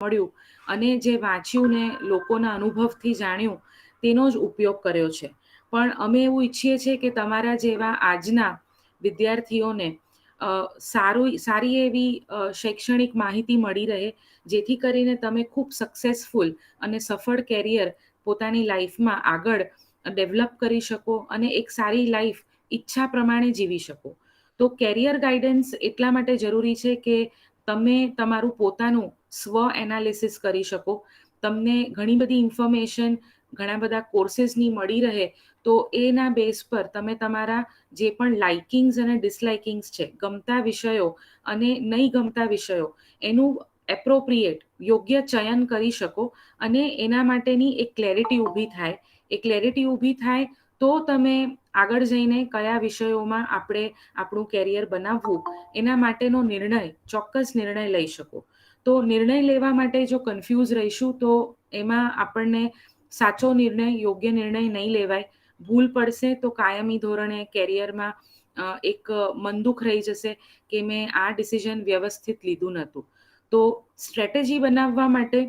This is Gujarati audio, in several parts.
મળ્યું અને જે વાંચ્યું ને લોકોના અનુભવથી જાણ્યું તેનો જ ઉપયોગ કર્યો છે. પણ અમે એવું ઈચ્છીએ છીએ કે તમારા જેવા આજના વિદ્યાર્થીઓને સારી એવી શૈક્ષણિક માહિતી મળી રહે, જેથી કરીને તમે ખૂબ સક્સેસફુલ અને સફળ કેરિયર પોતાની લાઈફમાં આગળ ડેવલપ કરી શકો અને એક સારી લાઈફ ઈચ્છા પ્રમાણે જીવી શકો. તો કેરિયર ગાઈડન્સ એટલા માટે જરૂરી છે કે તમે તમારું પોતાનું સ્વ એનાલિસિસ કરી શકો. તમને ઘણી બધી ઇન્ફોર્મેશન ઘણા બધા કોર્सेसની મળી રહે, તો એના બેઝ પર તમે તમારા જે પણ લાઇકિંગ્સ અને ડિસલાઇકિંગ્સ છે, ગમતા વિષયો અને નહીં ગમતા વિષયો, એનું એપ્રોપ્રિએટ યોગ્ય ચયન કરી શકો અને એના માટેની એક ક્લેરિટી ઊભી થાય. એ ક્લેરિટી ઊભી થાય તો તમે આગળ જઈને કયા વિષયોમાં આપણે આપણું કેરિયર બનાવવું એના માટેનો નિર્ણય, ચોક્કસ નિર્ણય લઈ શકો. તો નિર્ણય લેવા માટે જો કન્ફ્યુઝ રહીશું તો એમાં આપણને સાચો નિર્ણય, યોગ્ય નિર્ણય નહીં લેવાય. ભૂલ પડશે તો કાયમી ધોરણે કેરિયરમાં એક મન દુઃખ રહી જશે કે મેં આ ડિસિઝન વ્યવસ્થિત લીધું નહોતું. તો સ્ટ્રેટેજી બનાવવા માટે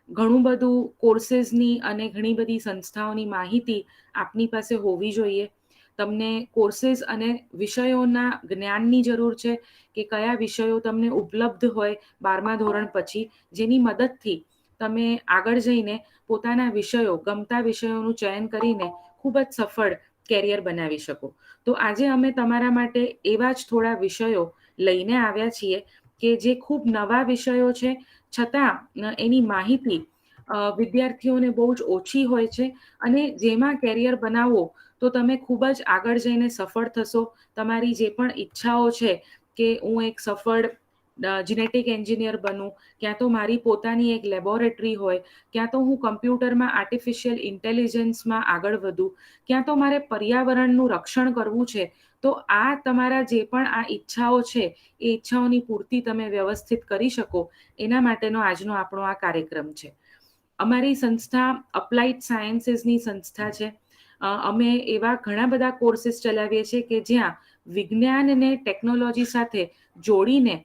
ઘણું બધું કોર્सेसની અને ઘણી બધી સંસ્થાઓની માહિતી આપની પાસે હોવી જોઈએ. તમને કોર્सेस અને વિષયોના જ્ઞાનની જરૂર છે કે કયા વિષયો તમને ઉપલબ્ધ હોય 12મા ધોરણ પછી, જેની મદદથી તમે આગળ જઈને પોતાના વિષયો, ગમતા વિષયોનું ચયન કરીને ખૂબ જ સફળ કેરિયર બનાવી શકો. તો આજે અમે તમારા માટે એવા જ થોડા વિષયો લઈને આવ્યા છીએ કે જે ખૂબ નવા વિષયો છે, છતાં એની માહિતી વિદ્યાર્થીઓને બહુ જ ઓછી હોય છે અને જેમાં કેરિયર બનાવવો તો તમે ખૂબ જ આગળ જઈને સફળ થશો. તમારી જે પણ ઈચ્છાઓ છે કે હું એક સફળ જીનેટિક એન્જિનિયર બનું, ક્યાં તો મારી પોતાની એક લેબોરેટરી હોય, ક્યાં તો હું કમ્પ્યુટરમાં આર્ટિફિશિયલ ઇન્ટેલિજન્સમાં આગળ વધું, ક્યાં તો મારે પર્યાવરણનું રક્ષણ કરવું છે, તો આ તમારા જે પણ આ ઈચ્છાઓ છે એ ઈચ્છાઓની પૂર્તિ તમે વ્યવસ્થિત કરી શકો, એના માટેનો આજનો આપણો આ કાર્યક્રમ છે. અમારી સંસ્થા અપ્લાઇડ સાયન્સીસની સંસ્થા છે. અમે એવા ઘણા બધા કોર્सेस ચલાવીએ છીએ કે જ્યાં વિજ્ઞાનને ટેકનોલોજી સાથે જોડીને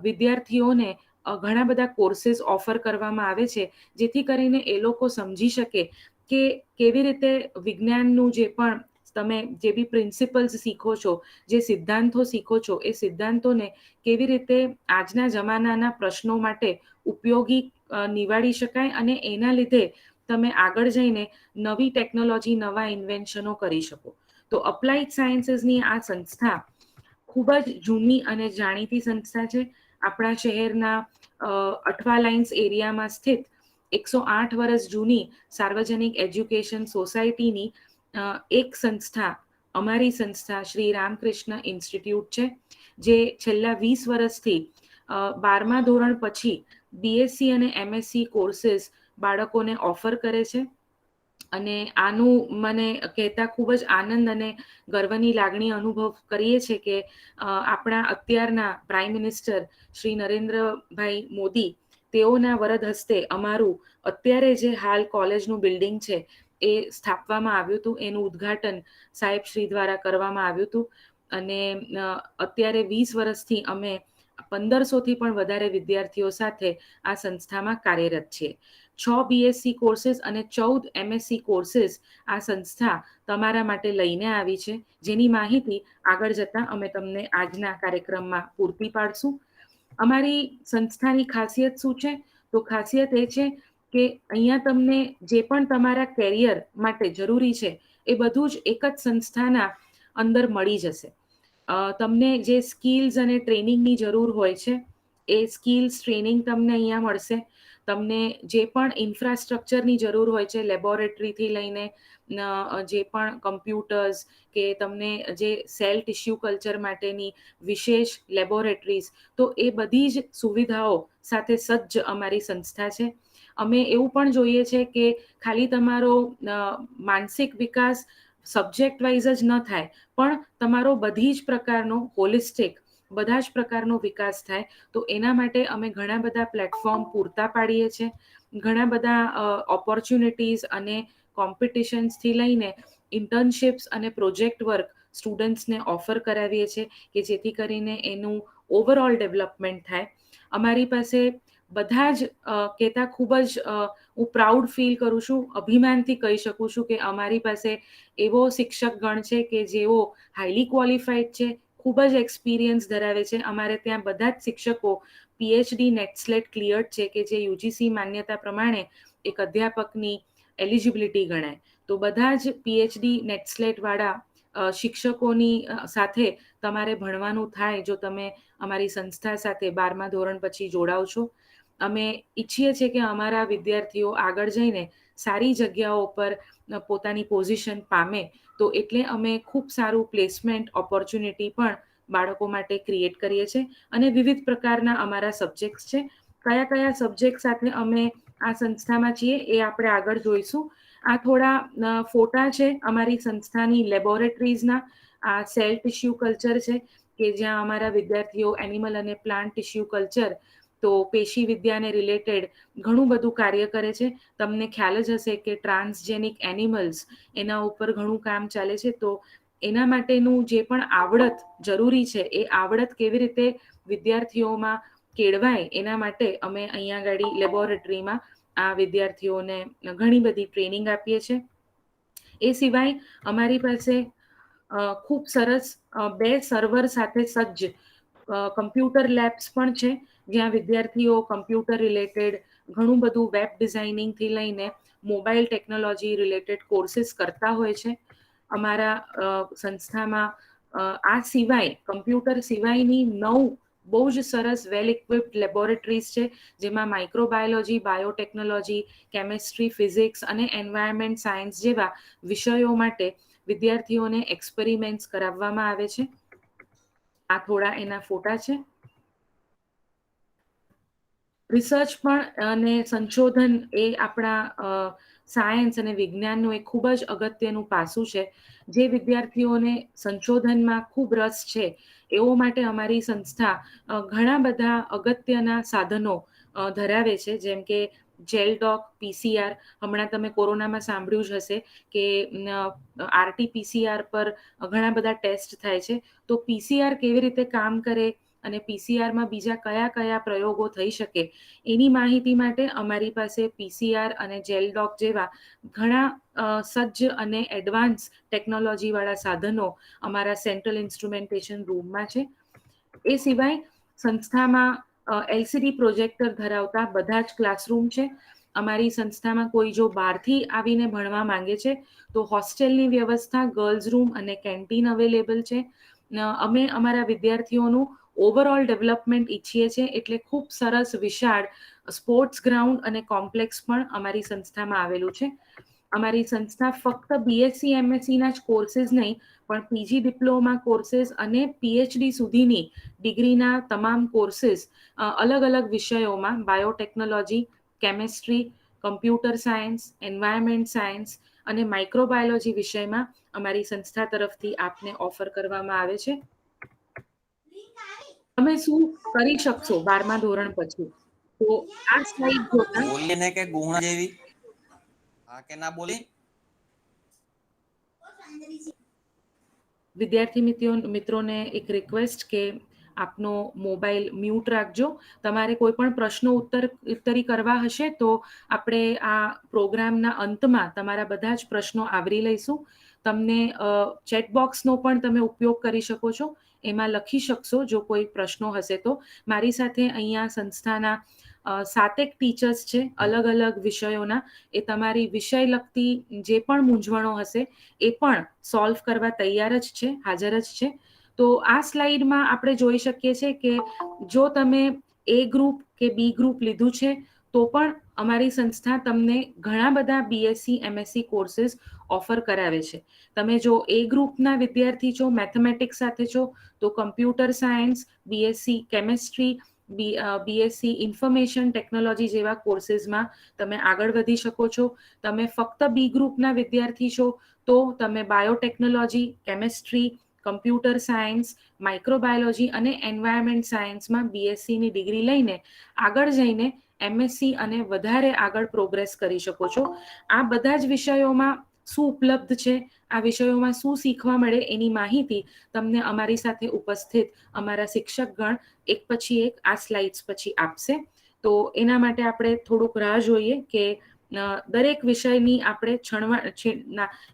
વિદ્યાર્થીઓને ઘણા બધા કોર્सेस ઓફર કરવામાં આવે છે, જેથી કરીને એ લોકો સમજી શકે કે કેવી રીતે વિજ્ઞાનનું જે પણ તમે જે બી પ્રિન્સિપલ્સ શીખો છો, જે સિદ્ધાંતો શીખો છો, એ સિદ્ધાંતોને કેવી રીતે આજના જમાનાના પ્રશ્નો માટે ઉપયોગી નિવાડી શકાય અને એના લીધે તમે આગળ જઈને નવી ટેકનોલોજી, નવા ઇન્વેન્શનો કરી શકો. તો અપ્લાઇડ સાયન્સીસની આ સંસ્થા ખૂબ જ જૂની અને જાણીતી સંસ્થા છે. આપણા શહેરના અઠવા લાઇન્સ એરિયામાં સ્થિત 108 વર્ષ જૂની સાર્વજનિક એજ્યુકેશન સોસાયટીની એક સંસ્થા, અમારી સંસ્થા શ્રી રામકૃષ્ણ ઇન્સ્ટિટ્યૂટ છે, જે છેલ્લા 20 વર્ષથી 12મા ધોરણ પછી બીએસસી અને એમએસસી કોર્सेस બાળકોને ઓફર કરે છે. અને આનું મને કહેતા ખૂબ જ આનંદ અને ગર્વની લાગણી અનુભવ કરીએ છીએ કે આપણા અત્યારના પ્રાઇમ મિનિસ્ટર શ્રી નરેન્દ્રભાઈ મોદી, તેઓના વરદ હસ્તે અમારું અત્યારે જે હાલ કોલેજનું બિલ્ડિંગ છે એ સ્થાપવામાં આવ્યું હતું. એનું ઉદ્ઘાટન સાહેબ શ્રી દ્વારા કરવામાં આવ્યું હતું અને અત્યારે 20 વર્ષથી અમે 1500થી પણ વધારે વિદ્યાર્થીઓ સાથે આ સંસ્થામાં કાર્યરત છીએ. 6 બીએસસી કોર્सेस અને 14 એમએસસી કોર્सेस આ સંસ્થા તમારા માટે લઈને આવી છે, જેની માહિતી આગળ જતાં અમે તમને આજના કાર્યક્રમમાં પૂરતી પાડશું. અમારી સંસ્થાની ખાસિયત શું છે? તો ખાસિયત એ છે કે અહીંયા તમને જે પણ તમારા કેરિયર માટે જરૂરી છે એ બધું જ એક જ સંસ્થાના અંદર મળી જશે. તમને જે સ્કિલ્સ અને ટ્રેનિંગની જરૂર હોય છે એ સ્કિલ્સ ટ્રેનિંગ તમને અહીંયા મળશે. તમને જે પણ ઇન્ફ્રાસ્ટ્રક્ચરની જરૂર હોય છે, લેબોરેટરીથી લઈને જે પણ કમ્પ્યુટર્સ કે તમને જે સેલ ટિશ્યુ કલ્ચર માટેની વિશેષ લેબોરેટરીઝ, તો એ બધી જ સુવિધાઓ સાથે સજ્જ અમારી સંસ્થા છે. અમે એવું પણ જોઈએ છે કે ખાલી તમારો માનસિક વિકાસ સબ્જેક્ટ વાઇઝ જ ન થાય, પણ તમારો બધી જ પ્રકારનો હોલિસ્ટિક, બધા જ પ્રકારનો વિકાસ થાય. તો એના માટે અમે ઘણા બધા પ્લેટફોર્મ પૂરતા પાડીએ છીએ. ઘણા બધા ઓપોર્ચ્યુનિટીઝ અને કોમ્પિટિશન્સથી લઈને ઇન્ટર્નશિપ્સ અને પ્રોજેક્ટ વર્ક સ્ટુડન્ટ્સને ઓફર કરાવીએ છીએ કે જેથી કરીને એનું ઓવરઓલ ડેવલપમેન્ટ થાય. અમારી પાસે બધા જ કહેતા ખૂબ જ હું પ્રાઉડ ફીલ કરું છું, અભિમાનથી કહી શકું છું કે અમારી પાસે એવો શિક્ષક ગણ છે કે જેઓ હાઈલી ક્વોલિફાઈડ છે, ખૂબ જ એક્સપિરિયન્સ ધરાવે છે. અમારે ત્યાં બધા જ શિક્ષકો પીએચડી નેટસ્લેટ ક્લિયર્ડ છે કે જે યુજીસી માન્યતા પ્રમાણે એક અધ્યાપકની એલિજિબિલિટી ગણાય. તો બધા જ પીએચડી નેટસ્લેટ વાળા શિક્ષકોની સાથે તમારે ભણવાનું થાય જો તમે અમારી સંસ્થા સાથે 12મા ધોરણ પછી જોડાવ છો. અમે ઈચ્છીએ છીએ કે અમારા વિદ્યાર્થીઓ આગળ જઈને સારી જગ્યાઓ પર પોતાની પોઝિશન પામે, તો એટલે અમે ખૂબ સારું પ્લેસમેન્ટ ઓપોર્ચ્યુનિટી પણ બાળકો માટે ક્રિએટ કરીએ છીએ. અને વિવિધ પ્રકારના અમારા સબ્જેક્ટ્સ છે. કયા કયા સબ્જેક્ટ સાથે અમે આ સંસ્થામાં છીએ એ આપણે આગળ જોઈશું. આ થોડા ફોટા છે અમારી સંસ્થાની લેબોરેટરીઝના. આ સેલ ટિશ્યુ કલ્ચર છે કે જ્યાં અમારા વિદ્યાર્થીઓ એનિમલ અને પ્લાન્ટ ટિશ્યુ કલ્ચર, તો પેશી વિદ્યાને રિલેટેડ ઘણું બધું કાર્ય કરે છે. તમને ખ્યાલ જ હશે કે ટ્રાન્સજેનિક એનિમલ્સ એના ઉપર ઘણું કામ ચાલે છે. તો એના માટેનું જે પણ આવડત જરૂરી છે એ આવડત કેવી રીતે વિદ્યાર્થીઓમાં કેળવાય એના માટે અમે અહીંયા આગળ લેબોરેટરીમાં આ વિદ્યાર્થીઓને ઘણી બધી ટ્રેનિંગ આપીએ છીએ. એ સિવાય અમારી પાસે ખૂબ સરસ 2 સર્વર સાથે સજ્જ કમ્પ્યુટર લેબ્સ પણ છે, જ્યાં વિદ્યાર્થીઓ કમ્પ્યુટર રિલેટેડ ઘણું બધું વેબ ડિઝાઇનિંગથી લઈને મોબાઈલ ટેકનોલોજી રિલેટેડ કોર્સીસ કરતા હોય છે. અમારા સંસ્થામાં આ સિવાય કમ્પ્યુટર સિવાયની 9 બહુ જ સરસ વેલ ઇક્વિપ્ડ લેબોરેટરીઝ છે, જેમાં માઇક્રોબાયોલોજી, બાયોટેકનોલોજી, કેમિસ્ટ્રી, ફિઝિક્સ અને એન્વાયરમેન્ટ સાયન્સ જેવા વિષયો માટે વિદ્યાર્થીઓને એક્સપેરિમેન્ટ્સ કરાવવામાં આવે છે. આ થોડા એના ફોટા છે. રિસર્ચ પણ અને સંશોધન એ આપણા સાયન્સ અને વિજ્ઞાનનું એક ખૂબ જ અગત્યનું પાસું છે. જે વિદ્યાર્થીઓને સંશોધનમાં ખૂબ રસ છે એઓ માટે અમારી સંસ્થા ઘણા બધા અગત્યના સાધનો ધરાવે છે, જેમ કે જેલડોક, પીસીઆર. હમણાં તમે કોરોનામાં સાંભળ્યું જ હશે કે આરટી-પીસીઆર પર ઘણા બધા ટેસ્ટ થાય છે. તો પીસીઆર કેવી રીતે કામ કરે અને પીસીઆરમાં બીજા કયા કયા પ્રયોગો થઈ શકે એની માહિતી માટે અમારી પાસે પીસીઆર અને જેલડોક જેવા ઘણા સજ્જ અને એડવાન્સ ટેકનોલોજીવાળા સાધનો અમારા સેન્ટ્રલ ઇન્સ્ટ્રુમેન્ટેશન રૂમમાં છે. એ સિવાય સંસ્થામાં એલસીડી પ્રોજેક્ટર ધરાવતા બધા જ ક્લાસરૂમ છે. અમારી સંસ્થામાં કોઈ જો બહારથી આવીને ભણવા માંગે છે તો હોસ્ટેલની વ્યવસ્થા, ગર્લ્સ રૂમ અને કેન્ટીન અવેલેબલ છે. અમે અમારા વિદ્યાર્થીઓનું ઓવરઓલ ડેવલપમેન્ટ ઈચ્છીએ છીએ, એટલે ખૂબ સરસ વિશાળ સ્પોર્ટ્સ ગ્રાઉન્ડ અને કોમ્પ્લેક્સ પણ અમારી સંસ્થામાં આવેલું છે. અમારી સંસ્થા ફક્ત બીએસસી એમએસસીના જ કોર્सेस નહીં, પણ પીજી ડિપ્લોમા કોર્सेस અને પીએચડી સુધીની ડિગ્રીના તમામ કોર્सेस અલગ અલગ વિષયોમાં biotechnology, chemistry, computer science, environment science અને માઇક્રોબાયોલોજી વિષયમાં અમારી સંસ્થા તરફથી આપને ઓફર કરવામાં આવે છે. તમે શું કરી શકશો 12મા ધોરણ પછી? તો આ સ્લાઇડ જોતા બોલીને કે ગુણા જેવી હા કે ના બોલી. વિદ્યાર્થી મિત્રોને એક રિક્વેસ્ટ કે આપનો મોબાઈલ મ્યુટ રાખજો. તમારે કોઈ પણ પ્રશ્નો ઉત્તરી કરવા હશે તો આપણે આ પ્રોગ્રામના અંતમાં તમારા બધા જ પ્રશ્નો આવરી લઈશું. તમને ચેટબોક્સનો પણ તમે ઉપયોગ કરી શકો છો. એમાં લખી શકશો જો કોઈ પ્રશ્નો હશે તો. મારી સાથે અહીંયા સંસ્થાના 7 ટીચર્સ છે અલગ અલગ વિષયોના. એ તમારી વિષય લગતી જે પણ મૂંઝવણો હશે એ પણ સોલ્વ કરવા તૈયાર જ છે, હાજર જ છે. તો આ સ્લાઇડમાં આપણે જોઈ શકીએ છીએ કે જો તમે એ ગ્રુપ કે બી ગ્રુપ લીધું છે તો પણ અમારી સંસ્થા તમને ઘણા બધા બીએસસી એમએસસી કોર્सेस ઓફર કરાવે છે. તમે જો એ ગ્રુપના વિદ્યાર્થી છો, મેથેમેટિક્સ સાથે છો, તો computer science, BSc chemistry, BSc information technology જેવા કોર્सेसમાં તમે આગળ વધી શકો છો. તમે ફક્ત બી ગ્રુપના વિદ્યાર્થી છો તો તમે biotechnology, chemistry, computer science, microbiology અને એન્વાયરમેન્ટ સાયન્સમાં બીએસસીની ડિગ્રી લઈને આગળ જઈને એમએસસી અને વધારે આગળ પ્રોગ્રેસ કરી શકો છો. આ બધા જ વિષયોમાં શું ઉપલબ્ધ છે, આ વિષયોમાં શું શીખવા મળે એની માહિતી તમને અમારી સાથે ઉપસ્થિત અમારા શિક્ષકગણ એક પછી એક આ સ્લાઇડ્સ પછી આપશે. તો એના માટે આપણે થોડુંક રાહ જોઈએ કે દરેક વિષયની આપણે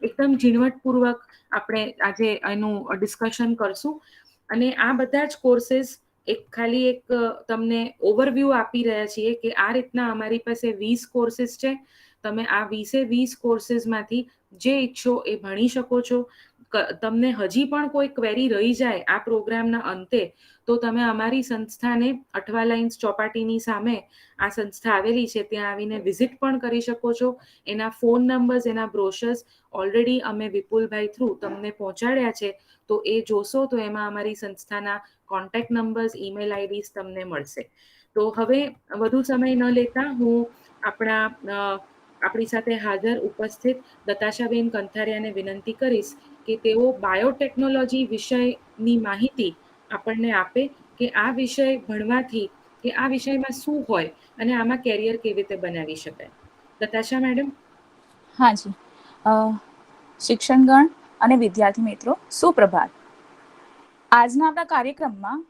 એકદમ ઝીણવટપૂર્વક આપણે આજે એનું ડિસ્કશન કરશું. અને આ બધા જ કોર્सेस ખાલી એક તમને ઓવરવ્યૂ આપી રહ્યા છીએ કે આ રીતના અમારી પાસે 20 કોર્सेस છે. તમે આ 20 કોર્सेसમાંથી જે ઈચ્છો એ ભણી શકો છો. તમને હજી પણ કોઈ ક્વેરી રહી જાય આ પ્રોગ્રામના અંતે, તો તમે અમારી સંસ્થાને અઠવા લાઇન્સ ચોપાટીની સામે આ સંસ્થા આવેલી છે ત્યાં આવીને વિઝિટ પણ કરી શકો છો. એના ફોન નંબર્સ, એના બ્રોશર્સ ઓલરેડી અમે વિપુલભાઈ થ્રુ તમને પહોંચાડ્યા છે. તો એ જોશો તો એમાં અમારી સંસ્થાના કોન્ટેક્ટ નંબર્સ, ઈમેલ આઈડીઝ તમને મળશે. તો હવે વધુ સમય ન લેતા હું આપણી સાથે હાજર ઉપસ્થિત દતાશાબેન કંથારિયાને વિનંતી કરીશ કે તેઓ બાયોટેકનોલોજી વિષયની માહિતી આપણને આપે કે આ વિષય ભણવાથી કે આ વિષયમાં શું હોય અને આમાં કેરિયર કેવી રીતે બનાવી શકાય. દતાશા મેડમ. હા જી. શિક્ષણગણ અને વિદ્યાર્થી મિત્રો, સુપ્રભાત. આજના આપણા કાર્યક્રમમાં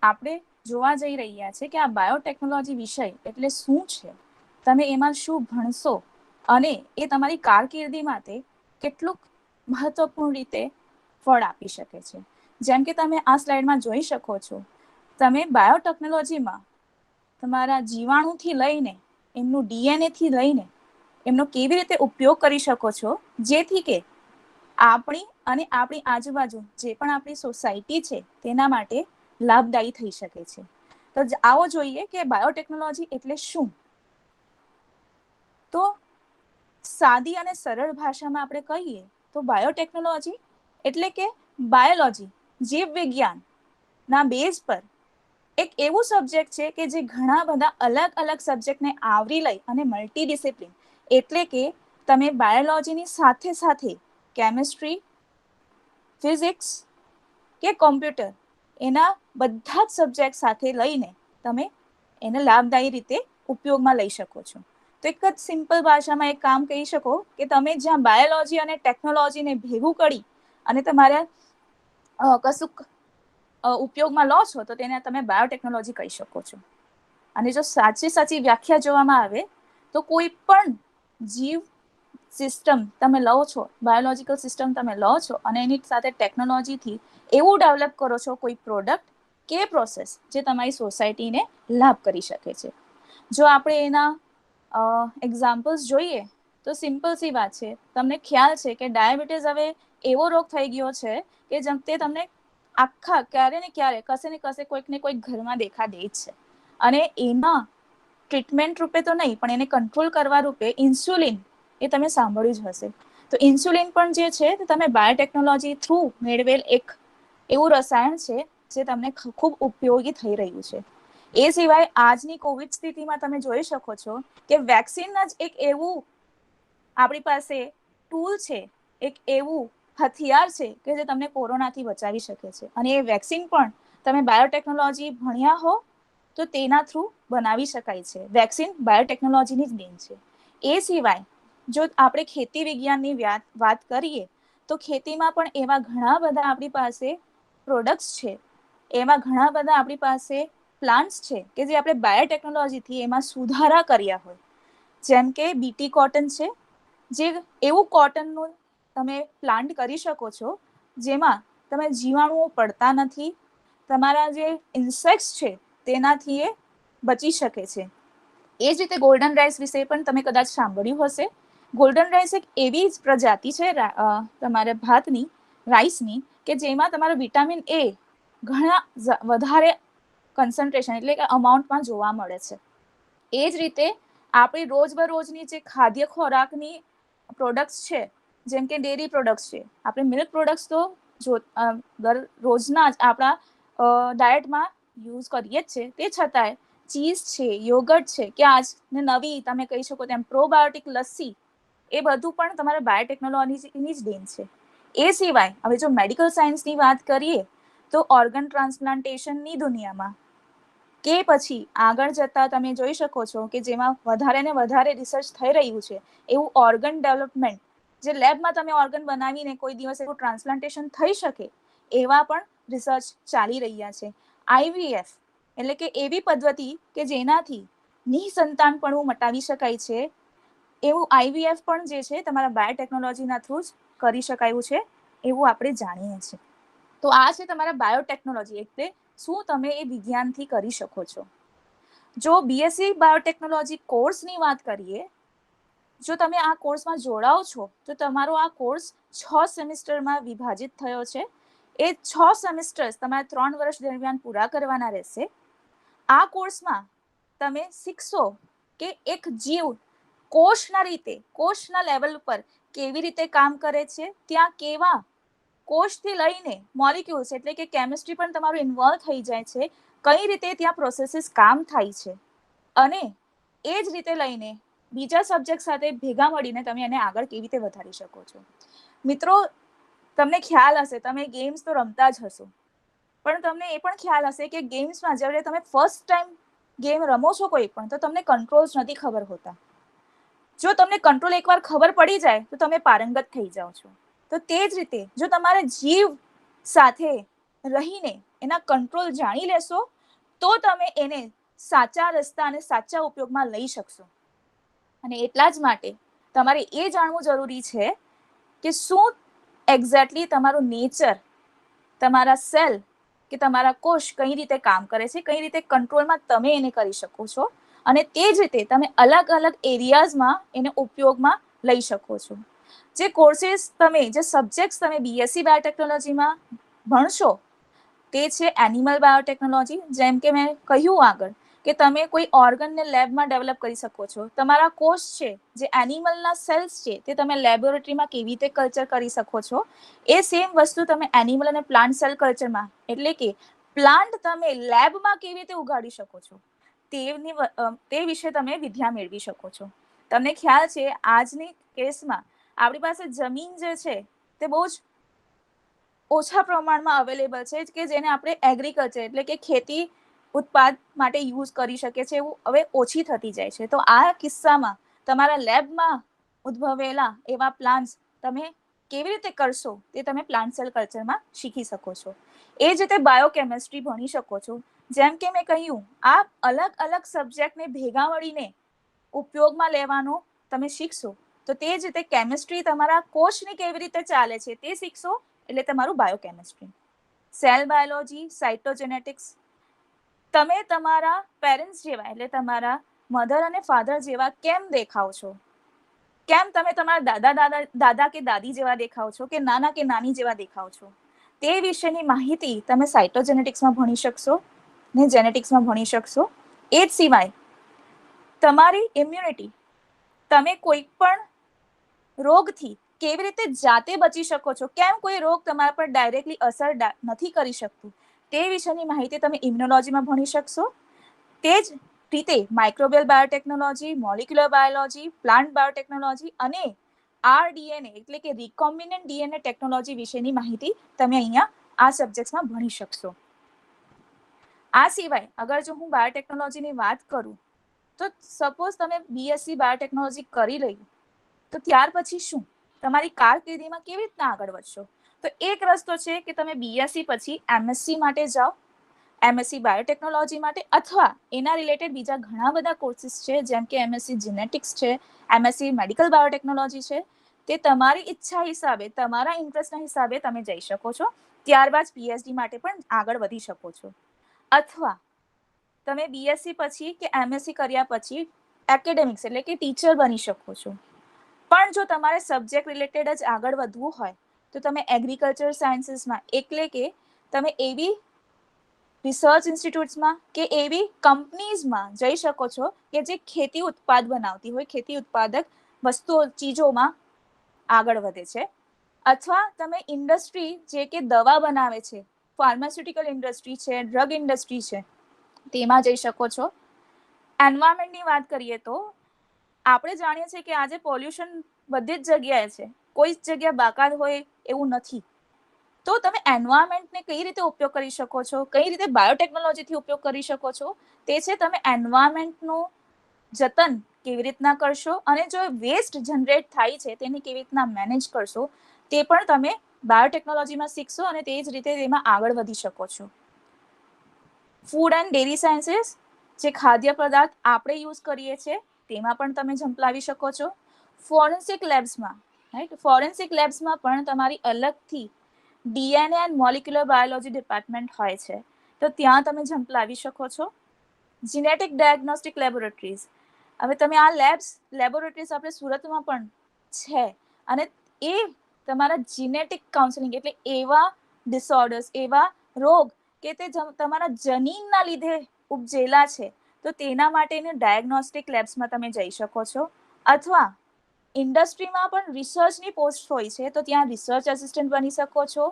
આપણે જોવા જઈ રહ્યા છે કે આ બાયોટેકનોલોજી વિષય એટલે શું છે, તમે એમાં શું ભણશો અને એ તમારી કારકિર્દી માટે કેટલુંક મહત્વપૂર્ણ રીતે ફળ આપી શકે છે. જેમ કે તમે આ સ્લાઇડમાં જોઈ શકો છો, તમે બાયોટેકનોલોજીમાં તમારા જીવાણુથી લઈને એમનું DNA થી લઈને એમનો કેવી રીતે ઉપયોગ કરી શકો છો, જેથી કે આપણી અને આપણી આજુબાજુ જે પણ આપણી સોસાયટી છે તેના માટે લાભદાયી થઈ શકે છે. તો આવો જોઈએ કે બાયોટેકનોલોજી એટલે શું. તો સાદી અને સરળ ભાષામાં આપણે કહીએ તો બાયોટેકનોલોજી એટલે કે બાયોલોજી, જીવ વિજ્ઞાન ના બેઝ પર એક એવું સબ્જેક્ટ છે કે જે ઘણા બધા અલગ અલગ સબ્જેક્ટને આવરી લઈ અને મલ્ટીડિસિપ્લિન, એટલે કે તમે બાયોલોજીની સાથે સાથે કેમિસ્ટ્રી, ફિઝિક્સ કે કોમ્પ્યુટર એના બધા જ સબ્જેક્ટ સાથે લઈને તમે એને લાભદાયી રીતે ઉપયોગમાં લઈ શકો છો. તો એક જ સિમ્પલ ભાષામાં એક કામ કહી શકો કે તમે જ્યાં બાયોલોજી અને ટેકનોલોજીને ભેગું કરી અને તમારે કશુંક ઉપયોગમાં લો છો તો તેને તમે બાયોટેકનોલોજી કહી શકો છો. અને જો સાચી વ્યાખ્યા જોવામાં આવે તો કોઈ પણ જીવ સિસ્ટમ તમે લો છો, બાયોલોજીકલ સિસ્ટમ તમે લો છો અને એની સાથે ટેકનોલોજીથી એવું ડેવલપ કરો છો કોઈ પ્રોડક્ટ કે પ્રોસેસ જે તમારી સોસાયટીને લાભ કરી શકે છે. જો આપણે એના એક્ઝામ્પલ્સ જોઈએ તો સિમ્પલ સી વાત છે. તમને ખ્યાલ છે કે ડાયાબિટીસ હવે એવો રોગ થઈ ગયો છે કે જેમ તે તમને આખા ક્યારે ને ક્યારે કશે ને કશે કોઈક ને કોઈક ઘરમાં દેખા દે જ છે. અને એમાં ટ્રીટમેન્ટ રૂપે તો નહીં પણ એને કંટ્રોલ કરવા રૂપે ઇન્સ્યુલિન એ તમે સાંભળ્યું જ હશે. તો ઇન્સ્યુલિન પણ જે છે તે તમે બાયોટેકનોલોજી થ્રુ મેળવેલ એક એવું રસાયણ છે જે તમને ખૂબ ઉપયોગી થઈ રહ્યું છે. એ સિવાય આજની કોવિડ સ્થિતિમાં તમે જોઈ શકો છો કે વેક્સિન જ એક એવું આપણી પાસે ટૂલ છે, એક એવું હથિયાર છે કે જે તમને કોરોનાથી બચાવી શકે છે. અને એ વેક્સિન પણ તમે બાયોટેકનોલોજી ભણ્યા હો તો તેના થ્રુ બનાવી શકાય છે. વેક્સિન બાયોટેકનોલોજીની જ દેન છે. એ સિવાય જો આપણે ખેતી વિજ્ઞાનની વાત કરીએ તો ખેતીમાં પણ એવા ઘણા બધા આપણી પાસે પ્રોડક્ટ્સ છે, એમાં ઘણા બધા આપણી પાસે પ્લાન્ટ્સ છે કે જે આપણે બાયોટેકનોલોજીથી એમાં સુધારા કર્યા હોય. જેમ કે બીટી કોટન છે, જે એવું કોટનનું તમે પ્લાન્ટ કરી શકો છો જેમાં તમે જીવાણુઓ પડતા નથી, તમારા જે ઇન્સેક્ટ્સ છે તેનાથી એ બચી શકે છે. એ જ રીતે ગોલ્ડન રાઈસ વિશે પણ તમે કદાચ સાંભળ્યું હશે. ગોલ્ડન રાઈસ એક એવી જ પ્રજાતિ છે તમારા ભાતની, રાઈસની, કે જેમાં તમારું વિટામિન એ ઘણા વધારે કન્સન્ટ્રેશન એટલે કે અમાઉન્ટમાં જોવા મળે છે. એ જ રીતે આપણી રોજબરોજની જે ખાદ્ય ખોરાકની પ્રોડક્ટ્સ છે, જેમ કે ડેરી પ્રોડક્ટ્સ છે, આપણે મિલ્ક પ્રોડક્ટ્સ તો રોજના જ આપણા ડાયટમાં યુઝ કરીએ જ છે. તે છતાંય ચીઝ છે, યોગર્ટ છે, કે આજને નવી તમે કહી શકો તેમ પ્રોબાયોટિક લસ્સી, એ બધું પણ તમારા બાયોટેકનોલોજીની જ દેન છે. એ સિવાય હવે જો મેડિકલ સાયન્સની વાત કરીએ તો ઓર્ગન ટ્રાન્સપ્લાન્ટેશનની દુનિયામાં કે પછી આગળ જતા તમે જોઈ શકો છો કે જેમાં વધારે ને વધારે રિસર્ચ થઈ રહ્યું છે એવું ઓર્ગન ડેવલપમેન્ટ, જે લેબમાં તમે ઓર્ગન બનાવીને કોઈ દિવસ એવું ટ્રાન્સપ્લાન્ટેશન થઈ શકે એવા પણ રિસર્ચ ચાલી રહ્યા છે. IVF એટલે કે એવી પદ્ધતિ કે જેનાથી નિસંતાનપણું મટાવી શકાય છે, એવું IVF પણ જે છે તમારા બાયોટેકનોલોજીના થ્રુ જ કરી શકાયું છે, એવું આપણે જાણીએ છીએ. તો આ છે તમારા બાયોટેકનોલોજી, એટલે શું તમે એ વિજ્ઞાનથી કરી શકો છો. જો BSc બાયોટેકનોલોજી કોર્સની વાત કરીએ, જો તમે આ કોર્સમાં જોડાઓ છો તો તમારો આ કોર્સ 6 સેમિસ્ટરમાં વિભાજિત થયો છે. એ 6 સેમિસ્ટર્સ તમારે 3 વર્ષ દરમિયાન પૂરા કરવાના રહેશે. આ કોર્સમાં તમે શીખશો કે એક જીવ કોષના લેવલ પર કેવી રીતે કામ કરે છે, ત્યાં કેવા કોષથી લઈને મોલિક્યુલ્સ એટલે કે કેમિસ્ટ્રી પણ તમારું ઇન્વોલ્વ થઈ જાય છે, કઈ રીતે ત્યાં પ્રોસેસીસ કામ થાય છે, અને એ જ રીતે લઈને બીજા સબ્જેક્ટ સાથે ભેગા મળીને તમે એને આગળ કેવી રીતે વધારી શકો છો. મિત્રો, તમને ખ્યાલ હશે, તમે ગેમ્સ તો રમતા જ હશો, પણ તમને એ પણ ખ્યાલ હશે કે ગેમ્સમાં જ્યારે તમે ફર્સ્ટ ટાઈમ ગેમ રમો છો કોઈ પણ, તો તમને કંટ્રોલ્સ નથી ખબર હોતા. જો તમને કંટ્રોલ એકવાર ખબર પડી જાય તો તમે પારંગત થઈ જાઓ છો. તો તે જ રીતે જો તમારે જીવ સાથે રહીને એના કંટ્રોલ જાણી લેશો તો તમે એને સાચા રસ્તા અને સાચા ઉપયોગમાં લઈ શકશો. અને એટલા જ માટે તમારે એ જાણવું જરૂરી છે કે શું એક્ઝેક્ટલી તમારું નેચર, તમારા સેલ કે તમારા કોષ કઈ રીતે કામ કરે છે, કઈ રીતે કંટ્રોલમાં તમે એને કરી શકો છો, અને તે જ રીતે તમે અલગ અલગ એરિયાઝમાં એને ઉપયોગમાં લઈ શકો છો. જે કોર્સીસ તમે, જે સબ્જેક્ટ્સ તમે BSc બાયોટેકનોલોજીમાં ભણશો તે છે એનિમલ બાયોટેકનોલોજી. જેમ કે મેં કહ્યું આગળ કે તમે કોઈ ઓર્ગનને લેબમાં ડેવલપ કરી શકો છો. તમારા કોષ છે, જે એનિમલના સેલ્સ છે, તે તમે લેબોરેટરીમાં કેવી રીતે કલ્ચર કરી શકો છો. એ સેમ વસ્તુ તમે એનિમલ અને પ્લાન્ટ સેલ કલ્ચરમાં, એટલે કે પ્લાન્ટ તમે લેબમાં કેવી રીતે ઉગાડી શકો છો, તે વિશે તમે વિદ્યા મેળવી શકો છો. તમને ખ્યાલ છે, આજની કેસમાં આપણી પાસે જમીન જે છે તે બહુ જ ઓછા પ્રમાણમાં અવેલેબલ છે, કે જેને આપણે એગ્રીકલ્ચર એટલે કે ખેતી ઉત્પાદ માટે યુઝ કરી શકે છે, એવું હવે ઓછી થતી જાય છે. તો આ કિસ્સામાં તમારા લેબમાં ઉદ્ભવેલા એવા પ્લાન્ટ્સ તમે કેવી રીતે કરશો તે તમે પ્લાન્ટ સેલ કલ્ચરમાં શીખી શકો છો. એ જ રીતે બાયોકેમિસ્ટ્રી ભણી શકો છો. જેમ કે મેં કહ્યું, આ અલગ અલગ સબ્જેક્ટને ભેગા મળીને ઉપયોગમાં લેવાનો તમે શીખશો, તો તે જ રીતે કેમિસ્ટ્રી તમારા કોષની કેવી રીતે ચાલે છે તે શીખશો, એટલે તમારું બાયોકેમિસ્ટ્રી. સેલ બાયોલોજી, સાયટોજેનેટિક્સ, તમે તમારા પેરેન્ટ્સ જેવા એટલે તમારા મધર અને ફાધર જેવા કેમ દેખાવ છો, કેમ તમે તમારા દાદા કે દાદી જેવા દેખાવ છો, કે નાના કે નાની જેવા દેખાવ છો, તે વિશેની માહિતી તમે સાયટોજેનેટિક્સમાં ભણી શકશો ને જેનેટિક્સમાં ભણી શકશો. એ જ સિવાય તમારી ઇમ્યુનિટી, તમે કોઈ પણ રોગથી કેવી રીતે જાતે બચી શકો છો, કેમ કોઈ રોગ તમારા પર ડાયરેક્ટલી અસર નથી કરી શકતું, તે વિશેની માહિતી તમે ઇમ્યુનોલોજીમાં ભણી શકશો. તે જ રીતે microbial biotechnology, molecular biology, plant biotechnology અને RDNA એટલે કે રિકોમ્બિનન્ટ DNA ટેકનોલોજી વિશેની માહિતી તમે અહીંયા આ સબ્જેક્ટ્સમાં ભણી શકશો. આ સિવાય અગર જો હું બાયોટેકનોલોજીની વાત કરું તો સપોઝ તમે BSc બાયોટેકનોલોજી કરી લઈ, તો ત્યાર પછી શું, તમારી કારકિર્દીમાં કેવી રીતના આગળ વધશો. તો એક રસ્તો છે કે તમે BSc પછી MSc માટે જાઓ, MSc બાયોટેકનોલોજી માટે, અથવા એના રિલેટેડ બીજા ઘણા બધા કોર્સિસ છે, જેમ કે MSc જેનેટિક્સ છે, MSc મેડિકલ બાયોટેકનોલોજી છે. તે તમારી ઈચ્છા હિસાબે, તમારા ઇન્ટરેસ્ટના હિસાબે તમે જઈ શકો છો. ત્યારબાદ PhD માટે પણ આગળ વધી શકો છો. અથવા તમે BSc પછી કે MSc કર્યા પછી એકેડેમિક્સ એટલે કે ટીચર બની શકો છો. પણ જો તમારે સબ્જેક્ટ રિલેટેડ જ આગળ વધવું હોય તો તમે એગ્રીકલ્ચર સાયન્સીસમાં, એટલે કે તમે એવી રિસર્ચ ઇન્સ્ટિટ્યૂટ્સમાં કે એવી કંપનીઝમાં જઈ શકો છો કે જે ખેતી ઉત્પાદ બનાવતી હોય, ખેતી ઉત્પાદક વસ્તુઓ, ચીજોમાં આગળ વધે છે. અથવા તમે ઇન્ડસ્ટ્રી જે કે દવા બનાવે છે, ફાર્માસ્યુટિકલ ઇન્ડસ્ટ્રી છે, ડ્રગ ઇન્ડસ્ટ્રી છે, તેમાં જઈ શકો છો. એન્વાયરમેન્ટની વાત કરીએ તો આપણે જાણીએ છીએ કે આજે પોલ્યુશન બધી જ જગ્યાએ છે, કોઈ જ જગ્યા બાકાત હોય એવું નથી. તો તમે એન્વાયરમેન્ટને કઈ રીતે ઉપયોગ કરી શકો છો, કઈ રીતે બાયોટેકનોલોજીથી ઉપયોગ કરી શકો છો, તે છે તમે એન્વાયરમેન્ટનું જતન કેવી રીતના કરશો, અને જો વેસ્ટ જનરેટ થાય છે તેને કેવી રીતના મેનેજ કરશો, તે પણ તમે બાયોટેકનોલોજીમાં શીખશો અને તે જ રીતે તેમાં આગળ વધી શકો છો. ફૂડ એન્ડ ડેરી સાયન્સીસ, જે ખાદ્ય પદાર્થ આપણે યુઝ કરીએ છીએ તેમાં પણ તમે ઝંપલાવી શકો છો. ફોરેન્સિક લેબ્સમાં, રાઈટ, ફોરેન્સિક લેબ્સમાં પણ તમારી અલગથી DNA and molecular biology department હોય છે, તો ત્યાં તમે ઝંપલાવી શકો છો. જીનેટિક ડાયગ્નોસ્ટિક લેબોરેટરીઝ, હવે તમે આ લેબોરેટરીઝ આપણે સુરતમાં પણ છે, અને એ તમારા જીનેટિક કાઉન્સેલિંગ એટલે એવા ડિસઓર્ડર્સ, એવા રોગ કે તે તમારા જનીનના લીધે ઉપજેલા છે, તો તેના માટેની ડાયગ્નોસ્ટિક લેબ્સમાં તમે જઈ શકો છો. અથવા ઇન્ડસ્ટ્રીમાં પણ રિસર્ચની પોસ્ટ હોય છે, તો ત્યાં રિસર્ચ આસિસ્ટન્ટ બની શકો છો.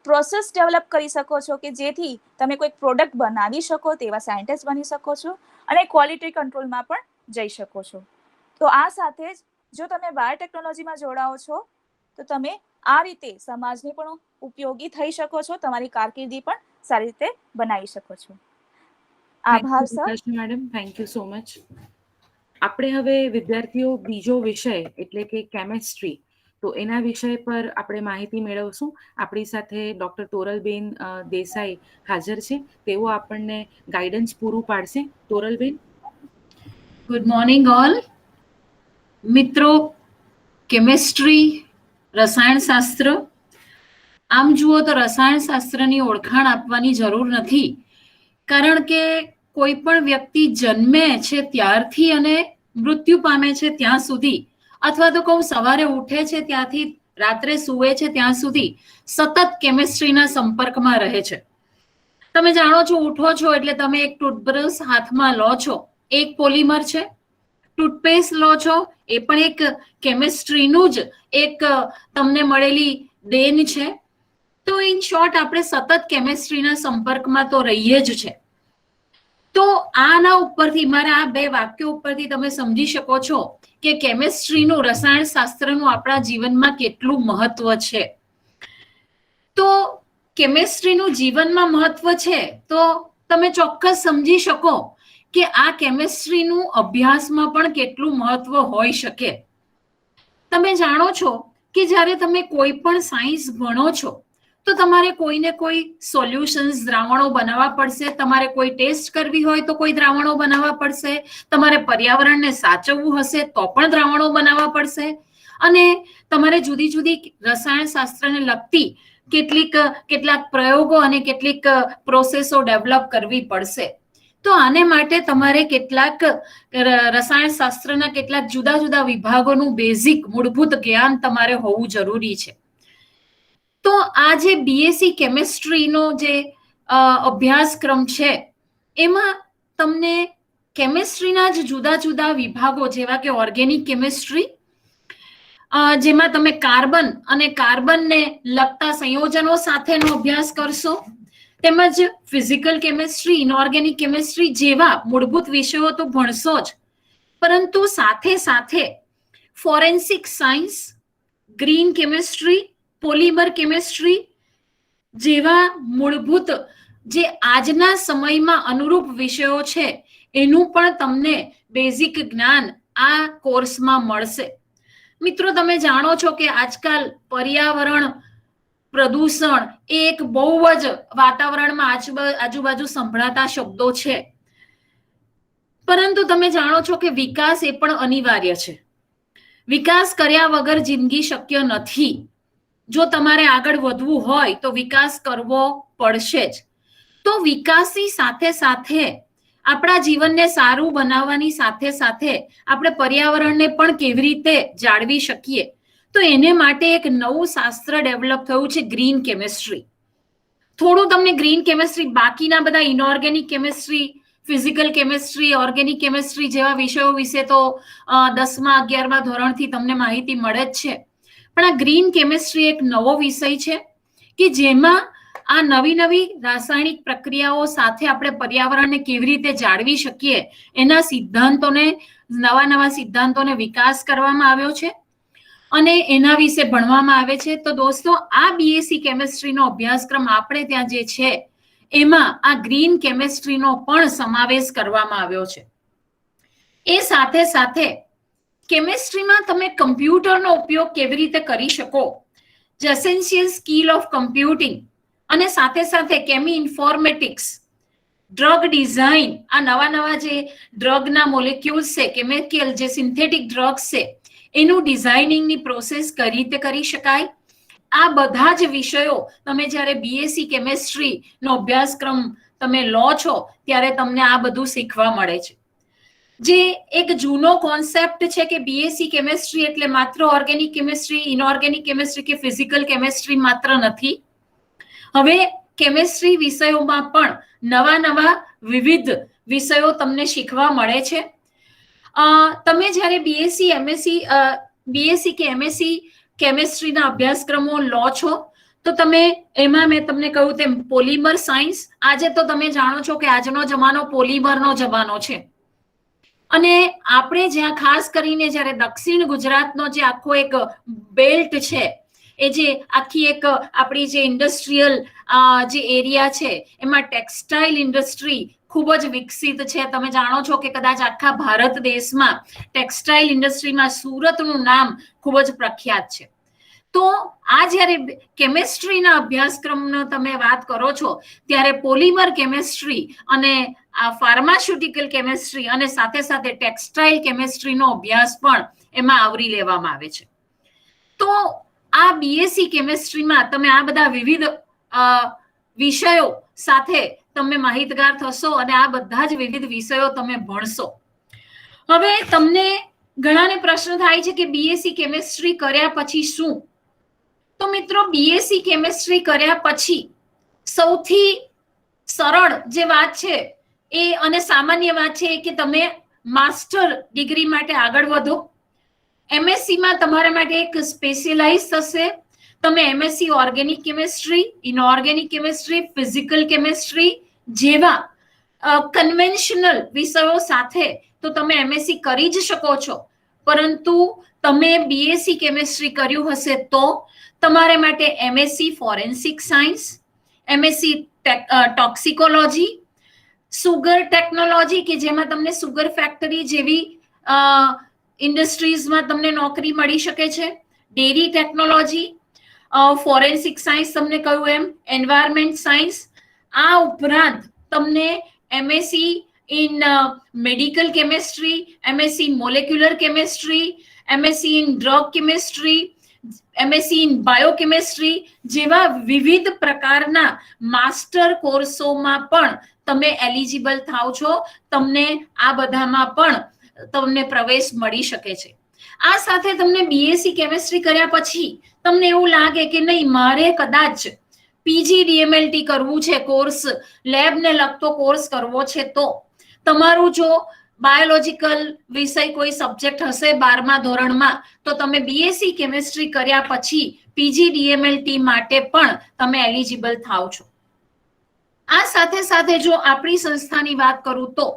પ્રોસેસ ડેવલપ કરી શકો છો કે જેથી તમે કોઈ પ્રોડક્ટ બનાવી શકો તેવા સાયન્ટિસ્ટ બની શકો છો, અને ક્વોલિટી કંટ્રોલમાં પણ જઈ શકો છો. તો આ સાથે જ જો તમે બાયોટેકનોલોજીમાં જોડાઓ છો તો તમે આ રીતે સમાજને પણ ઉપયોગી થઈ શકો છો, તમારી કારકિર્દી પણ સારી રીતે બનાવી શકો છો. આભાર sir. Madam, thank you so much. આપણે હવે વિદ્યાર્થીઓ બીજો વિષય એટલે કે કેમેસ્ટ્રી, તો એના વિષય પર આપણે માહિતી મેળવશું. આપણી સાથે ડોક્ટર તોરલબેન દેસાઈ હાજર છે, તેઓ આપણને ગાઈડન્સ પૂરું પાડશે. તોરલબેન. Good morning all. મિત્રો, કેમેસ્ટ્રી, રસાયણશાસ્ત્ર, આમ જુઓ તો રસાયણશાસ્ત્રની ઓળખાણ આપવાની જરૂર નથી, કારણ કે કોઈ પણ વ્યક્તિ જન્મે છે ત્યારથી અને મૃત્યુ પામે છે ત્યાં સુધી, અથવા તો કહું સવારે ઉઠે છે ત્યાંથી રાત્રે સૂવે છે ત્યાં સુધી સતત કેમેસ્ટ્રીના સંપર્કમાં રહે છે. તમે જાણો છો, ઉઠો છો એટલે તમે એક ટૂથબ્રશ હાથમાં લો છો, એક પોલિમર છે. ટૂથપેસ્ટ લો છો, એ પણ એક કેમેસ્ટ્રીનું જ એક તમને મળેલી દેન છે. તો ઇન શોર્ટ આપણે સતત કેમેસ્ટ્રીના સંપર્કમાં તો રહીએ જ છે. તો આના ઉપરથી, મારા આ બે વાક્યો ઉપરથી તમે સમજી શકો છો કે કેમેસ્ટ્રીનું, રસાયણશાસ્ત્રનું આપણા જીવનમાં કેટલું મહત્વ છે. તો કેમેસ્ટ્રીનું જીવનમાં મહત્વ છે તો તમે ચોક્કસ સમજી શકો કે આ કેમેસ્ટ્રીનું અભ્યાસમાં પણ કેટલું મહત્વ હોઈ શકે. તમે જાણો છો કે જ્યારે તમે કોઈ પણ સાયન્સ ભણો છો તો તમારે કોઈને કોઈ સોલ્યુશન્સ, દ્રાવણો બનાવવા પડશે. તમારે કોઈ ટેસ્ટ કરવી હોય તો કોઈ દ્રાવણો બનાવવા પડશે. તમારે પર્યાવરણને સાચવવું હશે તો પણ દ્રાવણો બનાવવા પડશે. અને તમારે જુદી જુદી રસાયણશાસ્ત્રને લગતી કેટલાક પ્રયોગો અને કેટલીક પ્રોસેસો ડેવલપ કરવી પડશે. તો આને માટે તમારે કેટલાક રસાયણશાસ્ત્રના કેટલાક જુદા જુદા વિભાગોનું બેઝિક, મૂળભૂત જ્ઞાન તમારે હોવું જરૂરી છે. તો આ જે બીએસસી કેમેસ્ટ્રીનો જે અભ્યાસક્રમ છે, એમાં તમને કેમેસ્ટ્રીના જ જુદા જુદા વિભાગો, જેવા કે ઓર્ગેનિક કેમેસ્ટ્રી, જેમાં તમે કાર્બન અને કાર્બનને લગતા સંયોજનો સાથેનો અભ્યાસ કરશો, તેમજ ફિઝિકલ કેમેસ્ટ્રી, ઇનઓર્ગેનિક કેમેસ્ટ્રી જેવા મૂળભૂત વિષયો તો ભણશો જ, પરંતુ સાથે સાથે forensic science, green chemistry, polymer chemistry જેવા મૂળભૂત જે આજના સમયમાં અનુરૂપ વિષયો છે, એનું પણ તમને બેઝિક જ્ઞાન આ કોર્સમાં મળશે. મિત્રો, તમે જાણો છો કે આજકાલ પર્યાવરણ પ્રદૂષણ એ એક બહુ જ વાતાવરણમાં આજુબાજુ સંભળાતા શબ્દો છે, પરંતુ તમે જાણો છો કે વિકાસ એ પણ અનિવાર્ય છે. વિકાસ કર્યા વગર જિંદગી શક્ય નથી. જો તમારે આગળ વધવું હોય તો વિકાસ કરવો પડશે જ. તો વિકાસની સાથે સાથે આપણા જીવનને સારું બનાવવાની સાથે સાથે આપણે પર્યાવરણને પણ કેવી રીતે જાળવી શકીએ, તો એને માટે એક નવું શાસ્ત્ર ડેવલપ થયું છે, ગ્રીન કેમેસ્ટ્રી. થોડું તમને ગ્રીન કેમેસ્ટ્રી, બાકીના બધા inorganic chemistry, physical chemistry, organic chemistry જેવા વિષયો વિશે તો 10મા 11મા ધોરણથી તમને માહિતી મળે જ છે. પણ આ ગ્રીન કેમેસ્ટ્રી એક નવો વિષય છે કે જેમાં આ નવી નવી રાસાયણિક પ્રક્રિયાઓ સાથે આપણે પર્યાવરણને કેવી રીતે જાળવી શકીએ એના સિદ્ધાંતોને, નવા સિદ્ધાંતોને વિકાસ કરવામાં આવ્યો છે અને એના વિશે ભણવામાં આવે છે. તો દોસ્તો, આ બીએસસી કેમેસ્ટ્રીનો અભ્યાસક્રમ આપણે ત્યાં જે છે એમાં આ ગ્રીન કેમેસ્ટ્રીનો પણ સમાવેશ કરવામાં આવ્યો છે. એ સાથે સાથે કેમેસ્ટ્રીમાં તમે કમ્પ્યુટરનો ઉપયોગ કેવી રીતે કરી શકો, જે એસેન્શિયલ સ્કિલ ઓફ કમ્પ્યુટિંગ, અને સાથે સાથે કેમી ઇન્ફોર્મેટિક્સ ડ્રગ ડિઝાઇન, આ નવા જે ડ્રગના મોલેક્યુલ્સ છે, કેમિકલ જે સિન્થેટિક ડ્રગ્સ છે, એનું ડિઝાઇનિંગની પ્રોસેસ કઈ રીતે કરી શકાય, આ બધા જ વિષયો તમે જ્યારે બીએસસી કેમેસ્ટ્રી નો અભ્યાસક્રમ તમે લો છો ત્યારે તમને આ બધું શીખવા મળે છે. જે એક જૂનો કોન્સેપ્ટ છે કે બીએસસી કેમેસ્ટ્રી એટલે માત્ર ઓર્ગેનિક કેમેસ્ટ્રી, ઇનઓર્ગેનિક કેમેસ્ટ્રી કે ફિઝિકલ કેમેસ્ટ્રી માત્ર નથી. હવે કેમેસ્ટ્રી વિષયોમાં પણ નવા વિવિધ વિષયો તમને શીખવા મળે છે. તમે જ્યારે બીએસસી કે એમએસસી કેમેસ્ટ્રીના અભ્યાસક્રમો લો છો તો તમે એમાં મેં તમને કહ્યું તેમ પોલિમર સાયન્સ, આજે તો તમે જાણો છો કે આજનો જમાનો પોલિમરનો જમાનો છે. અને આપણે જ્યાં ખાસ કરીને જ્યારે દક્ષિણ ગુજરાતનો જે આખો એક બેલ્ટ છે, એ જે આખી એક આપણી જે ઇન્ડસ્ટ્રીયલ જે એરિયા છે એમાં ટેક્સટાઇલ ઇન્ડસ્ટ્રી ખૂબ જ વિકસિત છે. તમે જાણો છો કે કદાચ આખા ભારત દેશમાં ટેક્સટાઇલ ઇન્ડસ્ટ્રીમાં સુરતનું નામ ખૂબ જ પ્રખ્યાત છે. તો આ જ્યારે કેમેસ્ટ્રીના અભ્યાસક્રમનો તમે વાત કરો છો ત્યારે પોલિમર કેમેસ્ટ્રી અને આ ફાર્માસ્યુટિકલ કેમેસ્ટ્રી અને સાથે સાથે ટેક્સટાઇલ કેમેસ્ટ્રીનો અભ્યાસ પણ એમાં આવરી લેવામાં આવે છે. તો આ બીએસસી કેમેસ્ટ્રીમાં તમે આ બધા વિવિધ વિષયો સાથે તમે માહિતગાર થશો અને આ બધા જ વિવિધ વિષયો તમે ભણશો. હવે તમને ઘણાને પ્રશ્ન થાય છે કે બીએસસી કેમેસ્ટ્રી કર્યા પછી શું? તો મિત્રો, બીએસસી કેમેસ્ટ્રી કર્યા પછી સૌથી સરળ જે વાત છે એ અને સામાન્ય વાત છે કે તમે માસ્ટર ડિગ્રી માટે આગળ વધો. એમએસસી માં તમારા માટે એક સ્પેશિયલાઇઝ થશે. તમે MSc organic chemistry, inorganic chemistry, physical chemistry જેવા કન્વેન્શનલ વિષયો સાથે તો તમે એમએસસી કરી જ શકો છો. પરંતુ તમે બીએસસી કેમેસ્ટ્રી કર્યું હશે તો તમારે માટે MSc forensic science, MSc toxicology, sugar technology કે જેમાં તમને સુગર ફેક્ટરી જેવી ઇન્ડસ્ટ્રીઝમાં તમને નોકરી મળી શકે છે, ડેરી ટેકનોલોજી, ફોરેન્સિક સાયન્સ તમને કહ્યું એમ, એન્વાયરમેન્ટ સાયન્સ. આ ઉપરાંત તમને MSc in medical chemistry, MSc molecular chemistry, MSc in drug chemistry, MSc in બાયોકેમેસ્ટ્રી જેવા વિવિધ પ્રકારના માસ્ટર કોર્સોમાં પણ તમે એલિજિબલ થાવ છો. તમને આ બધામાં પણ તમને પ્રવેશ મળી શકે છે. આ સાથે તમને બીએસસી કેમેસ્ટ્રી કર્યા પછી તમને એવું લાગે કે નહીં, મારે કદાચ પીજીડીએમએલટી કરવું છે, કોર્સ લેબને લગતો કોર્સ કરવો છે, તો તમારું જો બાયોલોજીકલ વિષય કોઈ સબ્જેક્ટ હશે 12મા ધોરણમાં તો તમે બીએસસી કેમેસ્ટ્રી કર્યા પછી પીજીડીએમએલટી માટે પણ તમે એલિજિબલ થાવ છો. આ સાથે જો આપણી સંસ્થાની વાત કરું તો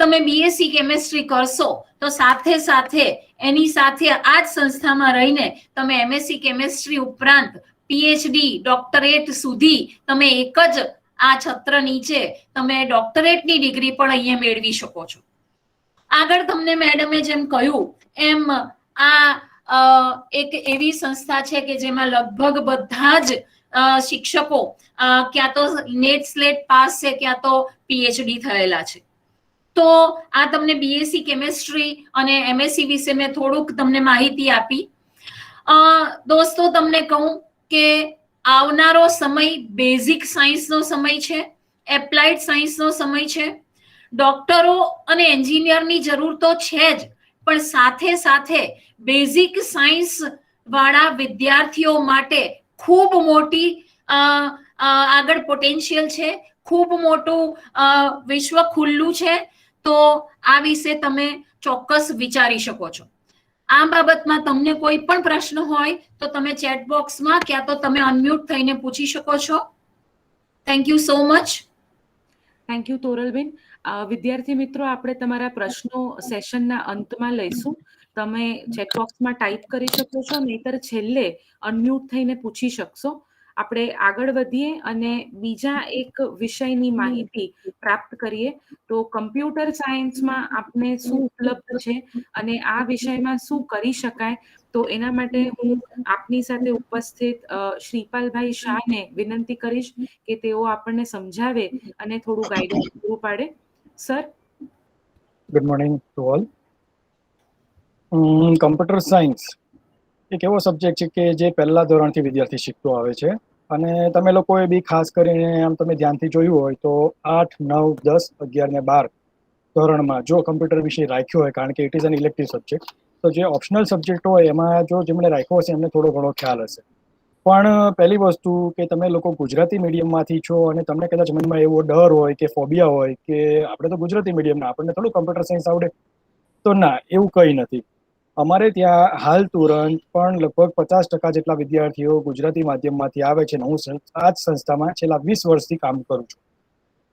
તમે બીએસસી કેમેસ્ટ્રી કરશો તો સાથે એની સાથે આ જ સંસ્થામાં રહીને તમે એમએસસી કેમેસ્ટ્રી ઉપરાંત પીએચડી ડોક્ટરેટ સુધી તમે એક જ આ છત્ર નીચે તમે ડોક્ટરેટની ડિગ્રી પણ અહીંયા મેળવી શકો છો. આગળ તમને મેડમે જેમ કહ્યું એમ આ એક એવી સંસ્થા છે કે જેમાં લગભગ બધા જ શિક્ષકો ક્યાં તો નેટ સ્લેટ પાસ છે, ક્યાં તો પીએચડી થયેલા છે. તો આ તમને બીએસસી કેમેસ્ટ્રી અને એમએસસી વિશે મેં થોડુંક તમને માહિતી આપી. દોસ્તો, તમને કહું કે આવનારો સમય બેઝિક સાયન્સનો સમય છે, એપ્લાઇડ સાયન્સનો સમય છે. ડોક્ટરો અને એન્જિનિયરની જરૂર તો છે જ, પણ સાથે બેઝિક સાયન્સ વાળા વિદ્યાર્થીઓ માટે ખૂબ મોટી આગળ પોટેન્શિયલ છે, ખૂબ મોટું વિશ્વ ખુલ્લું છે. તો આ વિશે તમે ચોક્કસ વિચારી શકો છો. આ બાબતમાં તમને કોઈ પણ પ્રશ્ન હોય તો તમે ચેટ બોક્સમાં ક્યાં તો તમે અનમ્યુટ થઈને પૂછી શકો છો. Thank you so much. Thank you Toralben. વિદ્યાર્થી મિત્રો, આપણે તમારા પ્રશ્નો સેશનના અંતમાં લઈશું. તમે ચેટ બોક્સમાં ટાઈપ કરી શકો છો, નહીતર છેલ્લે અનમ્યુટ થઈને પૂછી શકશો. આપણે આગળ વધીએ અને બીજા એક વિષયની માહિતી પ્રાપ્ત કરીએ. તો કમ્પ્યુટર સાયન્સમાં આપને શું ઉપલબ્ધ છે અને આ વિષયમાં શું કરી શકાય, તો એના માટે હું આપની સાથે ઉપસ્થિત શ્રીપાલભાઈ શાહને વિનંતી કરીશ કે તેઓ આપણને સમજાવે અને થોડું ગાઈડન્સ પૂરું પાડે. Sir. Good morning to all. Computer science એક એવો સબ્જેક્ટ છે કે જે પહેલા ધોરણથી વિદ્યાર્થી શીખતો આવે છે, અને તમે લોકોએ બી ખાસ કરીને આમ તમે ધ્યાનથી જોયું હોય તો 8, 9, 10, 11 ને 12 ધોરણમાં જો કમ્પ્યુટર વિષય રાખ્યો હોય, કારણ કે it is an elective subject, તો જે ઓપ્શનલ સબ્જેક્ટ હોય એમાં જો જેમણે રાખ્યો હશે એમને થોડો ઘણો ખ્યાલ હશે. પણ પહેલી વસ્તુ કે તમે લોકો ગુજરાતી મીડિયમમાંથી છો અને તમને કદાચ મનમાં એવો ડર હોય કે ફોબિયા હોય કે આપણે તો ગુજરાતી મીડિયમના, આપણને થોડું કમ્પ્યુટર સાયન્સ આવડે, તો ના, એવું કંઈ નથી. અમારે ત્યાં હાલ તુરંત પણ લગભગ 50% જેટલા વિદ્યાર્થીઓ ગુજરાતી માધ્યમમાંથી આવે છે અને હું આ જ સંસ્થામાં છેલ્લા 20 વર્ષથી કામ કરું છું.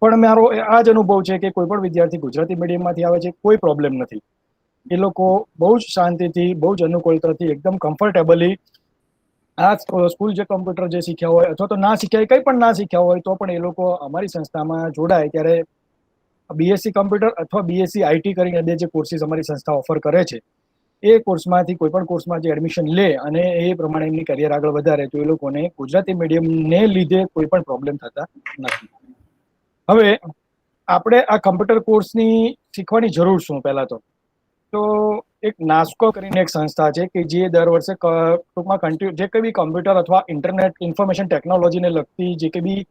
પણ મારો આ જ અનુભવ છે કે કોઈ પણ વિદ્યાર્થી ગુજરાતી મીડિયમમાંથી આવે છે, કોઈ પ્રોબ્લેમ નથી. એ લોકો બહુ જ શાંતિથી, બહુ જ અનુકૂળતાથી, એકદમ કમ્ફર્ટેબલી આ સ્કૂલ જે કમ્પ્યુટર જે શીખ્યા હોય અથવા તો ના શીખ્યા, કંઈ પણ ના શીખ્યા હોય તો પણ એ લોકો અમારી સંસ્થામાં જોડાય ત્યારે બીએસસી કમ્પ્યુટર અથવા બીએસસી આઈટી કરીને બે જે કોર્સીસ અમારી સંસ્થા ઓફર કરે છે, એ કોર્સમાંથી કોઈ પણ કોર્સમાં જે એડમિશન લે અને એ પ્રમાણે એમની કરિયર આગળ વધારે, તો એ લોકોને ગુજરાતી મીડિયમને લીધે કોઈ પણ પ્રોબ્લેમ થતા નથી. હવે આપણે આ કમ્પ્યુટર કોર્સની શીખવાની જરૂર શું? પહેલા તો એક નાસ્કો કરીને એક સંસ્થા છે કે જે દર વર્ષે ટૂંકમાં જે કંઈ બી કમ્પ્યુટર અથવા ઇન્ટરનેટ ઇન્ફોર્મેશન ટેકનોલોજીને લગતી જે કંઈ બી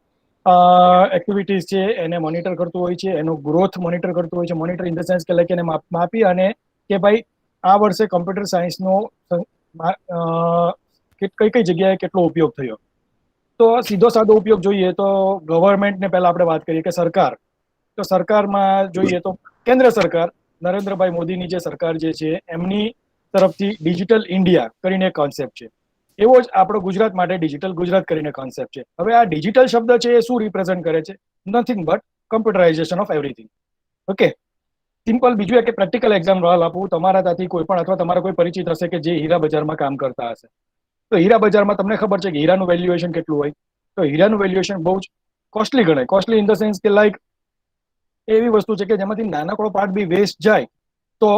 એક્ટિવિટીઝ છે એને મોનિટર કરતું હોય છે, એનો ગ્રોથ મોનિટર કરતું હોય છે. મોનિટર ઇન ધ સેન્સ કે લાઈક એને માપી અને કે ભાઈ આ વર્ષે કમ્પ્યુટર સાયન્સનો કઈ કઈ જગ્યાએ કેટલો ઉપયોગ થયો. તો સીધો સાદો ઉપયોગ જોઈએ તો ગવર્મેન્ટને પહેલા આપણે વાત કરીએ કે સરકાર, તો સરકારમાં જોઈએ તો કેન્દ્ર સરકાર, નરેન્દ્રભાઈ મોદીની જે સરકાર જે છે એમની તરફથી ડિજિટલ ઇન્ડિયા કરીને એક કોન્સેપ્ટ છે. એવો જ આપણો ગુજરાત માટે ડિજિટલ ગુજરાત કરીને કોન્સેપ્ટ છે. હવે આ ડિજિટલ શબ્દ છે એ શું રિપ્રેઝન્ટ કરે છે? Nothing but computerisation of everything. Okay, simple. બીજું એક પ્રેક્ટિકલ એક્ઝામ્પલ આપું. તમારા ત્યાંથી કોઈ પણ અથવા તમારા કોઈ પરિચિત હશે કે જે હીરા બજારમાં કામ કરતા હશે, તો હીરા બજારમાં તમને ખબર છે કે હીરાનું વેલ્યુએશન કેટલું હોય? તો હીરાનું વેલ્યુએશન બહુ જ કોસ્ટલી ગણાય. કોસ્ટલી ઇન ધ સેન્સ કે લાઈક એવી વસ્તુ છે કે જેમાંથી નાનકડો પાર્ટ બી વેસ્ટ જાય તો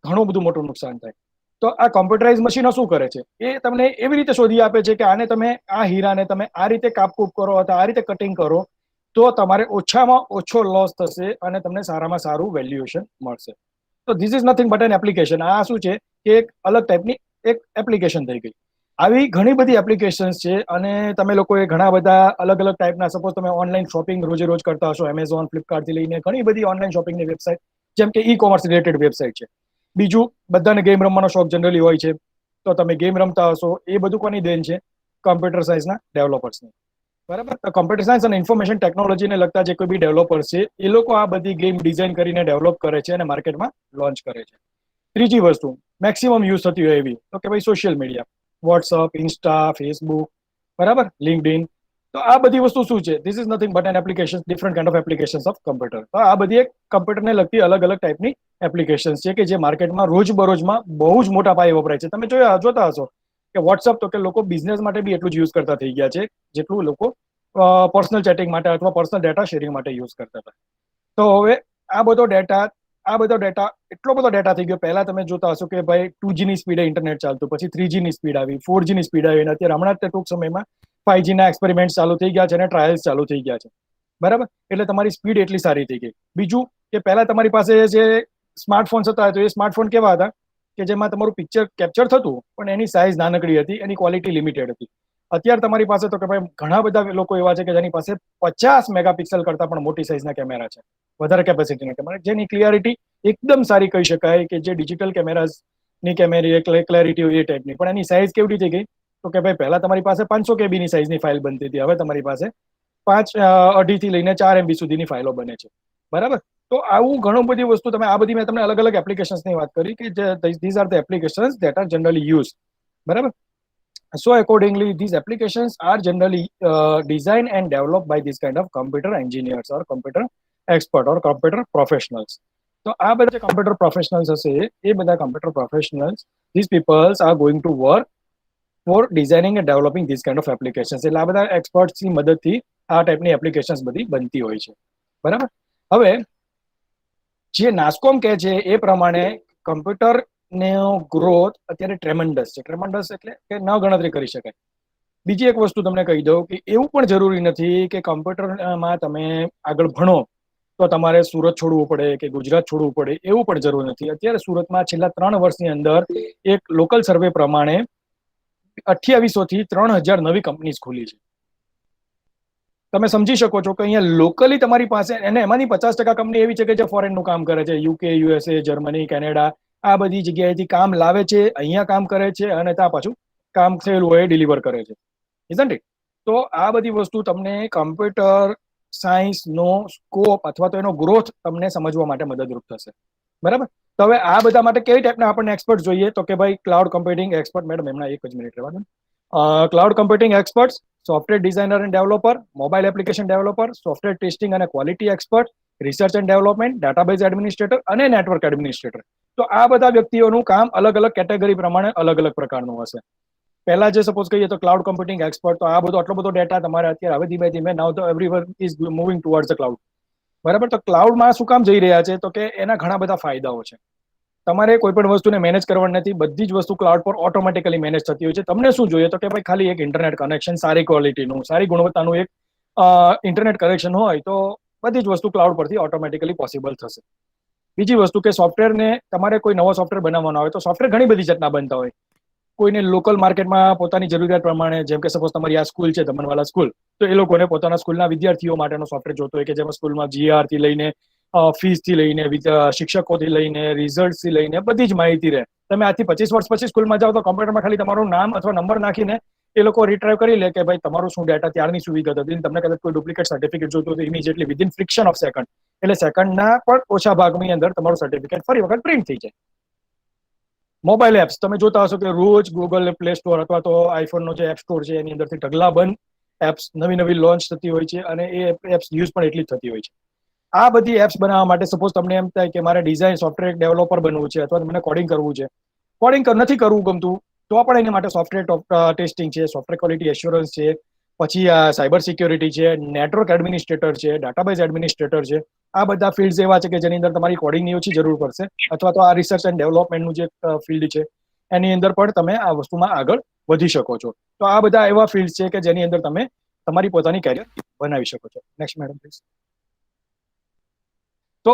ઘણું બધું મોટું નુકસાન થાય. તો આ કોમ્પ્યુટરાઇઝ મશીનો શું કરે છે? એ તમને એવી રીતે શોધી આપે છે કે આને તમે આ હીરાને તમે આ રીતે કાપકૂપ કરો અથવા આ રીતે કટિંગ કરો તો તમારે ઓછામાં ઓછો લોસ થશે અને તમને સારામાં સારું વેલ્યુએશન મળશે. તો this is nothing but N application. આ શું છે કે એક અલગ ટાઈપની એક એપ્લિકેશન થઈ ગઈ. આવી ઘણી બધી એપ્લિકેશન્સ છે અને તમે લોકોએ ઘણા બધા અલગ અલગ ટાઈપના, સપોઝ તમે ઓનલાઈન શોપિંગ રોજે રોજ કરતા હશો, એમેઝોન, ફ્લિપકાર્ટથી લઈને ઘણી બધી ઓનલાઈન શોપિંગની વેબસાઇટ, જેમ કે ઈ કોમર્સ રિલેટેડ વેબસાઇટ છે. બીજું, બધાને ગેમ રમવાનો શોખ જનરલી હોય છે, તો તમે ગેમ રમતા હશો. એ બધું કોની દેન છે? કમ્પ્યુટર સાયન્સના ડેવલપર્સની. બરાબર. તો કમ્પ્યુટર સાયન્સ અને ઇન્ફોર્મેશન ટેકનોલોજીને લગતા જે કોઈ બી ડેવલપર્સ છે એ લોકો આ બધી ગેમ ડિઝાઇન કરીને ડેવલપ કરે છે અને માર્કેટમાં લોન્ચ કરે છે. ત્રીજી વસ્તુ મેક્સિમમ યુઝ થતી હોય એવી, તો કે ભાઈ social media, WhatsApp, Insta, Facebook, બરાબર, લિંક્ડઇન. તો આ બધી વસ્તુ શું છે? This is nothing but N application, different kind of applications of computer. તો આ બધી એક કમ્પ્યુટરને લગતી અલગ અલગ ટાઈપની એપ્લિકેશન્સ છે કે જે માર્કેટમાં રોજબરોજમાં બહુ જ મોટા પાયે વપરાય છે. તમે જોતા હશો કે વોટ્સઅપ તો કે લોકો બિઝનેસ માટે બી એટલું જ યુઝ કરતા થઈ ગયા છે જેટલું લોકો પર્સનલ ચેટિંગ માટે અથવા પર્સનલ ડેટા શેરિંગ માટે યુઝ કરતા હતા. તો હવે આ બધો ડેટા એટલો બધો ડેટા થઈ ગયો. પહેલા તમે જોતા હશો કે ભાઈ 2G ની સ્પીડે ઇન્ટરનેટ ચાલતું, પછી 3G ની સ્પીડ આવી, 4G ની સ્પીડ આવી, અને અત્યારે હમણાં જ ટૂંક સમયમાં 5G ના એક્સપેરિમેન્ટ ચાલુ થઈ ગયા છે અને ટ્રાયલ્સ ચાલુ થઈ ગયા છે. બરાબર. એટલે તમારી સ્પીડ એટલી સારી થઈ ગઈ. બીજું કે પહેલા તમારી પાસે જે સ્માર્ટફોન્સ હતા તો એ સ્માર્ટફોન કેવા હતા કે જેમાં તમારું પિક્ચર કેપ્ચર થતું પણ એની સાઇઝ નાનકડી હતી, એની ક્વોલિટી લિમિટેડ હતી. અત્યારે તમારી પાસે તો કે ભાઈ ઘણા બધા લોકો એવા છે કે જેની પાસે 50 મેગાપિક્સલ કરતા પણ મોટી સાઇઝના કેમેરા છે, વધારે કેપેસિટીના કેમેરા, જેની ક્લિયરિટી એકદમ સારી કહી શકાય કે જે ડિજિટલ કેમેરાની ક્લેરિટી હોય એ ટાઈપની. પણ એની સાઇઝ કેવડી થઈ ગઈ? તો કે ભાઈ પહેલા તમારી પાસે 500 KB ની સાઇઝની ફાઇલ બનતી હતી, હવે તમારી પાસે 2.5 થી લઈને 4 MB સુધીની ફાઇલો બને છે. બરાબર. તો આવું ઘણું બધી વસ્તુ, તમે આ બધી મેં તમને અલગ અલગ એપ્લિકેશન્સની વાત કરી કે these are the applications that are generally use. બરાબર. So accordingly, these applications are generally designed and developed by this kind of computer engineers or computer expert or computer professionals. તો આ બધા જે કમ્પ્યુટર પ્રોફેશનલ્સ હશે એ બધા computer professionals, these peoples are going to work for designing and developing this kind of applications. એટલે આ બધા એક્સપર્ટ્સની મદદથી આ ટાઈપની એપ્લિકેશન્સ બધી બનતી હોય છે. બરાબર. હવે જે નાસ્કોમ કહે છે એ પ્રમાણે કમ્પ્યુટરનો ગ્રોથ અત્યારે ટ્રેમન્ડસ છે. ટ્રેમન્ડસ એટલે કે ન ગણતરી કરી શકાય. બીજી એક વસ્તુ તમને કહી દઉં કે એવું પણ જરૂરી નથી કે કમ્પ્યુટરમાં તમે આગળ ભણો તો તમારે સુરત છોડવું પડે કે ગુજરાત છોડવું પડે, એવું પણ જરૂર નથી. અત્યારે સુરતમાં છેલ્લા 3 વર્ષની અંદર એક લોકલ સર્વે પ્રમાણે 2800 થી 3000 નવી કંપનીઝ ખુલી છે. તમે સમજી શકો છો કે અહીંયા લોકલી તમારી પાસે, અને એમાંની 50% કંપની એવી છે કે જે ફોરેનનું કામ કરે છે, યુકે, યુએસએ, જર્મની, કેનેડા, આ બધી જગ્યાએથી કામ લાવે છે, અહીંયા કામ કરે છે અને ત્યાં પાછું કામ થયેલું હોય ડિલિવર કરે છે. Isn't it? તો આ બધી વસ્તુ તમને કમ્પ્યુટર સાયન્સનો સ્કોપ અથવા તો એનો ગ્રોથ તમને સમજવા માટે મદદરૂપ થશે. બરાબર. તો હવે આ બધા માટે કેવી ટાઈપના આપણને એક્સપર્ટ જોઈએ? તો કે ભાઈ ક્લાઉડ કમ્પ્યુટિંગ એક્સપર્ટ. મેડમ એમના એક જ મિનિટ રહેવા દો. Cloud computing expert, software designer and developer, mobile application developer, software testing અને quality expert, research and development, database administrator અને નેટવર્ક એડમિનિસ્ટ્રેટર. તો આ બધા વ્યક્તિઓનું કામ અલગ અલગ કેટેગરી પ્રમાણે અલગ અલગ પ્રકારનું હશે. પહેલા જે સપોઝ કહીએ તો ક્લાઉડ કમ્પ્યુટિંગ એક્સપર્ટ, તો આ બધો આટલો બધો ડેટા તમારે અત્યારે હવે ધીમે ધીમે નાઉ તો everyone is moving towards the cloud. બરાબર. તો ક્લાઉડમાં શું કામ જઈ રહ્યા છે? તો કે એના ઘણા બધા ફાયદાઓ છે. તમારે કોઈ પણ વસ્તુને મેનેજ કરવાની નથી. બધી જ વસ્તુ ક્લાઉડ પર ઓટોમેટિકલી મેનેજ થતી હોય છે. તમને શું જોઈએ? તો કે ભાઈ ખાલી એક ઇન્ટરનેટ કનેક્શન, સારી ક્વોલિટીનું, સારી ગુણવત્તાનું એક ઇન્ટરનેટ કનેક્શન હોય તો બધી જ વસ્તુ ક્લાઉડ પરથી ઓટોમેટિકલી પોસિબલ થશે. બીજી વસ્તુ કે સોફ્ટવેરને તમારે કોઈ નવો સોફ્ટવેર બનાવવાનો હોય તો સોફ્ટવેર ઘણી બધી જાતના બનતા હોય. કોઈને લોકલ માર્કેટમાં પોતાની જરૂરિયાત પ્રમાણે, જેમ કે સપોઝ તમારી આ સ્કૂલ છે દમણવાલા સ્કૂલ, તો એ લોકોને પોતાના સ્કૂલના વિદ્યાર્થીઓ માટેનો સોફ્ટવેર જોતો હોય કે જેમાં સ્કૂલમાં GR થી લઈને ફીસથી લઈને શિક્ષકોથી લઈને રિઝલ્ટથી લઈને બધી જ માહિતી રહે. તમે આજથી 25 વર્ષ પછી સ્કૂલમાં જાઓ તો કોમ્પ્યુટરમાં ખાલી તમારું નામ અથવા નંબર નાખીને એ લોકો રિટ્રાઈવ કરી લે કે ભાઈ તમારું શું ડેટા ત્યારની શું વિગત હતી. તમને કદાચ કોઈ ડુપ્લિકેટ સર્ટિફિકેટ જોતું હોય તો immediately within friction of second, એટલે સેકન્ડના પણ ઓછા ભાગની અંદર તમારું સર્ટિફિકેટ ફરી વખત પ્રિન્ટ થઈ જાય. મોબાઈલ એપ્સ તમે જોતા હશો કે રોજ ગૂગલ પ્લે સ્ટોર અથવા તો આઈફોનનો જે એપ સ્ટોર છે એની અંદરથી ઢગલાબંધ એપ્સ નવી નવી લોન્ચ થતી હોય છે અને એ એપ્સ યુઝ પણ એટલી જ થતી હોય છે. આ બધી એપ્સ બનાવવા માટે સપોઝ તમને એમ થાય કે મારે ડિઝાઇન સોફ્ટવેર ડેવલપર બનવું છે અથવા મને કોડિંગ કરવું છે, કોડિંગ નથી કરવું ગમતું, તો પણ એની માટે સોફ્ટવેર ટેસ્ટિંગ છે, સોફ્ટવેર ક્વોલિટી એશ્યોરન્સ છે, પછી સાયબર સિક્યોરિટી છે, નેટવર્ક એડમિનિસ્ટ્રેટર છે, ડેટાબેઝ એડમિનિસ્ટ્રેટર છે. આ બધા ફિલ્ડ્સ એવા છે કે જેની અંદર તમારી કોડિંગની ઓછી જરૂર પડશે, અથવા તો આ રિસર્ચ એન્ડ ડેવલપમેન્ટનું જે ફિલ્ડ છે એની અંદર પણ તમે આ વસ્તુમાં આગળ વધી શકો છો. તો આ બધા એવા ફિલ્ડ છે કે જેની અંદર તમે તમારી પોતાની કેરિયર બનાવી શકો છો. Next madam please. તો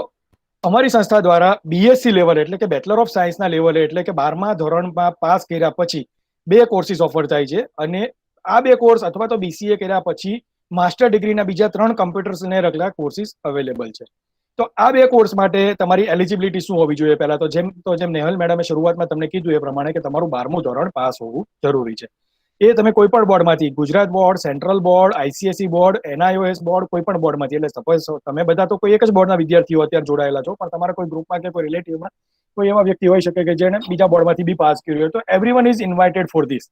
અમારી સંસ્થા દ્વારા BSc લેવલ એટલે કે બેચલર ઓફ સાયન્સના લેવલે એટલે કે 12મા ધોરણમાં પાસ કર્યા પછી 2 કોર્સીસ ઓફર થાય છે અને આ 2 કોર્સ અથવા તો BCA કર્યા પછી માસ્ટર ડિગ્રીના બીજા 3 કમ્પ્યુટર્સને લગતા કોર્સીસ અવેલેબલ છે. તો આ 2 કોર્સ માટે તમારી એલિજિબિલિટી શું હોવી જોઈએ? પહેલા તો જેમ નેહલ મેડમે શરૂઆતમાં તમને કીધું એ પ્રમાણે કે તમારું 12મું ધોરણ પાસ હોવું જરૂરી છે. એ તમે કોઈ પણ બોર્ડમાંથી, Gujarat board, central board, ICSE board, NIOS board, કોઈ પણ બોર્ડમાંથી, એટલે સપોઝ તમે બધા તો કોઈ એક જ બોર્ડના વિદ્યાર્થીઓ અત્યારે જોડાયેલા છો, પણ તમારા કોઈ ગ્રુપમાં કે કોઈ રિલેટિવમાં કોઈ એવા વ્યક્તિ હોઈ શકે કે જેને બીજા બોર્ડમાંથી બી પાસ કર્યું હોય, તો everyone is invited for this.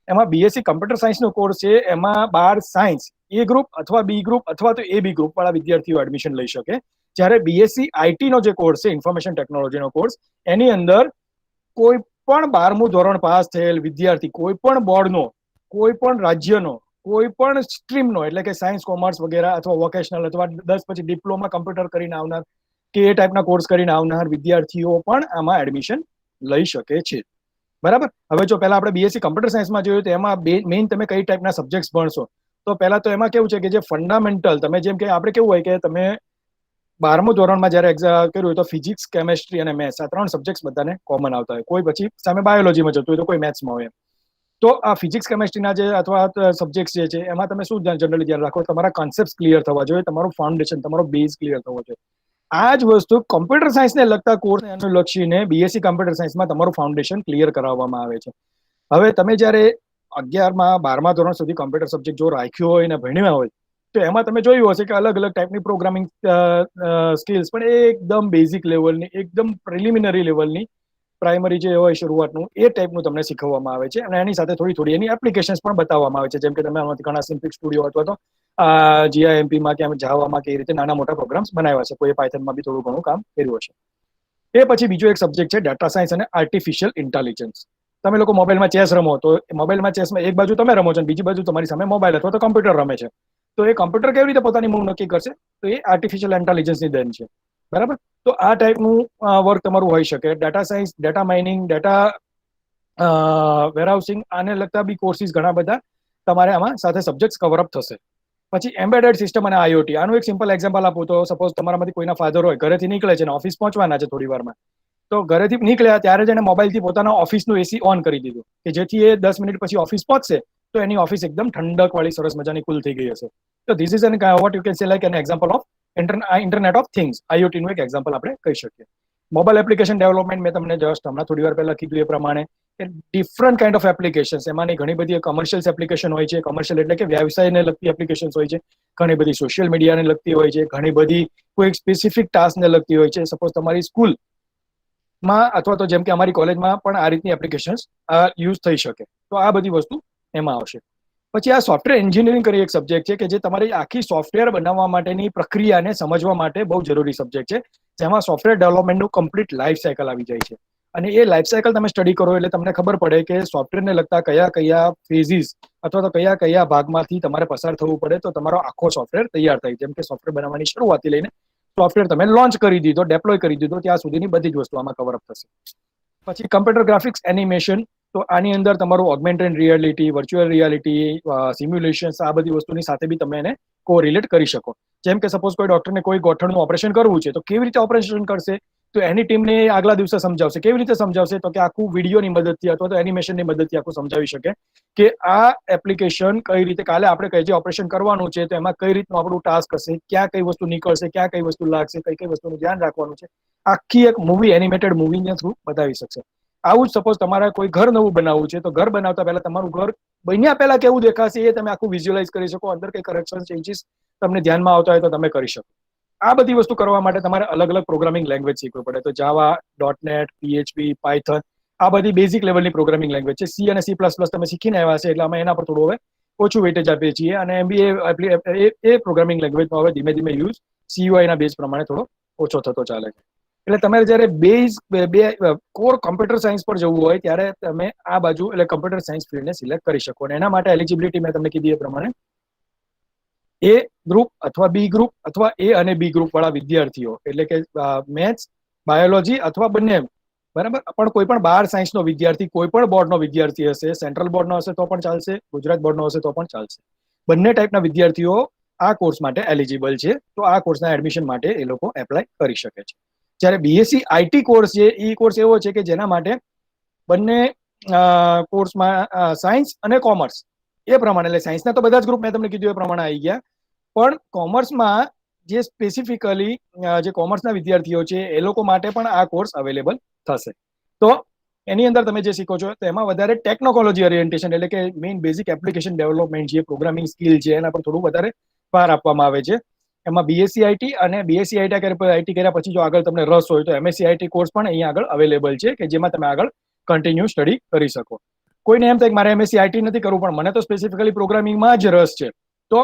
એમાં BSc કમ્પ્યુટર સાયન્સનો કોર્સ છે, એમાં 12 સાયન્સ A ગ્રુપ અથવા B ગ્રુપ અથવા તો AB ગ્રુપ વાળા વિદ્યાર્થીઓ એડમિશન લઈ શકે. જ્યારે BSc IT નો જે કોર્સ છે, ઇન્ફોર્મેશન ટેકનોલોજીનો કોર્સ, એની અંદર કોઈ પણ 12મું ધોરણ પાસ થયેલ વિદ્યાર્થી કોઈ પણ બોર્ડનો, કોઈ પણ રાજ્યનો, કોઈ પણ સ્ટ્રીમનો, એટલે કે સાયન્સ, કોમર્સ વગેરે અથવા વોકેશનલ અથવા 10 પછી ડિપ્લોમા કમ્પ્યુટર કરીને આવનાર કે એ ટાઈપના કોર્સ કરીને આવનાર વિદ્યાર્થીઓ પણ આમાં એડમિશન લઈ શકે છે. બરાબર. હવે જો પહેલા આપણે BSc કમ્પ્યુટર સાયન્સમાં જોયું તો એમાં મેઇન તમે કઈ ટાઈપના સબ્જેક્ટ્સ ભણશો? તો પહેલા તો એમાં કેવું છે કે જે ફંડામેન્ટલ, તમે જેમ કે આપણે કેવું હોય કે તમે 12મું ધોરણમાં જ્યારે એક્ઝામ કર્યું હોય તો ફિઝિક્સ, કેમેસ્ટ્રી અને મેથ્સ આ 3 સબ્જેક્ટ્સ બધાને કોમન આવતા હોય. કોઈ પછી સામે બાયોલોજીમાં જતું હોય તો કોઈ મેથ્સમાં હોય. તો આ ફિઝિક્સ, કેમેસ્ટ્રીના જે અથવા સબ્જેક્ટ્સ જે છે એમાં તમે શું જનરલી ધ્યાન રાખો? તમારા કોન્સેપ્ટ ક્લિયર થવા જોઈએ, તમારું ફાઉન્ડેશન, તમારો બેઝ ક્લિયર થવો જોઈએ. આ જ વસ્તુ કમ્પ્યુટર સાયન્સને લગતા કોર્સને અનુલક્ષીને BSc કમ્પ્યુટર સાયન્સમાં તમારું ફાઉન્ડેશન ક્લિયર કરાવવામાં આવે છે. હવે તમે જ્યારે 11મા 12મા ધોરણ સુધી કમ્પ્યુટર સબ્જેક્ટ જો રાખ્યો હોય અને ભણ્યા હોય તો એમાં તમે જોયું હશે કે અલગ અલગ ટાઈપની પ્રોગ્રામિંગ સ્કિલ્સ પણ એકદમ બેઝિક લેવલની, એકદમ પ્રિલિમિનરી લેવલની, પ્રાઇમરી જે હોય શરૂઆતનું એ ટાઈપનું તમને શીખવવામાં આવે છે અને એની સાથે થોડી એની એપ્લિકેશન્સ પણ બતાવવામાં આવે છે. જેમ કે તમે આમાંથી ઘણા સિમ્પ્લિક સ્ટુડિયો અથવા તો GIMPમાં કે જાવામાં કે એ રીતે નાના મોટા પ્રોગ્રામ્સ બનાવ્યા છે. કોઈ પાયથનમાં બી થોડું ઘણું કામ કર્યું હશે. એ પછી બીજો એક સબ્જેક્ટ છે ડેટા સાયન્સ અને આર્ટિફિશિયલ ઇન્ટેલિજન્સ. તમે લોકો મોબાઈલમાં ચેસ રમો તો મોબાઈલમાં ચેસમાં એક બાજુ તમે રમો છો અને બીજી બાજુ તમારી સામે મોબાઈલ અથવા તો કમ્પ્યુટર રમે છે. તો એ કમ્પ્યુટર કેવી રીતે પોતાની મૂવ નક્કી કરશે? તો એ આર્ટિફિશિયલ ઇન્ટેલિજન્સની દેન છે. બરાબર? તો આ ટાઈપનું વર્ક તમારું હોઈ શકે. Data science, data mining, data warehousing, આને લગતા બી કોર્સિસ ઘણા બધા તમારે આમાં સાથે સબ્જેક્ટ કવરઅપ થશે. પછી એમ્બેડેડ સિસ્ટમ અને આઈઓટી. આનું એક સિમ્પલ એક્ઝામ્પલ આપું તો સપોઝ તમારામાંથી કોઈના ફાધર હોય, ઘરેથી નીકળે છે અને ઓફિસ પહોંચવાના છે થોડી વારમાં, તો ઘરેથી નીકળ્યા ત્યારે જ એને મોબાઈલથી પોતાના ઓફિસનું એસી ઓન કરી દીધું કે જેથી એ 10 મિનિટ પછી ઓફિસ પહોંચશે તો એની ઓફિસ એકદમ ઠંડક વાળી સરસ મજાની કુલ થઈ ગઈ હશે. તો this is an what you can say like an example of internet of things. IoT નું એક એક્ઝામ્પલ આપણે કહી શકીએ. મોબાઈલ એપ્લિકેશન ડેવલપમેન્ટ મેં તમને જસ્ટ હમણાં થોડી વાર પહેલા કીધું એ પ્રમાણે કે ડિફરન્ટ કાઇન્ડ ઓફ એપ્લિકેશન્સ, એમાંની ઘણી બધી કમર્શિયલ એપ્લિકેશન હોય છે. કમર્શિયલ એટલે કે વ્યવસાયને લગતી એપ્લિકેશન્સ હોય છે, ઘણી બધી સોશિયલ મીડિયાને લગતી હોય છે, ઘણી બધી કોઈ સ્પેસિફિક ટાસ્કને લગતી હોય છે. સપોઝ તમારી સ્કૂલમાં અથવા તો જેમ કે અમારી કોલેજમાં પણ આ રીતની એપ્લિકેશન્સ યુઝ થઈ શકે. તો આ બધી વસ્તુ એમાં આવશે. પછી આ સોફ્ટવેર એન્જિનિયરિંગ કરી એક સબ્જેક્ટ છે કે જે તમારી આખી સોફ્ટવેર બનાવવા માટેની પ્રક્રિયાને સમજવા માટે બહુ જરૂરી સબ્જેક્ટ છે, જેમાં સોફ્ટવેર ડેવલપમેન્ટનું કમ્પ્લીટ લાઈફ સાયકલ આવી જાય છે. અને એ લાઈફ સાયકલ તમે સ્ટડી કરો એટલે તમને ખબર પડે કે સોફ્ટવેરને લગતા કયા કયા ફેઝિસ અથવા તો કયા કયા ભાગમાંથી તમારે પસાર થવું પડે તો તમારો આખો સોફ્ટવેર તૈયાર થાય. જેમ કે સોફ્ટવેર બનાવવાની શરૂઆતથી લઈને સોફ્ટવેર તમે લોન્ચ કરી દીધો, ડેપ્લોય કરી દીધો, ત્યાં સુધીની બધી જ વસ્તુ આમાં કવરઅપ થશે. પછી કમ્પ્યુટર ગ્રાફિક્સ એનિમેશન. તો આની અંદર તમારું augmented reality, virtual reality, simulations, આ બધી વસ્તુની સાથે બી તમે એને કોરિલેટ કરી શકો. જેમ કે સપોઝ કોઈ ડોક્ટરને કોઈ ગોઠણનું ઓપરેશન કરવું છે તો કેવી રીતે ઓપરેશન કરશે? તો એની ટીમને આગલા દિવસે સમજાવશે. કેવી રીતે સમજાવશે? તો કે આખું વિડીયોની મદદથી અથવા તો એનિમેશનની મદદથી આખું સમજાવી શકે કે આ એપ્લિકેશન કઈ રીતે કાલે આપણે કઈ જે ઓપરેશન કરવાનું છે તો એમાં કઈ રીતનું આપણું ટાસ્ક હશે, ક્યાં કઈ વસ્તુ નીકળશે, ક્યાં કઈ વસ્તુ લાગશે, કઈ કઈ વસ્તુનું ધ્યાન રાખવાનું છે, આખી એક મૂવી, એનિમેટેડ મૂવીના થ્રુ બતાવી શકશે. આવું જ સપોઝ તમારે કોઈ ઘર નવું બનાવવું છે તો ઘર બનાવતા પહેલા તમારું ઘર બન્યા પહેલા કેવું દેખાશે એ તમે આખું વિઝ્યુઅલાઇઝ કરી શકો. અંદર કઈ કરેક્શન ચેન્જીસ તમને ધ્યાનમાં આવતા હોય તો તમે કરી શકો. આ બધી વસ્તુ કરવા માટે તમારે અલગ અલગ પ્રોગ્રામિંગ લેંગ્વેજ શીખવી પડે. તો જાવા, .NET, PHP, પાયથન, આ બધી બેઝિક લેવલની પ્રોગ્રામિંગ લેંગ્વેજ છે. C અને C++ તમે શીખીને આવ્યા છે એટલે અમે એના પર થોડું હવે ઓછું વેટેજ આપીએ છીએ અને MBA એ પ્રોગ્રામિંગ લેંગ્વેજનો હવે ધીમે ધીમે યુઝ CUI ના બેઝ પ્રમાણે થોડો ઓછો થતો ચાલે છે. એટલે તમારે જ્યારે બેઝ કોર કમ્પ્યુટર સાયન્સ પર જવું હોય ત્યારે તમે આ બાજુ એટલે કમ્પ્યુટર સાયન્સ ફિલ્ડને સિલેક્ટ કરી શકો. અને એના માટે એલિજિબિલિટી મેં તમને કીધી એ પ્રમાણે A ગ્રુપ અથવા B ગ્રુપ અથવા A અને B ગ્રુપ વાળા વિદ્યાર્થીઓ, એટલે કે મેથ્સ, બાયોલોજી અથવા બંને, બરાબર, પણ કોઈ પણ 12 સાયન્સનો વિદ્યાર્થી કોઈ પણ બોર્ડનો વિદ્યાર્થી હશે, સેન્ટ્રલ બોર્ડનો હશે તો પણ ચાલશે, ગુજરાત બોર્ડનો હશે તો પણ ચાલશે. બંને ટાઈપના વિદ્યાર્થીઓ આ કોર્સ માટે એલિજિબલ છે. તો આ કોર્સના એડમિશન માટે એ લોકો એપ્લાય કરી શકે છે. જ્યારે BSc IT કોર્સ છે એ કોર્સ એવો છે કે જેના માટે બંને કોર્સમાં સાયન્સ અને કોમર્સ એ પ્રમાણે, એટલે સાયન્સના તો બધા જ ગ્રુપ મેં તમને કીધું એ પ્રમાણે આવી ગયા, પણ કોમર્સમાં જે સ્પેસિફિકલી જે કોમર્સના વિદ્યાર્થીઓ છે એ લોકો માટે પણ આ કોર્સ અવેલેબલ થશે. તો એની અંદર તમે જે શીખો છો તો એમાં વધારે ટેકનોલોજી ઓરિએન્ટેશન એટલે કે મેઇન બેઝિક એપ્લિકેશન ડેવલપમેન્ટ, જે પ્રોગ્રામિંગ સ્કિલ છે એના પર થોડું વધારે ભાર આપવામાં આવે છે. એમાં BSc IT અને BSc IT કર્યા પછી જો આગળ તમને રસ હોય તો MSc IT કોર્સ પણ અહીંયા આગળ અવેલેબલ છે કે જેમાં તમે આગળ કન્ટિન્યુ સ્ટડી કરી શકો. કોઈને એમ થાય કે મારે MSc IT નથી કરવું પણ મને તો સ્પેસિફિકલી પ્રોગ્રામિંગમાં જ રસ છે તો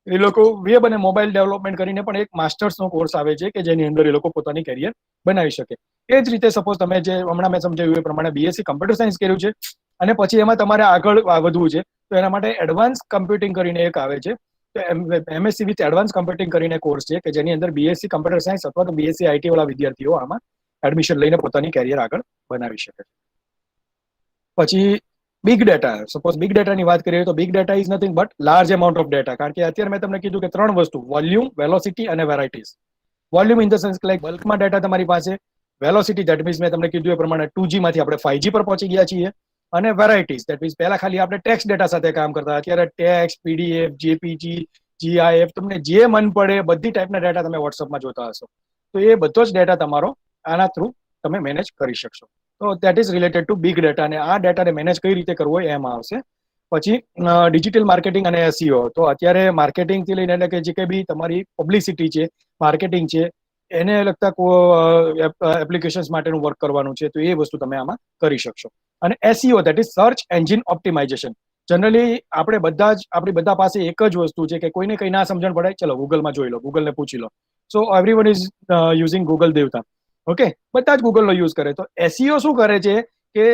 એ લોકો વેબ અને મોબાઈલ ડેવલપમેન્ટ કરીને પણ એક માસ્ટર્સનો કોર્સ આવે છે કે જેની અંદર એ લોકો પોતાની કેરિયર બનાવી શકે. એ જ રીતે સપોઝ તમે જે હમણાં મેં સમજાવ્યું એ પ્રમાણે BSc કમ્પ્યુટર સાયન્સ કર્યું છે અને પછી એમાં તમારે આગળ વધવું છે તો એના માટે એડવાન્સ કમ્પ્યુટિંગ કરીને એક આવે છે. તો MSc વિથ એડવાન્સ કમ્પ્યુટિંગ કરીને કોર્સ છે કે જેની અંદર BSc કમ્પ્યુટર સાયન્સ અથવા તો BSc IT વાળા વિદ્યાર્થીઓ આમાં એડમિશન લઈને પોતાની કેરિયર આગળ બનાવી શકે. પછી બિગ ડેટા. સપોઝ બિગ ડેટાની વાત કરીએ તો big data is nothing but large amount of data. કારણ કે અત્યારે મેં તમને કીધું કે 3 વસ્તુ, વોલ્યુમ, વેલોસિટી અને varieties. Volume in the sense like બલ્કમાં ડેટા તમારી પાસે, વેલોસિટી દેટ મીન્સ મેં તમને કીધું એ પ્રમાણે 2G માંથી આપણે 5G પર પહોંચી ગયા છીએ, અને વેરાયટીઝ દેટ મીન્સ પહેલા ખાલી આપણે ટેક્સ્ટ ડેટા સાથે કામ કરતા, અત્યારે ટેક્સ્ટ, PDF, JPG, GIF, તમને જે મન પડે બધી ટાઈપના ડેટા તમે વોટ્સઅપમાં જોતા હશો. તો એ બધો જ ડેટા તમારો આના થ્રુ તમે મેનેજ કરી શકશો. તો that is related to big data. અને આ ડેટાને મેનેજ કઈ રીતે કરવો એમાં આવશે. પછી ડિજિટલ માર્કેટિંગ અને SEO. તો અત્યારે માર્કેટિંગથી લઈને એટલે કે જે કંઈ બી તમારી પબ્લિસિટી છે, માર્કેટિંગ છે, એને લગતા એપ્લિકેશન્સ માટેનું વર્ક કરવાનું છે તો એ વસ્તુ તમે આમાં કરી શકશો. અને SEO that is search engine optimisation. Generally આપણી બધા પાસે એક જ વસ્તુ છે કે કોઈને કંઈ ના સમજણ પડે, ચલો ગૂગલમાં જોઈ લો, ગૂગલને પૂછી લો. સો એવરીવન ઇઝ યુઝિંગ ગૂગલ દેવતા. ઓકે, બધા જ ગૂગલનો યુઝ કરે. તો SEO શું કરે છે કે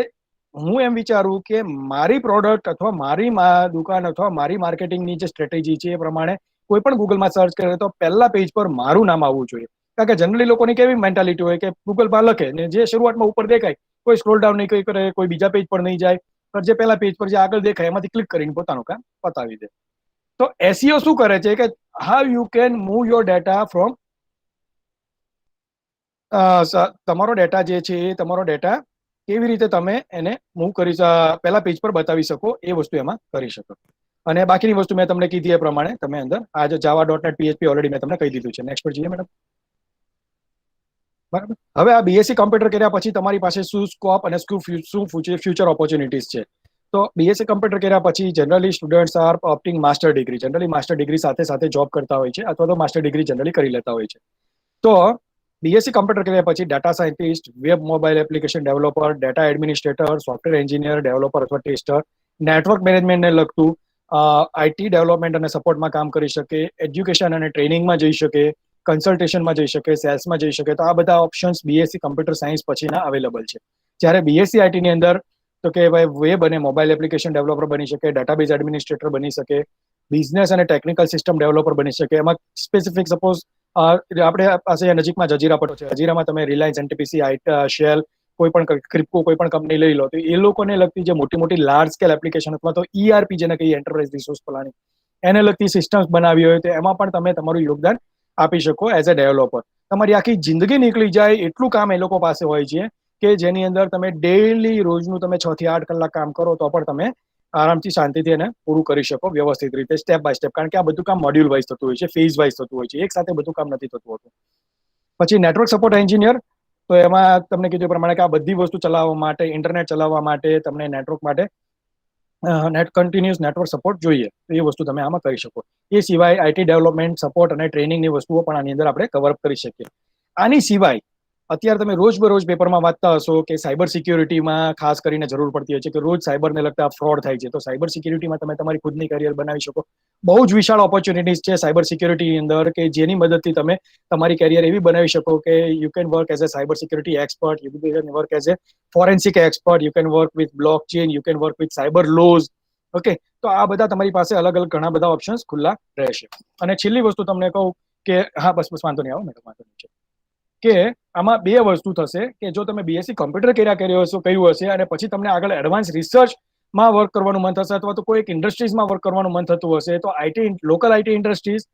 હું એમ વિચારું કે મારી પ્રોડક્ટ અથવા મારી દુકાન અથવા મારી માર્કેટિંગની જે સ્ટ્રેટેજી છે એ પ્રમાણે કોઈ પણ ગૂગલમાં સર્ચ કરે તો પહેલા પેજ પર મારું નામ આવવું જોઈએ. કારણ કે જનરલી લોકોની કેવી મેન્ટાલિટી હોય કે ગૂગલમાં લખે ને જે શરૂઆતમાં ઉપર દેખાય, કોઈ સ્ક્રોલ ડાઉન નહીં કરે, કોઈ બીજા પેજ પર નહીં જાય, પણ જે પહેલા પેજ પર જે આગળ દેખાય એમાંથી ક્લિક કરીને પોતાનું કામ પતાવી દે. તો એસઈઓ શું કરે છે કે how you can move your data from, તમારો ડેટા જે છે એ તમારો ડેટા કેવી રીતે તમે એને મૂવ કરી પહેલા પેજ પર બતાવી શકો એ વસ્તુ એમાં કરી શકો. અને બાકીની વસ્તુ મેં તમને કીધી એ પ્રમાણે તમે અંદર આ જે java.net PHP ઓલરેડી મેં તમને કહી દીધું છે. નેક્સ્ટ પર જઈએ મેડમ. બરાબર. હવે આ બીએસસી કમ્પ્યુટર કર્યા પછી તમારી પાસે શું સ્કોપ અને શું ફ્યુચર ઓપોર્ચ્યુનિટીઝ છે. તો બીએસસી કમ્પ્યુટર કર્યા પછી generally students are opting master degree. Generally master degree સાથે સાથે જોબ કરતા હોય છે અથવા તો માસ્ટર ડિગ્રી જનરલી કરી લેતા હોય છે. તો બીએસસી કમ્પ્યુટર કર્યા પછી data scientist, web mobile application developer, data administrator, software engineer, developer અથવા ટેસ્ટર, નેટવર્ક મેનેજમેન્ટને લગતું આઈટી ડેવલપમેન્ટ અને સપોર્ટમાં કામ કરી શકે, એજ્યુકેશન અને ટ્રેનિંગમાં જઈ શકે, કન્સલ્ટેશનમાં જઈ શકે, સેલ્સમાં જઈ શકે. તો આ બધા ઓપ્શન્સ બીએસસી કમ્પ્યુટર સાયન્સ પછીના અવેલેબલ છે. જ્યારે બીએસસી આઈટીની અંદર તો કે ભાઈ વેબ અને મોબાઈલ એપ્લિકેશન ડેવલપર બની શકે, ડેટાબેઝ એડમિનિસ્ટ્રેટર બની શકે, બિઝનેસ અને ટેકનિકલ સિસ્ટમ ડેવલપર બની શકે. એમાં સ્પેસિફિક સપોઝ આપણે પાસે નજીકમાં જજીરા પટો છે, જજીરામાં તમે રિલાયન્સ, એનટીપીસી, શેલ, કોઈ પણ ક્રિપ્કો કોઈ પણ કંપની લઈ લો તો એ લોકોને લગતી જે મોટી મોટી લાર્જ સ્કેલ એપ્લિકેશન અથવા તો ઈઆરપી જેને કહીએ એન્ટરપ્રાઇઝ રિસોર્સ પ્લાનિંગ, એને લગતી સિસ્ટમ્સ બનાવી હોય તો એમાં પણ તમે તમારું યોગદાન આપી શકો એઝ અ ડેવલપર. તમારી આખી જિંદગી નીકળી જાય એટલું કામ એ લોકો પાસે હોય છે કે જેની અંદર તમે ડેઈલી રોજનું તમે 6 થી 8 કલાક કામ કરો તો પણ તમે આરામથી શાંતિથી એને પૂરું કરી શકો વ્યવસ્થિત રીતે, સ્ટેપ બાય સ્ટેપ. કારણ કે આ બધું કામ મોડ્યુલ વાઇઝ થતું હોય છે, ફેઝ વાઇઝ થતું હોય છે, એક સાથે બધું કામ નથી થતું હોતું. પછી નેટવર્ક સપોર્ટ એન્જિનિયર, તો એમાં તમને કીધું પ્રમાણે કે આ બધી વસ્તુ ચલાવવા માટે, ઇન્ટરનેટ ચલાવવા માટે તમને નેટવર્ક માટે કન્ટિન્યુઅસ નેટવર્ક સપોર્ટ જોઈએ. તો એ વસ્તુ તમે આમાં કરી શકો. એ સિવાય આઈટી ડેવલપમેન્ટ, સપોર્ટ અને ટ્રેનિંગની વસ્તુઓ પણ આની અંદર આપણે કવર અપ કરી શકીએ. આની સિવાય અત્યારે તમે રોજબરોજ પેપરમાં વાંચતા હશો કે સાયબર સિક્યોરિટીમાં ખાસ કરીને જરૂર પડતી હોય છે કે રોજ સાયબરને લગતા ફ્રોડ થાય છે. તો સાયબર સિક્યોરિટીમાં તમે તમારી ખુદની કરિયર બનાવી શકો. બહુ જ વિશાળ ઓપોર્ચ્યુનિટીઝ છે સાયબર સિક્યોરિટીની અંદર કે જેની મદદથી તમે તમારી કેરિયર એવી બનાવી શકો કે you can work as a cyber security expert, you can work as a forensic expert, you can work with blockchain, you can work with cyber lose. Okay, તો આ બધા તમારી પાસે અલગ અલગ ઘણા બધા ઓપ્શન્સ ખુલ્લા રહેશે. અને છેલ્લી વસ્તુ તમને કહું કે હા બસ વાંધો નહીં, આવો મેડમ, વાંધો નહીં છે કે આમાં બે વસ્તુ થશે કે જો તમે બીએસસી કમ્પ્યુટર કર્યું હશે અને પછી તમને આગળ એડવાન્સ રિસર્ચમાં વર્ક કરવાનું મન થશે અથવા તો કોઈ એક ઇન્ડસ્ટ્રીઝમાં વર્ક કરવાનું મન થતું હશે તો લોકલ આઈટી ઇન્ડસ્ટ્રીઝ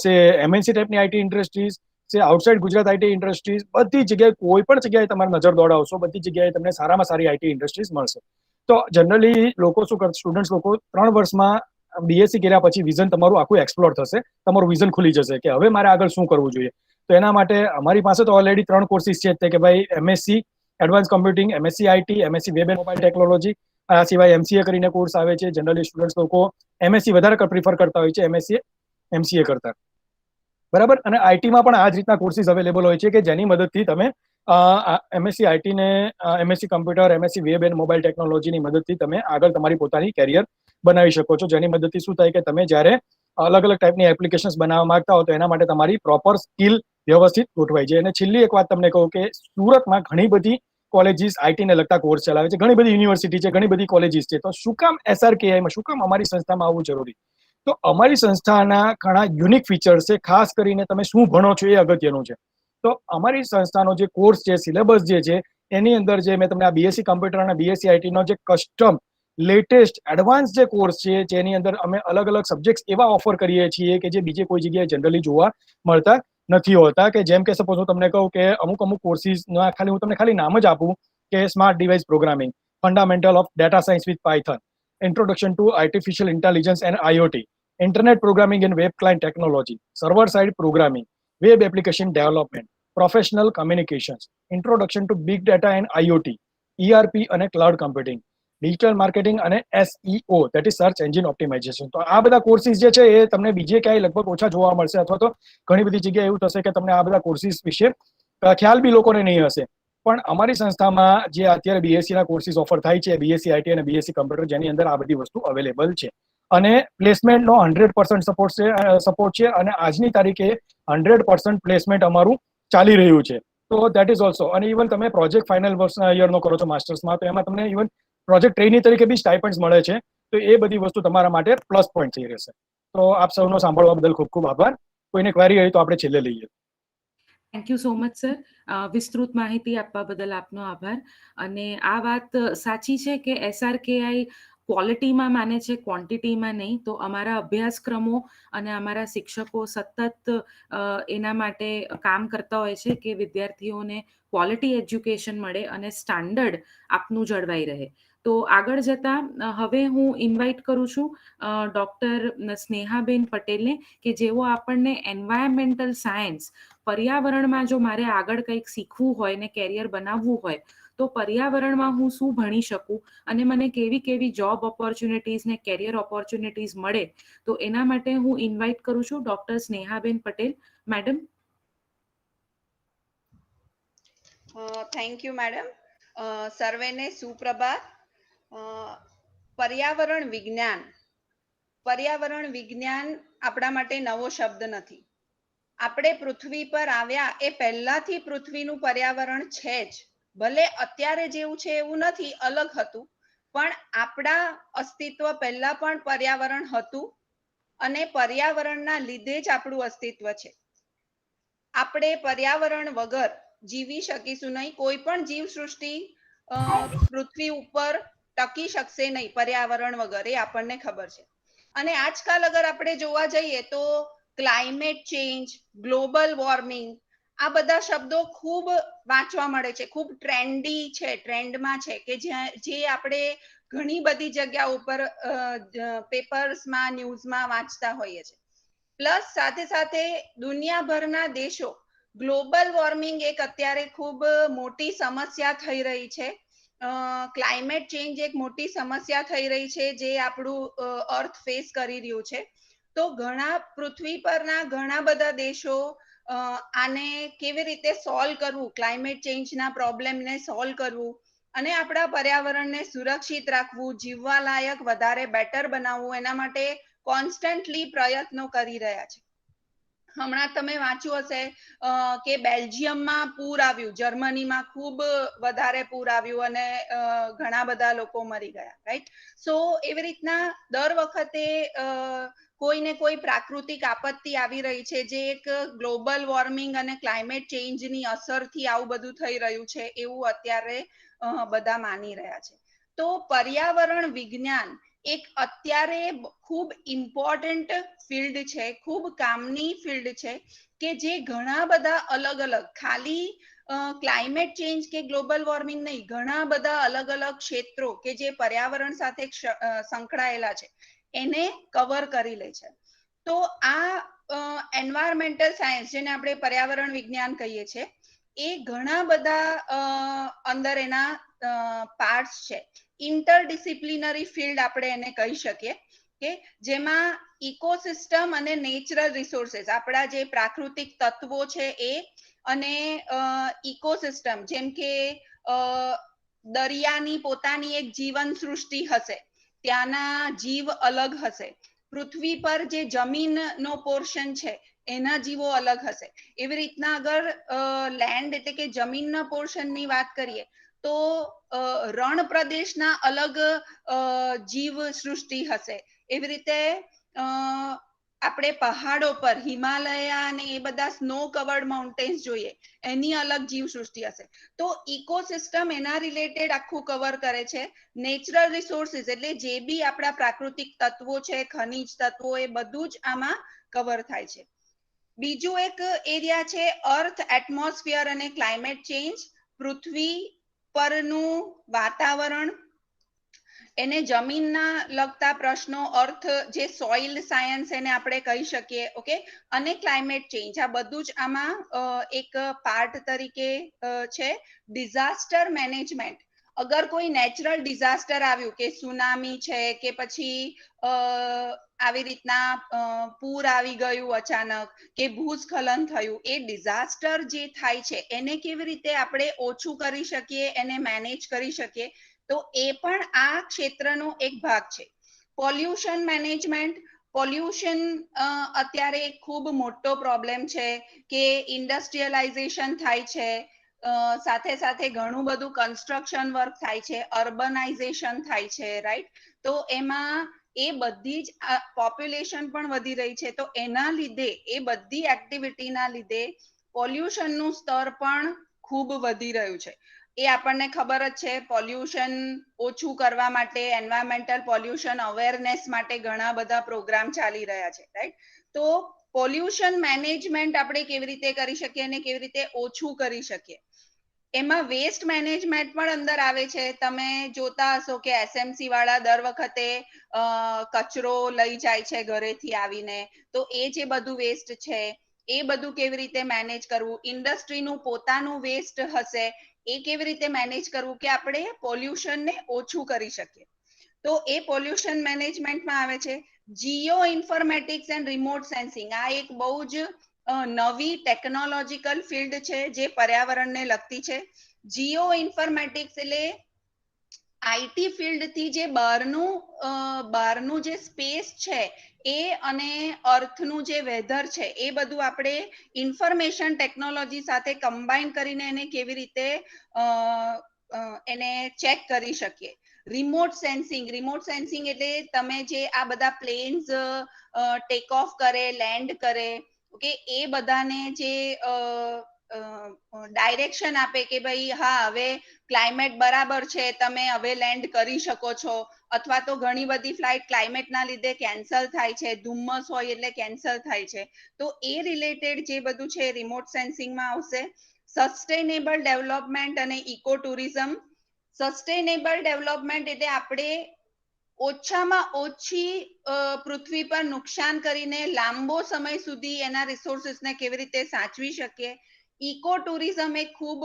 છે, એમએનસી ટાઈપની આઈટી ઇન્ડસ્ટ્રીઝ છે, આઉટસાઇડ ગુજરાત આઈટી ઇન્ડસ્ટ્રીઝ, બધી જગ્યાએ કોઈ પણ જગ્યાએ તમારે નજર દોડાવશો બધી જગ્યાએ તમને સારામાં સારી આઈટી ઇન્ડસ્ટ્રીઝ મળશે. તો જનરલી લોકો શું કરશે, સ્ટુડન્ટ્સ લોકો 3 વર્ષમાં બીએસસી કર્યા પછી વિઝન તમારું આખું એક્સપ્લોર થશે, તમારું વિઝન ખુલી જશે કે હવે મારે આગળ શું કરવું જોઈએ. તો એના માટે અમારી પાસે તો ઓલરેડી 3 કોર્સિસ છે કે ભાઈ MSc advance computing, MSc IT, MSc web and mobile technology, આ સિવાય એમસીએ કરીને કોર્સ આવે છે. જનરલી સ્ટુડન્ટ્સ લોકો એમએસસી વધારે પ્રિફર કરતા હોય છે એમસીએ કરતા, બરાબર. અને આઈટીમાં પણ આ જ રીતના કોર્સિસ અવેલેબલ હોય છે કે જેની મદદથી તમે એમએસસી આઈટીને MSc computer, MSc web and mobile ટેકનોલોજીની મદદથી તમે આગળ તમારી પોતાની કેરિયર બનાવી શકો છો. જેની મદદથી શું થાય કે તમે જ્યારે અલગ અલગ ટાઈપની એપ્લિકેશન્સ બનાવવા માંગતા હો તો એના માટે તમારી પ્રોપર સ્કિલ વ્યવસ્થિત ગોઠવાઈ જાય. અને છેલ્લી એક વાત તમને કહું કે સુરતમાં ઘણી બધી કોલેજીસ આઈટીને લગતા કોર્સ ચલાવે છે, ઘણી બધી યુનિવર્સિટી છે, ઘણી બધી કોલેજીસ છે. તો શું કામ એસઆરકેઆઈમાં, શું કામ અમારી સંસ્થામાં આવવું જરૂરી? તો અમારી સંસ્થાના ઘણા યુનિક ફીચર્સ છે. ખાસ કરીને તમે શું ભણો છો એ અગત્યનું છે. તો અમારી સંસ્થાનો જે કોર્સ છે, સિલેબસ જે છે એની અંદર જે મેં તમને આ બીએસસી કમ્પ્યુટર અને બીએસસી આઈટીનો જે કસ્ટમ લેટેસ્ટ એડવાન્સ જે કોર્સ છે જેની અંદર અમે અલગ અલગ સબ્જેક્ટ્સ એવા ઓફર કરીએ છીએ કે જે બીજે કોઈ જગ્યાએ જનરલી જોવા મળતા નથી હોતા. કે જેમ કે સપોઝ હું તમને કહું કે અમુક કોર્સિસના હું તમને ખાલી નામ જ આપું કે smart device programming, fundamental of data science with Python, introduction to artificial intelligence and IoT, internet programming and web client technology, server side programming, web application development, professional communications, introduction to big data and IoT, ERP અને ક્લાઉડ કમ્પ્યુટિંગ, ડિજિટલ માર્કેટિંગ અને SEO that is search engine optimisation. તો આ બધા કોર્સિસ જે છે એ તમને બીજે ક્યાંય લગભગ ઓછા જોવા મળશે અથવા તો ઘણી બધી જગ્યાએ એવું થશે કે તમને આ બધા કોર્સિસ વિશે ખ્યાલ બી લોકોને નહીં હશે. પણ અમારી સંસ્થામાં જે અત્યારે બીએસસી ના કોર્સિસ ઓફર થાય છે, બીએસસી આઈટી અને બીએસસી કમ્પ્યુટર, જેની અંદર આ બધી વસ્તુ અવેલેબલ છે. અને પ્લેસમેન્ટનો 100% સપોર્ટ છે અને આજની તારીખે 100% પ્લેસમેન્ટ અમારું ચાલી રહ્યું છે. તો દેટ ઇઝ ઓલ્સો. અને ઇવન તમે પ્રોજેક્ટ ફાઇનલ વર્ષના યરનો કરો છો માસ્ટર્સમાં, તો એમાં તમને ઇવન પ્રોજેક્ટ ટ્રેની તરીકે બી સ્ટાઇપન્ડ્સ મળે છે. તો એ બધી વસ્તુ તમારા માટે પ્લસ પોઈન્ટ થઈ રહેશે. તો આપ સૌનો સાંભળવા બદલ ખૂબ ખૂબ આભાર. કોઈને ક્વેરી હોય તો આપણે છેલ્લે લઈએ. Thank you so much sir. વિસ્તૃત માહિતી આપવા બદલ આપનો આભાર. અને આ વાત સાચી છે કે SRKI ક્વોલિટીમાં માને છે, ક્વોન્ટિટીમાં નહીં. તો અમારા અભ્યાસક્રમો અને અમારા શિક્ષકો સતત એના માટે કામ કરતા હોય છે કે વિદ્યાર્થીઓને ક્વોલિટી એજ્યુકેશન મળે અને સ્ટાન્ડર્ડ આપનું જળવાઈ રહે. તો આગળ જતા હવે હું ઇન્વાઇટ કરું છું ડૉક્ટર સ્નેહાબેન પટેલને, કે જેઓ આપણને એન્વાયરમેન્ટલ સાયન્સ, પર્યાવરણમાં જો મારે આગળ કંઈક શીખવું હોય ને કેરિયર બનાવવું હોય તો પર્યાવરણમાં હું શું ભણી શકું અને મને કેવી કેવી જોબ ઓપોર્ચ્યુનિટીઝ ને કેરિયર ઓપોર્ચ્યુનિટીઝ મળે. તો એના માટે હું ઇન્વાઇટ કરું છું doctor Snehaben Patel. Madam. Thank you madam. સર્વેને સુપ્રભાત. પર્યાવરણ વિજ્ઞાન આપણા માટે નવો શબ્દ નથી. આપણે પૃથ્વી પર આવ્યા એ પહેલાથી પૃથ્વીનું પર્યાવરણ છે જ. ભલે અત્યારે જેવું છે એવું નથી, અલગ હતું, પણ આપણા અસ્તિત્વ પહેલા પણ પર્યાવરણ હતું અને પર્યાવરણના લીધે જ આપણું અસ્તિત્વ છે. આપણે પર્યાવરણ વગર જીવી શકીશું નહીં. કોઈ પણ જીવસૃષ્ટિ પૃથ્વી ઉપર ટકી શકશે નહીં પર્યાવરણ વગર, એ આપણને ખબર છે. અને આજકાલ અગર આપણે જોવા જઈએ તો ક્લાઇમેટ ચેન્જ, ગ્લોબલ વોર્મિંગ, આ બધા શબ્દો ખૂબ વાંચવા મળે છે, ખૂબ ટ્રેન્ડી છે, ટ્રેન્ડમાં છે, કે જે આપણે ઘણી બધી જગ્યા ઉપર પેપર્સમાં, ન્યૂઝમાં વાંચતા હોઈએ છીએ. પ્લસ સાથે સાથે દુનિયાભરના દેશો ગ્લોબલ વોર્મિંગ એક અત્યારે ખૂબ મોટી સમસ્યા થઈ રહી છે. ક્લાઇમેટ ચેન્જ એક મોટી સમસ્યા થઈ રહી છે જે આપણું અર્થ ફેસ કરી રહ્યું છે. તો પૃથ્વી પરના ઘણા બધા દેશો આને કેવી રીતે સોલ્વ કરવું, ક્લાઇમેટ ચેન્જના પ્રોબ્લેમને સોલ્વ કરવું અને આપણા પર્યાવરણને સુરક્ષિત રાખવું, જીવવા લાયક વધારે બેટર બનાવવું, એના માટે કોન્સ્ટન્ટલી પ્રયત્નો કરી રહ્યા છે. હમણાં તમે વાંચ્યું હશે કે બેલ્જિયમમાં પૂર આવ્યું, જર્મનીમાં ખૂબ વધારે પૂર આવ્યું અને ઘણા બધા લોકો મરી ગયા, રાઈટ? સો એવી રીતના દર વખતે કોઈને કોઈ પ્રાકૃતિક આપત્તિ આવી રહી છે જે એક ગ્લોબલ વોર્મિંગ અને ક્લાઇમેટ ચેન્જની અસરથી આવું બધું થઈ રહ્યું છે એવું અત્યારે બધા માની રહ્યા છે. તો પર્યાવરણ વિજ્ઞાન એક અત્યારે ખૂબ ઇમ્પોર્ટન્ટ ફિલ્ડ છે, ખૂબ કામની ફિલ્ડ છે કે જે ઘણા બધા અલગ અલગ, ખાલી ક્લાઇમેટ ચેન્જ કે ગ્લોબલ વોર્મિંગ નહીં, ઘણા બધા અલગ અલગ ક્ષેત્રો કે જે પર્યાવરણ સાથે સંકળાયેલા છે એને કવર કરી લે છે. તો આ એન્વાયરમેન્ટલ સાયન્સ, જેને આપણે પર્યાવરણ વિજ્ઞાન કહીએ છીએ, એ ઘણા બધા અંદર એના પાર્ટ્સ છે. ઇન્ટરડિસિપ્લિનરી ફિલ્ડ આપણે એને કહી શકીએ, કે જેમાં ઇકોસિસ્ટમ અને નેચરલ રિસોર્સિસ, આપણા જે પ્રાકૃતિક તત્વો છે એ, અને ઇકોસિસ્ટમ જેમ કે દરિયાની પોતાની એક જીવન સૃષ્ટિ હશે, ત્યાંના જીવ અલગ હશે, પૃથ્વી પર જે જમીનનો પોર્શન છે એના જીવો અલગ હશે. એવી રીતના અગર લેન્ડ એટલે કે જમીનના પોર્શનની વાત કરીએ તો રણ પ્રદેશના અલગ જીવ સૃષ્ટિ હશે. એવી રીતે આપણે પહાડો પર હિમાલય અને એ બધા સ્નો કવર્ડ માઉન્ટેન્સ જોઈએ, એની અલગ જીવ સૃષ્ટિ હશે. તો ઇકોસિસ્ટમ એના રિલેટેડ આખું કવર કરે છે. નેચરલ રિસોર્સિસ એટલે જે બી આપણા પ્રાકૃતિક તત્વો છે, ખનિજ તત્વો, એ બધું જ આમાં કવર થાય છે. બીજું એક એરિયા છે અર્થ, એટમોસ્ફિયર અને ક્લાઇમેટ ચેન્જ. પૃથ્વી પરનું વાતાવરણ, એને જમીનના લગતા પ્રશ્નો, અર્થ જે સોઇલ સાયન્સ એને આપણે કહી શકીએ, ઓકે, અને ક્લાઇમેટ ચેન્જ, આ બધું જ આમાં એક પાર્ટ તરીકે છે. ડિઝાસ્ટર મેનેજમેન્ટ, અગર કોઈ નેચરલ ડિઝાસ્ટર આવ્યું, કે સુનામી છે કે પછી આવી રીતના પૂર આવી ગયું અચાનક, કે ભૂસ્ખલન થયું, એ ડિઝાસ્ટર જે થાય છે એને કેવી રીતે આપણે ઓછું કરી શકીએ, એને મેનેજ કરી શકીએ, તો એ પણ આ ક્ષેત્રનો એક ભાગ છે. પોલ્યુશન મેનેજમેન્ટ, પોલ્યુશન અત્યારે ખૂબ મોટો પ્રોબ્લેમ છે કે ઇન્ડસ્ટ્રીયલાઇઝેશન થાય છે, સાથે સાથે ઘણું બધું કન્સ્ટ્રક્શન વર્ક થાય છે, અર્બનાઇઝેશન થાય છે, રાઈટ? તો એમાં એ બધી જ પોપ્યુલેશન પણ વધી રહી છે, તો એના લીધે એ બધી એક્ટિવિટીના લીધે પોલ્યુશનનું સ્તર પણ ખૂબ વધી રહ્યું છે. એ આપણને ખબર જ છે. પોલ્યુશન ઓછું કરવા માટે, એન્વાયરમેન્ટલ પોલ્યુશન અવેરનેસ માટે ઘણા બધા પ્રોગ્રામ ચાલી રહ્યા છે, રાઈટ? તો પોલ્યુશન મેનેજમેન્ટ આપણે કેવી રીતે કરી શકીએ અને કેવી રીતે ઓછું કરી શકીએ, એમાં વેસ્ટ મેનેજમેન્ટ પણ અંદર આવે છે. તમે જોતા હશો કે એસએમસી વાળા દર વખતે કચરો લઈ જાય છે ઘરેથી આવીને, તો એ જે બધું વેસ્ટ છે એ બધું કેવી રીતે મેનેજ કરવું, ઇન્ડસ્ટ્રીનું પોતાનું વેસ્ટ હશે એ કેવી રીતે મેનેજ કરવું કે આપણે પોલ્યુશનને ઓછું કરી શકીએ. તો એ પોલ્યુશન મેનેજમેન્ટમાં આવે છે. Jio informatics and remote sensing, આ એક બહુ જ નવી ટેકનોલોજીકલ ફિલ્ડ છે જે પર્યાવરણને લગતી છે. જીઓ ઇન્ફોર્મેટિક્સ એટલે આઈટી ફિલ્ડ થી જે બહારનું જે સ્પેસ છે એ અને અર્થનું જે વેધર છે એ બધું આપણે ઇન્ફોર્મેશન ટેકનોલોજી સાથે કમ્બાઈન કરીને એને કેવી રીતે એને ચેક કરી શકીએ. રિમોટ સેન્સિંગ એટલે તમે જે આ બધા પ્લેન્સ ટેક ઓફ કરે, લેન્ડ કરે, ઓકે, એ બધાને જે ડાયરેક્શન આપે કે ભાઈ હા હવે ક્લાઇમેટ બરાબર છે, તમે હવે લેન્ડ કરી શકો છો, અથવા તો ઘણી બધી ફ્લાઇટ ક્લાઇમેટના લીધે કેન્સલ થાય છે, ધુમ્મસ હોય એટલે કેન્સલ થાય છે, તો એ રિલેટેડ જે બધું છે રિમોટ સેન્સિંગમાં આવશે. સસ્ટેનેબલ ડેવલપમેન્ટ અને ઇકો ટુરિઝમ. સસ્ટેનેબલ ડેવલપમેન્ટ એટલે આપણે ઓછામાં ઓછી પૃથ્વી પર નુકસાન કરીને લાંબો સમય સુધી એના રિસોર્સિસને કેવી રીતે સાચવી શકીએ. ઇકો ટુરિઝમ એક ખૂબ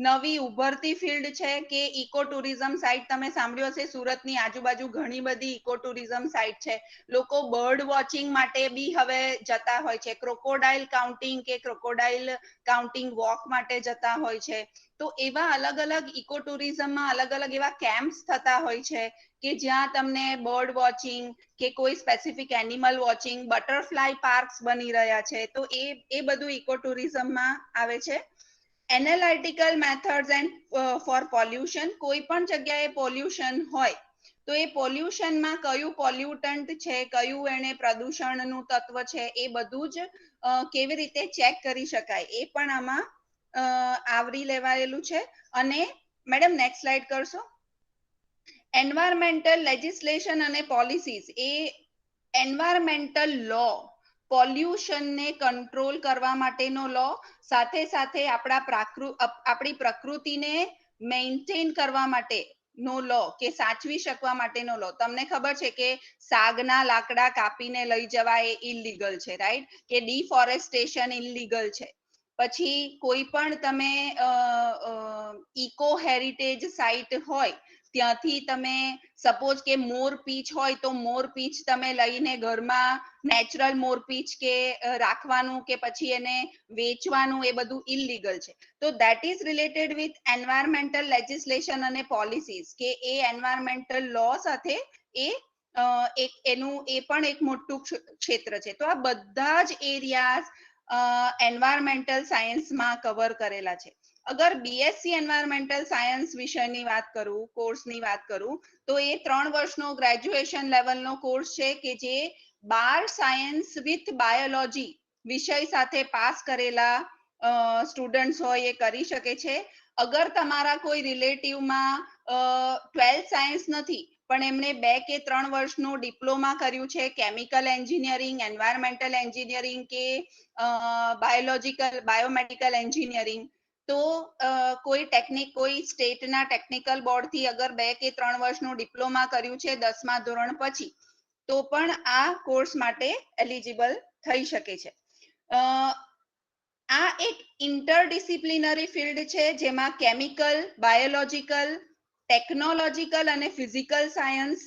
નવી ઉભરતી ફિલ્ડ છે કે ઇકો ટુરિઝમ સાઇટ તમે સાંભળ્યું હશે, સુરતની આજુબાજુ ઘણી બધી ઇકો ટુરિઝમ સાઇટ છે. લોકો બર્ડ વોચિંગ માટે બી હવે જતા હોય છે, ક્રોકોડાઇલ કાઉન્ટિંગ કે ક્રોકોડાઇલ કાઉન્ટિંગ વોક માટે જતા હોય છે. તો એવા અલગ અલગ ઇકો ટુરિઝમમાં અલગ અલગ એવા કેમ્પ્સ થતા હોય છે કે જ્યાં તમને બર્ડ વોચિંગ કે કોઈ specific animal watching, butterfly parks બની રહ્યા છે, તો એ બધું ઇકો ટુરિઝમમાં આવે છે. Analytical methods and for pollution. કોઈ પણ જગ્યાએ પોલ્યુશન હોય તો એ પોલ્યુશનમાં કયું પોલ્યુટન્ટ છે, કયું એને પ્રદૂષણનું તત્વ છે, એ બધું જ કેવી રીતે ચેક કરી શકાય એ પણ આમાં આવરી લેવાયેલું છે. અને મેડમ નેક્સ્ટ સ્લાઇડ કરશો. એન્વાયરમેન્ટલ લેજિસ્લેશન અને પોલિસીઝ, એ એન્વાયરમેન્ટલ લો, પોલ્યુશનને કંટ્રોલ કરવા માટેનો લો, સાથે સાથે આપણી પ્રકૃતિને મેન્ટેન કરવા માટે નો લો કે સાચવી શકવા માટેનો લો. તમને ખબર છે કે સાગના લાકડા કાપીને લઈ જવા એ ઇલીગલ છે, રાઈટ? કે ડિફોરેસ્ટેશન ઇલીગલ છે. પછી કોઈ પણ તમે ઇકો હેરિટેજ સાઇટ હોય ત્યાંથી તમે સપોઝ કે મોર પીચ હોય તો મોર પીચ તમે લઈને ઘરમાં નેચરલ મોર પીચ કે રાખવાનું કે પછી એને વેચવાનું એ બધું ઇલીગલ છે. તો that is related with environmental legislation અને પોલિસીઝ કે એ એન્વાયરમેન્ટલ લો સાથે એ એનું એ પણ એક મોટું ક્ષેત્ર છે. તો આ બધા જ એરિયાઝ એન્વાયરમેન્ટલ સાયન્સમાં કવર કરેલા છે. અગર બીએસસી એન્વાયરમેન્ટલ સાયન્સ વિષયની વાત કરું, કોર્સની વાત કરું, તો એ 3 વર્ષનો ગ્રેજ્યુએશન લેવલનો કોર્સ છે કે જે 12 સાયન્સ વિથ બાયોલોજી વિષય સાથે પાસ કરેલા સ્ટુડન્ટ્સ હોય એ કરી શકે છે. અગર તમારા કોઈ રિલેટિવમાં 12 સાયન્સ નથી પણ એમણે 2 કે 3 વર્ષનું ડિપ્લોમા કર્યું છે કેમિકલ એન્જિનિયરિંગ, એન્વાયરમેન્ટલ એન્જિનિયરિંગ કે બાયોમેડિકલ એન્જિનિયરિંગ, તો કોઈ સ્ટેટના ટેકનિકલ બોર્ડથી અગર 2 કે 3 વર્ષનું ડિપ્લોમા કર્યું છે 10મા ધોરણ પછી, તો પણ આ કોર્સ માટે એલિજિબલ થઈ શકે છે. આ એક ઇન્ટરડિસિપ્લિનરી ફિલ્ડ છે જેમાં કેમિકલ, બાયોલોજીકલ, ટેકનોલોજીકલ અને ફિઝિકલ સાયન્સ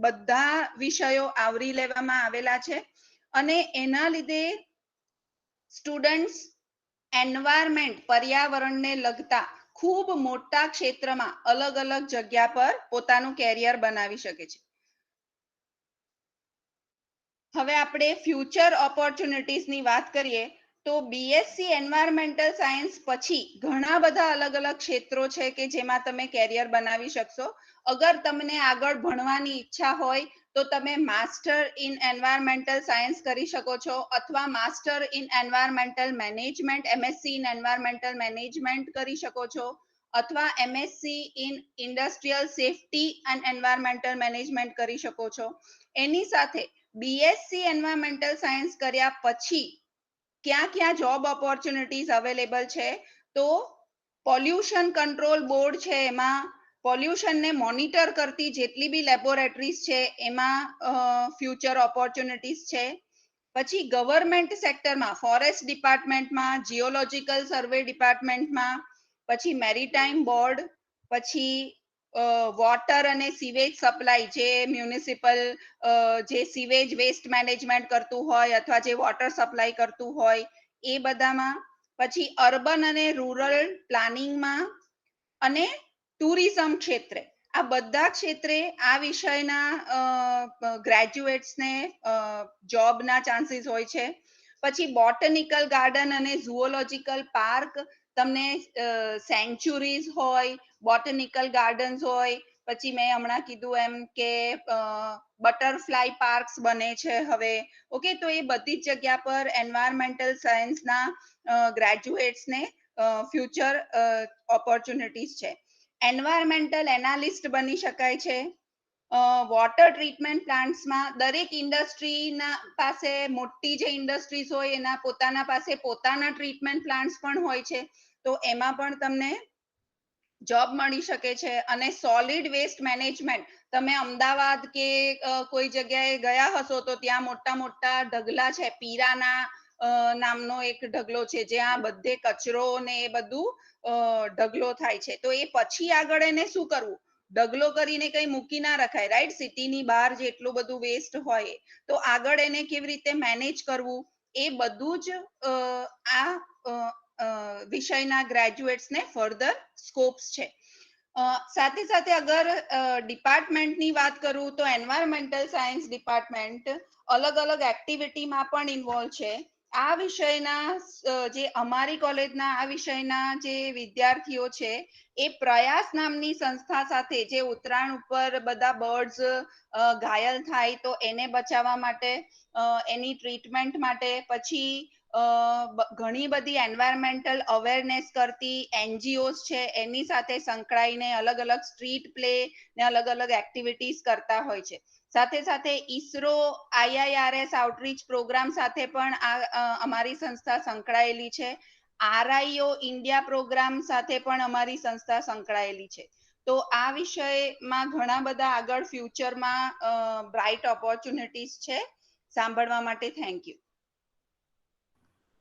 બધા વિષયો આવરી લેવામાં આવેલા છે. અને એના લીધે સ્ટુડન્ટ્સ એન્વાયરમેન્ટ, પર્યાવરણને લગતા ખૂબ મોટા ક્ષેત્રમાં અલગ અલગ જગ્યા પર પોતાનું કેરિયર બનાવી શકે છે. હવે આપણે ફ્યુચર ઓપોર્ચ્યુનિટીઝની વાત કરીએ તો બીએસસી એન્વાયરમેન્ટલ સાયન્સ પછી ઘણા બધા અલગ અલગ ક્ષેત્રો છે કે જેમાં તમે કેરિયર બનાવી શકશો. અગર તમને આગળ ભણવાની ઈચ્છા હોય તો તમે માસ્ટર ઇન એન્વાયરમેન્ટલ સાયન્સ કરી શકો છો, અથવા master in environmental management, MSc in environmental management કરી શકો છો, અથવા MSc in industrial safety and environmental management કરી શકો છો. એની સાથે બીએસસી એન્વાયરમેન્ટલ સાયન્સ કર્યા પછી ક્યાં ક્યાં જોબ ઓપોર્ચ્યુનિટીઝ અવેલેબલ છે, તો પોલ્યુશન કંટ્રોલ બોર્ડ છે, એમાં પોલ્યુશનને મોનિટર કરતી જેટલી બી લેબોરેટરીઝ છે એમાં ફ્યુચર ઓપોર્ચ્યુનિટીઝ છે. પછી ગવર્મેન્ટ સેક્ટરમાં ફોરેસ્ટ ડિપાર્ટમેન્ટમાં, જીઓલોજીકલ સર્વે ડિપાર્ટમેન્ટમાં, પછી મેરીટાઈમ બોર્ડ, પછી વોટર અને સીવેજ સપ્લાય, જે મ્યુનિસિપલ જે સીવેજ વેસ્ટ મેનેજમેન્ટ કરતું હોય અથવા જે વોટર સપ્લાય કરતું હોય એ બધામાં, પછી અર્બન અને રૂરલ પ્લાનિંગમાં અને ટુરિઝમ ક્ષેત્રે, આ બધા ક્ષેત્રે આ વિષયના ગ્રેજ્યુએટ્સને જોબના ચાન્સીસ હોય છે. પછી બોટનિકલ ગાર્ડન અને ઝુઓલોજીકલ પાર્ક, તમને સેન્ચ્યુરીઝ હોય, બોટનિકલ ગાર્ડન્સ હોય, પછી મેં હમણાં કીધું એમ કે બટરફ્લાય પાર્ક્સ બને છે હવે. ઓકે, તો એ બધી જ જગ્યા પર એન્વાયરમેન્ટલ સાયન્સના ગ્રેજ્યુએટ્સને ફ્યુચર ઓપોર્ચ્યુનિટીઝ છે. એન્વાયરમેન્ટલ એનાલિસ્ટ બની શકાય છે. વોટર ટ્રીટમેન્ટ પ્લાન્ટ્સમાં દરેક ઇન્ડસ્ટ્રીના પાસે, મોટી જે ઇન્ડસ્ટ્રીઝ હોય એના પોતાના પાસે પોતાના ટ્રીટમેન્ટ પ્લાન્ટ્સ પણ હોય છે, તો એમાં પણ તમને જોબ મળી શકે છે. અને સોલિડ વેસ્ટ મેનેજમેન્ટ, તમે અમદાવાદ કે કોઈ જગ્યાએ ગયા હશો તો ત્યાં મોટા મોટા ઢગલા છે, પીરાના નામનો એક ઢગલો છે જ્યાં બધે કચરો ને એ બધું ઢગલો થાય છે. તો એ પછી આગળ એને શું કરવું, ઢગલો કરીને કઈ મૂકી ના રખાય, રાઈટ? સિટીની બહાર જેટલું બધું વેસ્ટ હોય, તો આગળ એને કેવી રીતે મેનેજ કરવું, એ બધું જ આ વિષયના ગ્રેજ્યુએટ્સને ફર્ધર સ્કોપ્સ છે. સાથે સાથે અગર ડિપાર્ટમેન્ટની વાત કરું તો એન્વાયરમેન્ટલ સાયન્સ ડિપાર્ટમેન્ટ અલગ અલગ એક્ટિવિટીમાં પણ ઇન્વોલ્વ છે. આ વિષયના જે અમારી કોલેજના આ વિષયના જે વિદ્યાર્થીઓ છે એ પ્રયાસ નામની સંસ્થા સાથે, જે ઉત્તરાયણ ઉપર બધા બર્ડ્સ ઘાયલ થાય તો એને બચાવવા માટે, એની ટ્રીટમેન્ટ માટે, પછી ઘણી બધી એન્વાયરમેન્ટલ અવેરનેસ કરતી એનજીઓસ છે એની સાથે સંકળાઈને અલગ અલગ સ્ટ્રીટ પ્લે ને અલગ અલગ એક્ટિવિટીઝ કરતા હોય છે. સાથે સાથે ઈસરો આઈઆઈઆરએસ આઉટરીચ પ્રોગ્રામ સાથે પણ અમારી સંસ્થા સંકળાયેલી છે. આરઆઈઓ ઇન્ડિયા પ્રોગ્રામ સાથે પણ અમારી સંસ્થા સંકળાયેલી છે. તો આ વિષયમાં ઘણા બધા આગળ ફ્યુચરમાં બ્રાઇટ ઓપોર્ચ્યુનિટીઝ છે. સાંભળવા માટે thank you.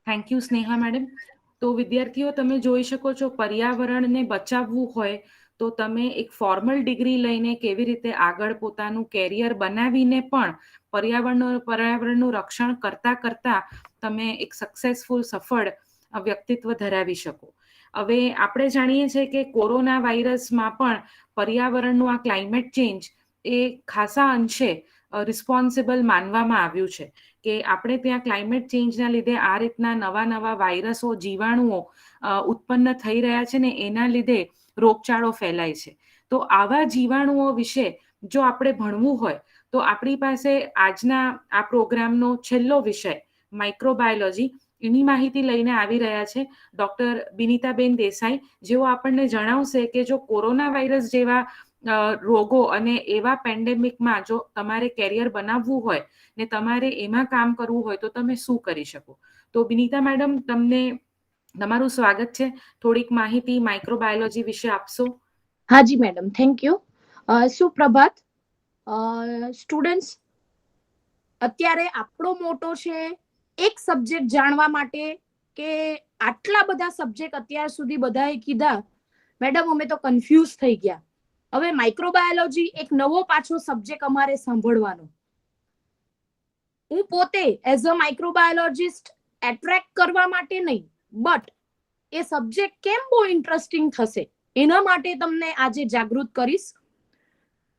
Thank you Sneha madam. તો વિદ્યાર્થીઓ, તમે જોઈ શકો છો, પર્યાવરણને બચાવવું હોય તો તમે એક ફોર્મલ ડિગ્રી લઈને કેવી રીતે આગળ પોતાનું કેરિયર બનાવીને પણ પર્યાવરણનું રક્ષણ કરતા કરતા તમે એક સક્સેસફુલ, સફળ વ્યક્તિત્વ ધરાવી શકો. હવે આપણે જાણીએ છીએ કે કોરોના વાયરસમાં પણ પર્યાવરણનું આ ક્લાઇમેટ ચેન્જ એ ખાસા અંશે રિસ્પોન્સિબલ માનવામાં આવ્યું છે કે આપણે ત્યાં ક્લાઇમેટ ચેન્જના લીધે આ રીતના નવા નવા વાયરસો, જીવાણુઓ ઉત્પન્ન થઈ રહ્યા છે ને એના લીધે રોગચાળો ફેલાય છે. તો આવા જીવાણુઓ વિશે જો આપણે ભણવું હોય તો આપણી પાસે આજના આ પ્રોગ્રામનો છેલ્લો વિષય માઇક્રોબાયોલોજી, એની માહિતી લઈને આવી રહ્યા છે ડોક્ટર બિનીતાબેન દેસાઈ, જેઓ આપણને જણાવશે કે જો કોરોના વાયરસ જેવા રોગો અને એવા પેન્ડેમિકમાં જો તમારે કેરિયર બનાવવું હોય ને તમારે એમાં કામ કરવું હોય તો તમે શું કરી શકો. તો બિનીતા મેડમ, તમને તમારું સ્વાગત છે. થોડીક માહિતી માઇક્રોબાયોલોજી વિશે આપશો? હાજી મેડમ, થેન્ક યુ. સુપ્રભાત સ્ટુડન્ટ્સ. અત્યારે આપણો મોટો છે એક સબ્જેક્ટ જાણવા માટે કે આટલા બધા સબ્જેક્ટ અત્યાર સુધી બધાએ કીધા, મેડમ અમે તો કન્ફ્યુઝ થઈ ગયા. હવે માઇક્રોબાયોલોજી એક નવો પાછો સબ્જેક્ટ અમારે સાંભળવાનો. હું પોતે એઝ અ માઇક્રોબાયોલોજિસ્ટ એટ્રેક્ટ કરવા માટે નહીં, બટ એ સબ્જેક્ટ કેમ બહુ ઇન્ટરેસ્ટિંગ થશે એના માટે તમને આજે જાગૃત કરીશ.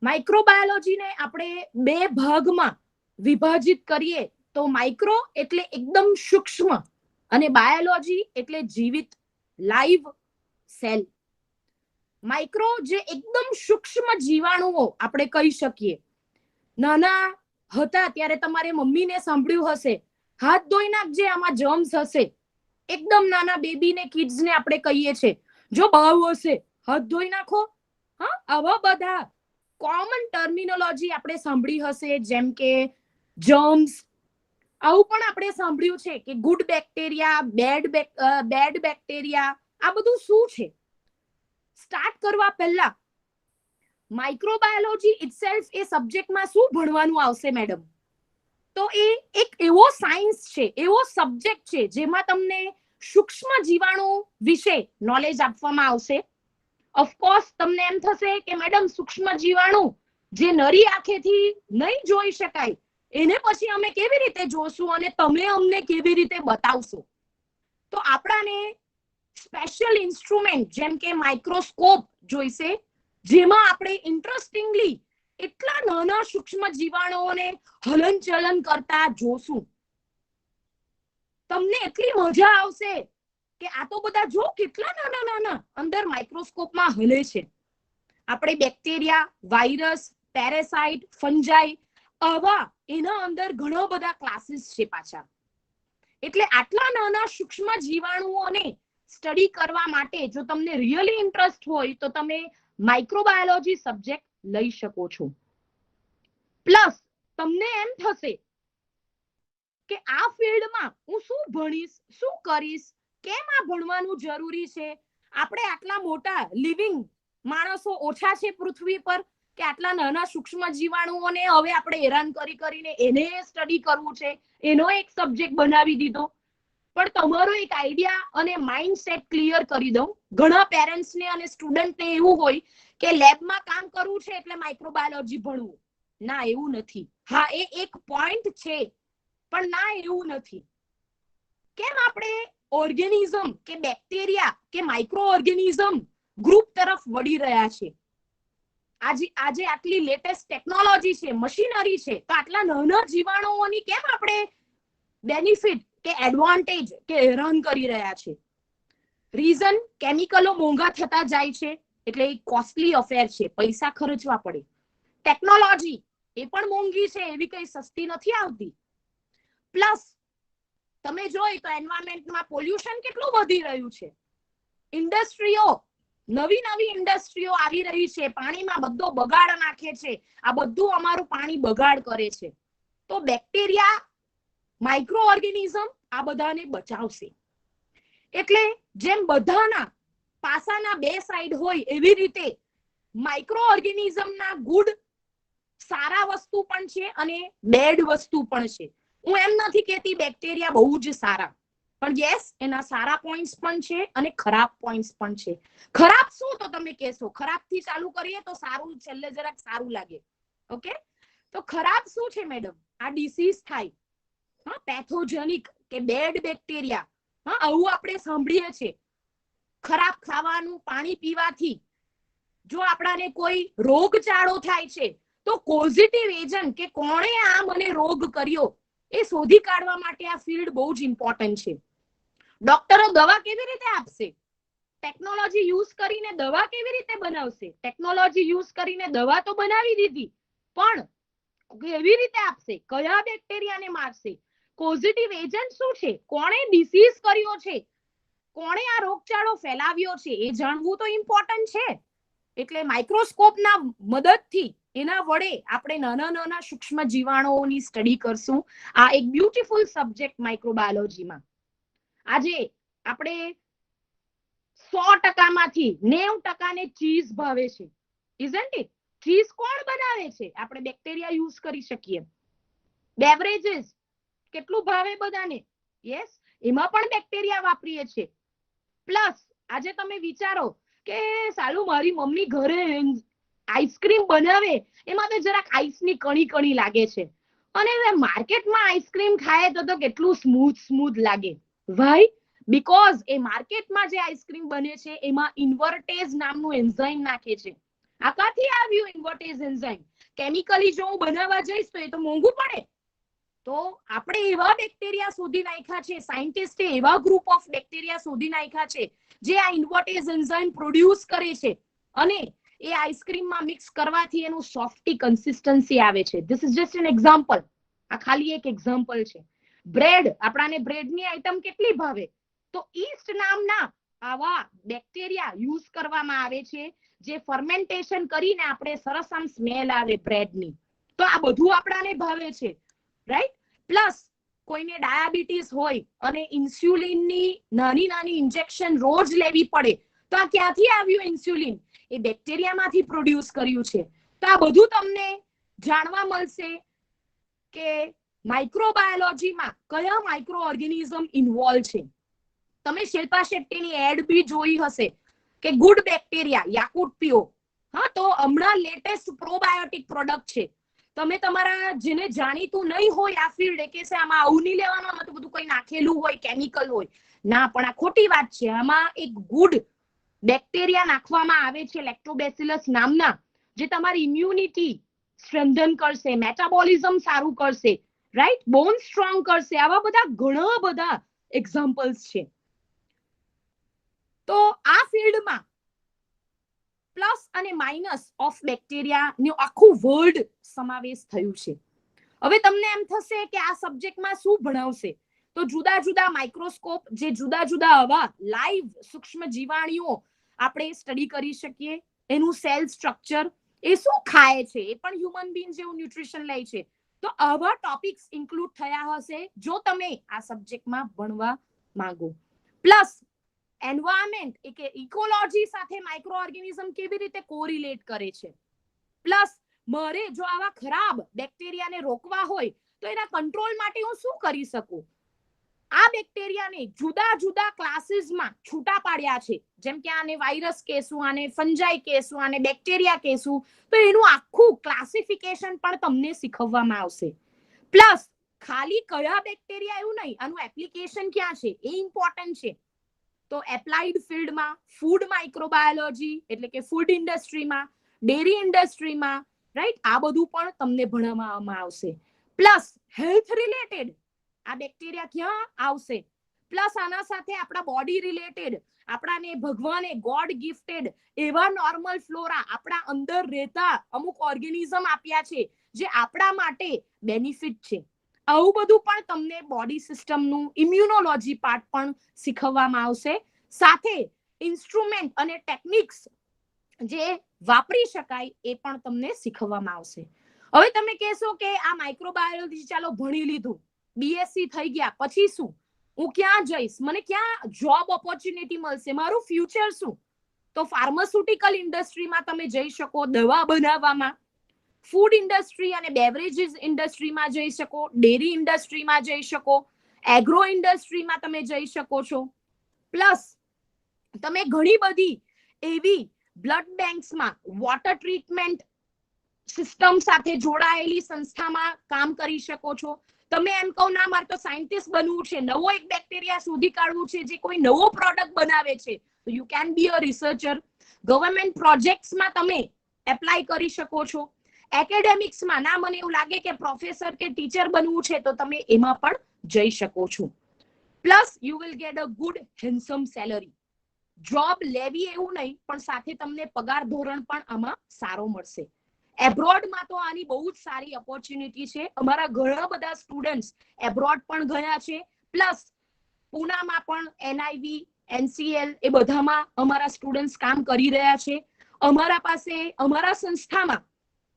માઇક્રોબાયોલોજીને આપણે બે ભાગમાં વિભાજિત કરીએ તો માઇક્રો એટલે એકદમ સૂક્ષ્મ અને બાયોલોજી એટલે જીવિત લાઈવ સેલ. માઇક્રો જે એકદમ સૂક્ષ્મ જીવાણુઓ આપણે કહી શકીએ. નાના હતા ત્યારે તમારે મમ્મીને સાંભળ્યું હશે, હાથ ધોઈ નાખજે, આમાં જર્મ્સ હશે. એકદમ નાના બેબીને, કિડ્સને આપણે કહીએ છીએ, જો બાવ હશે હાથ ધોઈ નાખો. હા, આવા બધા કોમન ટર્મિનોલોજી આપણે સાંભળી હશે, જેમ કે જર્મ્સ. આવું પણ આપણે સાંભળ્યું છે કે ગુડ બેક્ટેરિયા, બેડ બેક્ટેરિયા. આ બધું શું છે? સ્ટાર્ટ કરવા પહેલા માઇક્રોબાયોલોજી ઇટસેલ્ફ એ સબ્જેક્ટમાં શું ભણવાનું આવશે મેડમ? તો એ એક એવો સાયન્સ છે, એવો સબ્જેક્ટ છે જેમાં તમને સૂક્ષ્મ જીવાણુ વિશે નોલેજ આપવામાં આવશે. ઓફકોર્સ તમને એમ થશે કે મેડમ સૂક્ષ્મ જીવાણુ જે નરી આંખેથી નહીં જોઈ શકાય, એને પછી અમે કેવી રીતે જોશું અને તમે અમને કેવી રીતે બતાવશો? તો આપણાને સ્પેશિયલ ઇન્સ્ટ્રુમેન્ટ જેમ કે માઇક્રોસ્કોપ જોઈશે, જેમાં આપણે ઇન્ટરેસ્ટિંગલી એટલા નાના સૂક્ષ્મ જીવાણુઓને હલનચલન કરતા જોશું. તમને એટલી મજા આવશે કે આ તો બધા જો કેટલા નાના નાના અંદર માઇક્રોસ્કોપમાં હલે છે. આપણે બેક્ટેરિયા, વાયરસ, પેરાસાઇટ, ફંજાઈ, આવા એના અંદર ઘણા બધા ક્લાસીસ છે પાછા. એટલે આટલા નાના સૂક્ષ્મ જીવાણુઓને સ્ટડી કરવા માટે જો તમને રિયલી ઇન્ટરેસ્ટ હોય તો તમે માઇક્રોબાયોલોજી સબ્જેક્ટ લઈ શકો છો. પ્લસ તમને એમ થશે કે આ ફિલ્ડમાં હું શું ભણીશ, શું કરીશ, કેમ આ ભણવાનું જરૂરી છે? આપણે આટલા મોટા લિવિંગ માણસો ઓછા છે પૃથ્વી પર કે આટલા નાના સૂક્ષ્મ જીવાણુઓને હવે આપણે હેરાન કરીને એને સ્ટડી કરવું છે, એનો એક સબ્જેક્ટ બનાવી દીધો. પણ તમારો એક આઈડિયા અને માઇન્ડસેટ ક્લિયર કરી દઉં. ઘણા પેરેન્ટ્સને અને સ્ટુડન્ટને એવું હોય કે લેબમાં કામ કરવું છે એટલે માઇક્રોબાયોલોજી ભણવું. ના, એવું નથી. હા, એ એક પોઈન્ટ છે, પણ ના, એવું નથી. કેમ આપણે ઓર્ગેનિઝમ કે બેક્ટેરિયા કે માઇક્રો ઓર્ગેનિઝમ ગ્રુપ તરફ વળી રહ્યા છે? આજે આટલી લેટેસ્ટ ટેકનોલોજી છે, મશીનરી છે, તો આટલા નાના જીવાણુઓની કેમ આપણે બેનિફિટ કે એડવાન્ટેજ કે હેરાન કરી રહ્યા છે? રીઝન, કેમિકલો મોંઘા થતા જાય છે એટલે એક કોસ્ટલી અફેર છે, પૈસા ખર્ચવા પડે. ટેકનોલોજી એ પણ મોંઘી છે, એવી કઈ સસ્તી નથી આવતી. પ્લસ તમે જોઈ તો એન્વાયરમેન્ટમાં પોલ્યુશન કેટલું વધી રહ્યું છે. ઇન્ડસ્ટ્રીઓ, નવી નવી ઇન્ડસ્ટ્રીઓ આવી રહી છે, પાણીમાં બધો બગાડ નાખે છે. આ બધું અમારું પાણી બગાડ કરે છે. તો બેક્ટેરિયા, માઇક્રો ઓર્ગેનિઝમ આ બધાને બચાવશે. એટલે જેમ બધાના પાસાના બે સાઈડ હોય એવી રીતે માઇક્રો ઓર્ગેનિઝમના ગુડ, સારા વસ્તુ પણ છે અને બેડ વસ્તુ પણ છે. હું એમ નથી કહેતી બેક્ટેરિયા બહુ જ સારા, પણ યસ, એના સારા પોઈન્ટ્સ પણ છે અને ખરાબ પોઈન્ટ્સ પણ છે. ખરાબ શું તો તમે કહેશો? ખરાબથી ચાલુ કરીએ તો સારું, છેલ્લે જરાક સારું લાગે. ઓકે, તો ખરાબ શું છે મેડમ? આ ડિસીઝ થાય, હા, પેથોજેનિક કે બેડ બેક્ટેરિયા. હા, આવું આપણે સાંભળીએ છીએ. ખરાબ ખાવાનું, પાણી પીવાથી જો આપણાને કોઈ રોગચાળો થાય છે તો પોઝિટિવ એજન્ટ કે કોણે આ મને રોગ કર્યો એ શોધી કાઢવા માટે આ ફિલ્ડ બહુ જ ઇમ્પોર્ટન્ટ છે. ડોક્ટરો દવા કેવી રીતે આપશે? ટેકનોલોજી યુઝ કરીને દવા કેવી રીતે બનાવશે? ટેકનોલોજી યુઝ કરીને દવા તો બનાવી દીધી, પણ કેવી રીતે આપશે? કયા બેક્ટેરિયાને મારશે? પોઝિટિવ એજન્ટ શું છે? કોણે ડિસીઝ કર્યો છે? કોણે આ રોગચાળો ફેલાવ્યો છે? એ જાણવું તો ઇમ્પોર્ટન્ટ છે. એટલે માઇક્રોસ્કોપના મદદથી એના વડે આપણે નાના નાના સૂક્ષ્મ જીવાણુઓની સ્ટડી કરશું. આ એક બ્યુટીફુલ સબ્જેક્ટ માઇક્રોબાયોલોજીમાં. આજે આપણે 100% માંથી 90% ચીઝ ભાવે છે, ઇઝન્ટ ઇટ? ચીઝ કોણ બનાવે છે? આપણે બેક્ટેરિયા યુઝ કરી શકીએ. બેવરેજીસ કેટલું ભાવે બધાને? યસ, એમાં પણ બેક્ટેરિયા વાપરીએ છીએ. પ્લસ આજે તમે વિચારો કે સાલું મારી મમ્મી ઘરે આઈસ્ક્રીમ બનાવે, એમાં તો જરાક આઈસની કણી કણી લાગે છે, અને માર્કેટમાં આઈસ્ક્રીમ ખાય તો કેટલું સ્મૂથ લાગે. વાય? બીકોઝ એ માર્કેટમાં જે આઈસ્ક્રીમ બને છે એમાં ઇન્વર્ટેઝ નામનું એન્ઝાઇમ નાખે છે. આ ક્યાંથી આવ્યું ઇન્વર્ટેઝ એન્ઝાઇમ? કેમિકલી જો હું બનાવવા જઈશ તો એ તો મોંઘું પડે. તો આપણે એવા બેક્ટેરિયા શોધી નાખ્યા છે, સાયન્ટિસ્ટે એવા ગ્રુપ ઓફ બેક્ટેરિયા શોધી નાખ્યા છે જે આ ઇન્વર્ટેઝ એન્ઝાઇમ પ્રોડ્યુસ કરે છે અને એ આઈસ્ક્રીમમાં મિક્સ કરવાથી એનું સોફ્ટી કન્સિસ્ટન્સી આવે છે. This is just an example. આ ખાલી એક એક્ઝામ્પલ છે. બ્રેડ, આપણાને બ્રેડની આઈટમ કેટલી ભાવે, તો ઈસ્ટ નામના આવા બેક્ટેરિયા યુઝ કરવામાં આવે છે જે ફર્મેન્ટેશન કરીને આપણે સરસ આમ સ્મેલ આવે બ્રેડની. તો આ બધું આપણાને ભાવે છે, રાઈટ? પ્લસ કોઈને ડાયાબિટીસ હોય અને ઇન્સ્યુલિનની નાની નાની ઇન્જેક્શન રોજ લેવી પડે, તો આ ક્યાંથી આવ્યું ઇન્સ્યુલિન? એ બેક્ટેરિયામાંથી પ્રોડ્યુસ કર્યું છે. તો આ બધું તમને જાણવા મળશે કે માઇક્રોબાયોલોજીમાં કયા માઇક્રો ઓર્ગેનિઝમ ઇન્વોલ્વ છે. તમે શિલ્પા શેટ્ટીની એડ બી જોઈ હશે કે ગુડ બેક્ટેરિયા, યાકુટ પીઓ. હા, તો હમણાં લેટેસ્ટ પ્રોબાયોટિક પ્રોડક્ટ છે. તમે તમારા જેને જાણીતું નહીં હોય આ ફિલ્ડ કે છે આમાં આવું નહીં લેવાનું, આમાં તો બધું કઈ નાખેલું હોય, કેમિકલ હોય, ના, પણ આ ખોટી વાત છે. આમાં એક ગુડ બેક્ટેરિયા નાખવામાં આવે છે, લેક્ટોબેસિલસ નામના, જે તમારી ઇમ્યુનિટી સ્ટ્રેન્થન કરશે, મેટાબોલિઝમ સારું કરશે, રાઈટ, બોન સ્ટ્રોંગ કરશે. આવા બધા ઘણા બધા એક્ઝામ્પલ્સ છે. તો આ ફિલ્ડમાં પ્લસ અને માઇનસ ઓફ બેક્ટેરિયાનું આખું વર્ડ સમાવેશ થયું છે. હવે તમને એમ થશે કે આ સબ્જેક્ટમાં શું ભણાવશે, તો જુદા જુદા માઇક્રોસ્કોપ, જે જુદા જુદા આવા લાઈવ સૂક્ષ્મ જીવાણુઓ આપણે સ્ટડી કરી શકીએ, એનું સેલ સ્ટ્રક્ચર, એ શું ખાય છે, એ પણ હ્યુમન બીંગ જેવું ન્યુટ્રિશન લે છે. તો આવા ટોપિક્સ ઇન્ક્લુડ થયા હશે જો તમે આ સબ્જેક્ટમાં ભણવા માંગો. પ્લસ એન્વાયરમેન્ટ, એટલે ઇકોલોજી સાથે માઇક્રો ઓર્ગેનિઝમ કેવી રીતે કોરિલેટ કરે છે. પ્લસ મારે જો આવા ખરાબ બેક્ટેરિયાને રોકવા હોય તો એના કંટ્રોલ માટે હું શું કરી શકું. આ બેક્ટેરિયાને જુદા જુદા ક્લાસીસમાં છૂટા પાડ્યા છે, જેમ કે આને વાયરસ કહેશું, આને ફંજાઈ કહેશું, આને બેક્ટેરિયા કહેશું. તો એનું આખું ક્લાસિફિકેશન પણ તમને શીખવવામાં આવશે. પ્લસ ખાલી કયા બેક્ટેરિયા એવું નહીં, આનું એપ્લિકેશન ક્યાં છે એ ઇમ્પોર્ટન્ટ છે. તો એપ્લાઇડ ફિલ્ડમાં ફૂડ માઇક્રોબાયોલોજી એટલે કે ફૂડ ઇન્ડસ્ટ્રીમાં, ડેરી ઇન્ડસ્ટ્રીમાં, રાઈટ, આ બધું પણ તમને ભણાવવામાં આવશે. પ્લસ હેલ્થ રિલેટેડ આ બેક્ટેરિયા ક્યાં આવશે. પ્લસ આના સાથે આપણા બોડી રિલેટેડ, આપણાને ભગવાને ગોડ ગિફ્ટેડ એવા નોર્મલ ફ્લોરા, આપણા અંદર રહેતા અમુક ઓર્ગેનિઝમ આપ્યા છે જે આપણા માટે બેનિફિટ છે. આવું બધું પણ તમને બોડી સિસ્ટમનું ઇમ્યુનોલોજી પાર્ટ પણ શીખવવામાં આવશે. સાથે ઇન્સ્ટ્રુમેન્ટ અને ટેકનિક્સ જે વાપરી શકાય એ પણ તમને શીખવવામાં આવશે. હવે તમે કહેશો કે આ માઇક્રોબાયોલોજી ચાલો ભણી લીધું, બીએસસી થઈ ગયા, પછી શું? હું ક્યાં જઈશ? મને ક્યાં જોબ ઓપોર્ચ્યુનિટી મળશે? મારું ફ્યુચર શું? તો ફાર્માસ્યુટિકલ ઇન્ડસ્ટ્રીમાં તમે જઈ શકો, દવા બનાવવામાં. ફૂડ ઇન્ડસ્ટ્રી અને બેવરેજીસ ઇન્ડસ્ટ્રીમાં જઈ શકો, ડેરી ઇન્ડસ્ટ્રીમાં જઈ શકો, એગ્રો ઇન્ડસ્ટ્રીમાં તમે જઈ શકો છો. પ્લસ તમે ઘણી બધી એવી બ્લડ બેંક્સમાં, વોટર ટ્રીટમેન્ટ સિસ્ટમ સાથે જોડાયેલી સંસ્થામાં કામ કરી શકો છો. તમે એમ કહો ના મારે તો સાયન્ટિસ્ટ બનવું છે, નવો એક બેક્ટેરિયા શોધી કાઢવું છે જે કોઈ નવો પ્રોડક્ટ બનાવે છે, તો you can be a researcher. Government પ્રોજેક્ટ્સમાં તમે એપ્લાય કરી શકો છો. એકેડેમિક્સમાં ના મને એવું લાગે કે પ્રોફેસર કે ટીચર બનવું છે તો તમે એમાં પણ જઈ શકો છો. Plus you will get a good handsome salary. Job લેવી એવું નહીં, પણ સાથે તમને પગાર ધોરણ પણ આમાં સારો મળશે. એબ્રોડમાં તો આની બહુ જ સારી ઓપોર્ચ્યુનિટી છે. અમારા ઘણા બધા સ્ટુડન્ટ્સ એબ્રોડ પણ ગયા છે. પ્લસ પૂનામાં પણ એનઆઈવી, એનસીએલ એ બધામાં અમારા સ્ટુડન્ટ્સ કામ કરી રહ્યા છે. અમારા પાસે અમારા સંસ્થામાં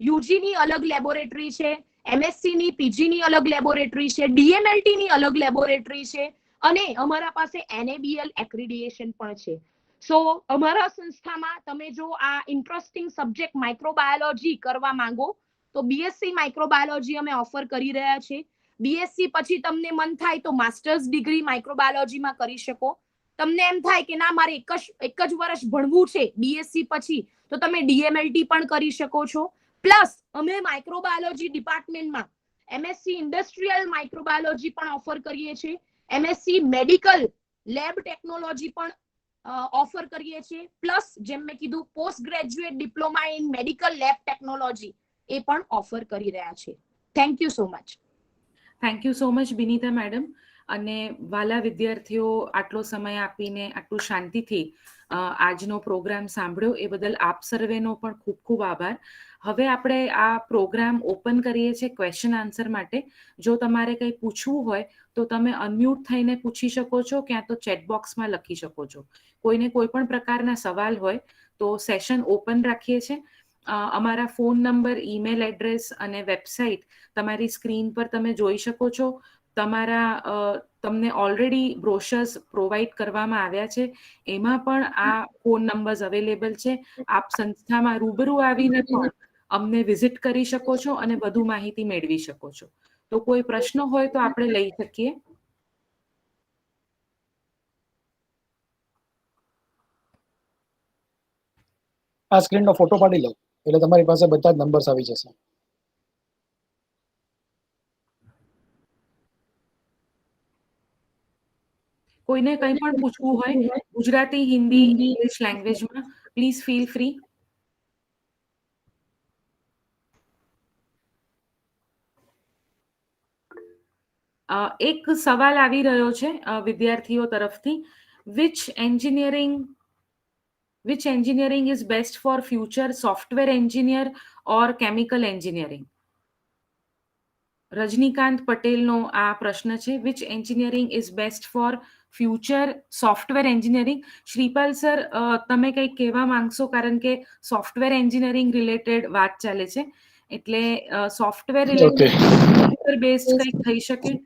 યુજી ની અલગ લેબોરેટરી છે, એમએસસી ની, પીજી ની અલગ લેબોરેટરી છે, ડીએમએલટી ની અલગ લેબોરેટરી છે અને અમારા પાસે એનએબીએલ એક્રેડિટેશન પણ છે. સો અમારા સંસ્થામાં તમે જો આ ઇન્ટરેસ્ટિંગ સબ્જેક્ટ માઇક્રોબાયોલોજી કરવા માંગો તો બીએસસી માઇક્રોબાયોલોજી અમે ઓફર કરી રહ્યા છે. બીએસસી પછી તમને મન થાય તો માસ્ટર્સ ડિગ્રી માઇક્રોબાયોલોજીમાં કરી શકો. તમને એમ થાય કે ના મારે એક જ વર્ષ ભણવું છે બીએસસી પછી, તો તમે ડીએમએલટી પણ કરી શકો છો. પ્લસ અમે માઇક્રોબાયોલોજી ડિપાર્ટમેન્ટમાં એમએસસી ઇન્ડસ્ટ્રીયલ માઇક્રોબાયોલોજી પણ ઓફર કરીએ છીએ, એમએસસી મેડિકલ લેબ ટેકનોલોજી પણ ઓફર કરીએ છીએ. પ્લસ જેમ મેં કીધું post graduate diploma in medical lab technology એ પણ ઓફર કરી રહ્યા છે. Thank you so much. Thank you so much Binita madam. અને વાલા વિદ્યાર્થીઓ, આટલો સમય આપીને આટલું શાંતિથી આજનો પ્રોગ્રામ સાંભળ્યો એ બદલ આપ સર્વેનો પણ ખૂબ ખૂબ આભાર. હવે આપણે આ પ્રોગ્રામ ઓપન કરીએ છીએ ક્વેશ્ચન આન્સર માટે. જો તમારે કંઈ પૂછવું હોય તો તમે અનમ્યુટ થઈને પૂછી શકો છો, ક્યાં તો ચેટ બોક્સમાં લખી શકો છો. કોઈને કોઈ પણ પ્રકારના સવાલ હોય તો સેશન ઓપન રાખીએ છીએ. અમારા ફોન નંબર, ઈમેલ એડ્રેસ અને વેબસાઇટ તમારી સ્ક્રીન પર તમે જોઈ શકો છો. તમને ઓલરેડી બ્રોશર્સ પ્રોવાઈડ કરવામાં આવ્યા છે, એમાં પણ આ ફોન નંબર્સ અવેલેબલ છે. આપ સંસ્થામાં રૂબરૂ આવીને પણ અમને વિઝિટ કરી શકો છો અને વધુ માહિતી મેળવી શકો છો. તો કોઈ પ્રશ્ન હોય તો આપણે લઈ શકીએ. આ સ્ક્રીનનો ફોટો પાડી લો એટલે તમારી પાસે બધા જ નંબર્સ આવી જશે. કોઈને કંઈ પણ પૂછવું હોય ગુજરાતી, હિન્દી, ઇંગ્લિશ લેંગ્વેજમાં, પ્લીઝ ફીલ ફ્રી. એક સવાલ આવી રહ્યો છે વિદ્યાર્થીઓ તરફથી. Which engineering is best for future, software engineer or chemical engineering? Rajinikant પટેલનો આ પ્રશ્ન છે. Which engineering is best for future, software engineering? Shripal sir, તમે કંઈક કહેવા માંગશો? કારણ કે સોફ્ટવેર એન્જિનિયરિંગ રિલેટેડ વાત ચાલે છે, એટલે સોફ્ટવેર રિલેટેડ બેસ્ડ કંઈક થઈ શકે.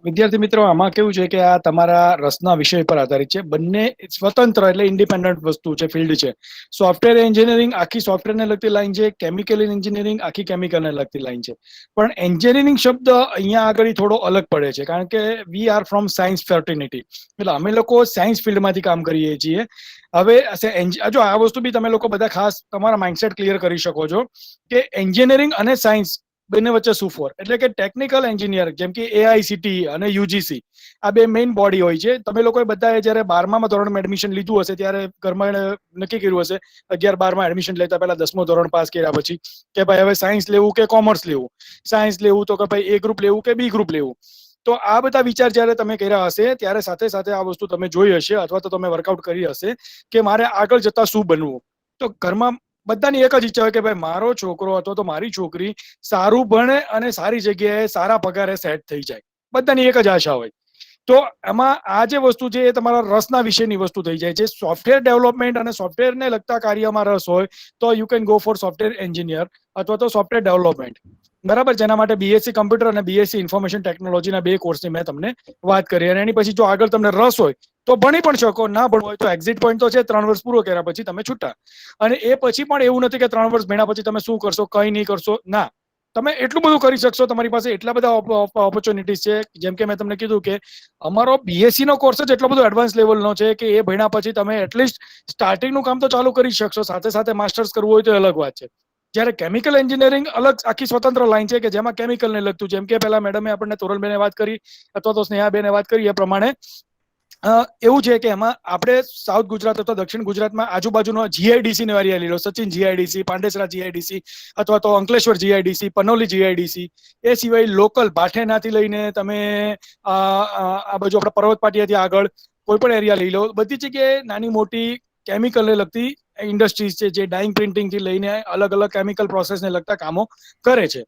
વિદ્યાર્થી મિત્રો, આમાં કેવું છે કે આ તમારા રસના વિષય પર આધારિત છે. બંને સ્વતંત્ર એટલે ઇન્ડિપેન્ડન્ટ વસ્તુ છે, ફિલ્ડ છે. સોફ્ટવેર એન્જિનિયરિંગ આખી સોફ્ટવેરને લગતી લાઈન છે, કેમિકલ એન્જિનિયરિંગ આખી કેમિકલને લગતી લાઈન છે. પણ એન્જિનિયરિંગ શબ્દ અહીંયા આગળ થોડો અલગ પડે છે, કારણ કે વી આર ફ્રોમ સાયન્સ ફર્ટિનિટી, એટલે અમે લોકો સાયન્સ ફિલ્ડમાંથી કામ કરીએ છીએ. હવે જો આ વસ્તુ બી તમે લોકો બધા ખાસ તમારા માઇન્ડસેટ ક્લિયર કરી શકો છો કે એન્જિનિયરિંગ અને સાયન્સ બંને વચ્ચે શું ફોર, એટલે કે ટેકનિકલ એન્જિનિયર જેમ કે AICTE અને UGC આ બે મેઇન બોડી હોય છે. તમે લોકોએ બધાએ જયારે 12મા ધોરણમાં એડમિશન લીધું હશે ત્યારે ઘરમાં નક્કી કર્યું હશે 11-12માં એડમિશન લેતા પહેલા 10મું ધોરણ પાસ કર્યા પછી કે ભાઈ હવે સાયન્સ લેવું કે કોમર્સ લેવું, સાયન્સ લેવું તો કે ભાઈ A ગ્રુપ લેવું કે B ગ્રુપ લેવું. તો આ બધા વિચાર જયારે તમે કર્યા હશે ત્યારે સાથે સાથે આ વસ્તુ તમે જોઈ હશે અથવા તો તમે વર્કઆઉટ કરી હશે કે મારે આગળ જતા શું બનવું. તો ઘરમાં બધાની એક જ ઈચ્છા હોય કે ભાઈ મારો છોકરો અથવા તો મારી છોકરી સારું ભણે અને સારી જગ્યાએ સારા પગારે સેટ થઈ જાય. બધાની એક જ આશા હોય. તો એમાં આ જે વસ્તુ છે એ તમારા રસના વિશેની વસ્તુ થઈ જાય છે. સોફ્ટવેર ડેવલપમેન્ટ અને સોફ્ટવેરને લગતા કાર્યમાં રસ હોય તો you can go for software engineer અથવા તો સોફ્ટવેર ડેવલપમેન્ટ, બરાબર. જેના માટે BSc કમ્પ્યુટર અને BSc ઇન્ફોર્મેશન ટેકનોલોજીના 2 કોર્સની મેં તમને વાત કરી. અને એની પછી જો આગળ તમને રસ હોય તો ભણી પણ શકો, ના ભણવું હોય તો એક્ઝિટ પોઈન્ટ તો છે, 3 વર્ષ પૂરો કર્યા પછી તમે છૂટા. અને એ પછી પણ એવું નથી કે 3 વર્ષ ભણ્યા પછી તમે શું કરશો, કંઈ નહીં કરશો. ના, તમે એટલું બધું કરી શકશો. તમારી પાસે એટલા બધા ઓપોર્ચ્યુનિટીઝ છે. જેમ કે મેં તમને કીધું કે અમારો BSc નો કોર્સ જ એટલો બધો એડવાન્સ લેવલનો છે કે એ ભણ્યા પછી તમે એટલીસ્ટ સ્ટાર્ટિંગનું કામ તો ચાલુ કરી શકશો. સાથે સાથે માસ્ટર્સ કરવું હોય તો અલગ વાત છે. જ્યારે કેમિકલ એન્જિનિયરિંગ અલગ આખી સ્વતંત્ર લાઈન છે કે જેમાં કેમિકલને લગતું, જેમ કે પેલા મેડમે આપણને તોરલબેને વાત કરી અથવા તો સ્નેહાબેને વાત કરી એ પ્રમાણે એવું છે કે એમાં આપણે સાઉથ ગુજરાત અથવા દક્ષિણ ગુજરાતમાં આજુબાજુનો GIDC નો એરિયા લઈ લો, સચિન GIDC, પાંડેસરા GIDC અથવા તો અંકલેશ્વર GIDC, પનોલી GIDC, એ સિવાય લોકલ ભાઠેનાથી લઈને તમે આ બાજુ આપણા પર્વત પાટિયાથી આગળ કોઈ પણ એરિયા લઈ લો, બધી જગ્યાએ નાની મોટી કેમિકલને લગતી ઇન્ડસ્ટ્રીઝ છે જે ડાઇંગ પ્રિન્ટિંગથી લઈને અલગ અલગ કેમિકલ પ્રોસેસને લગતા કામો કરે છે.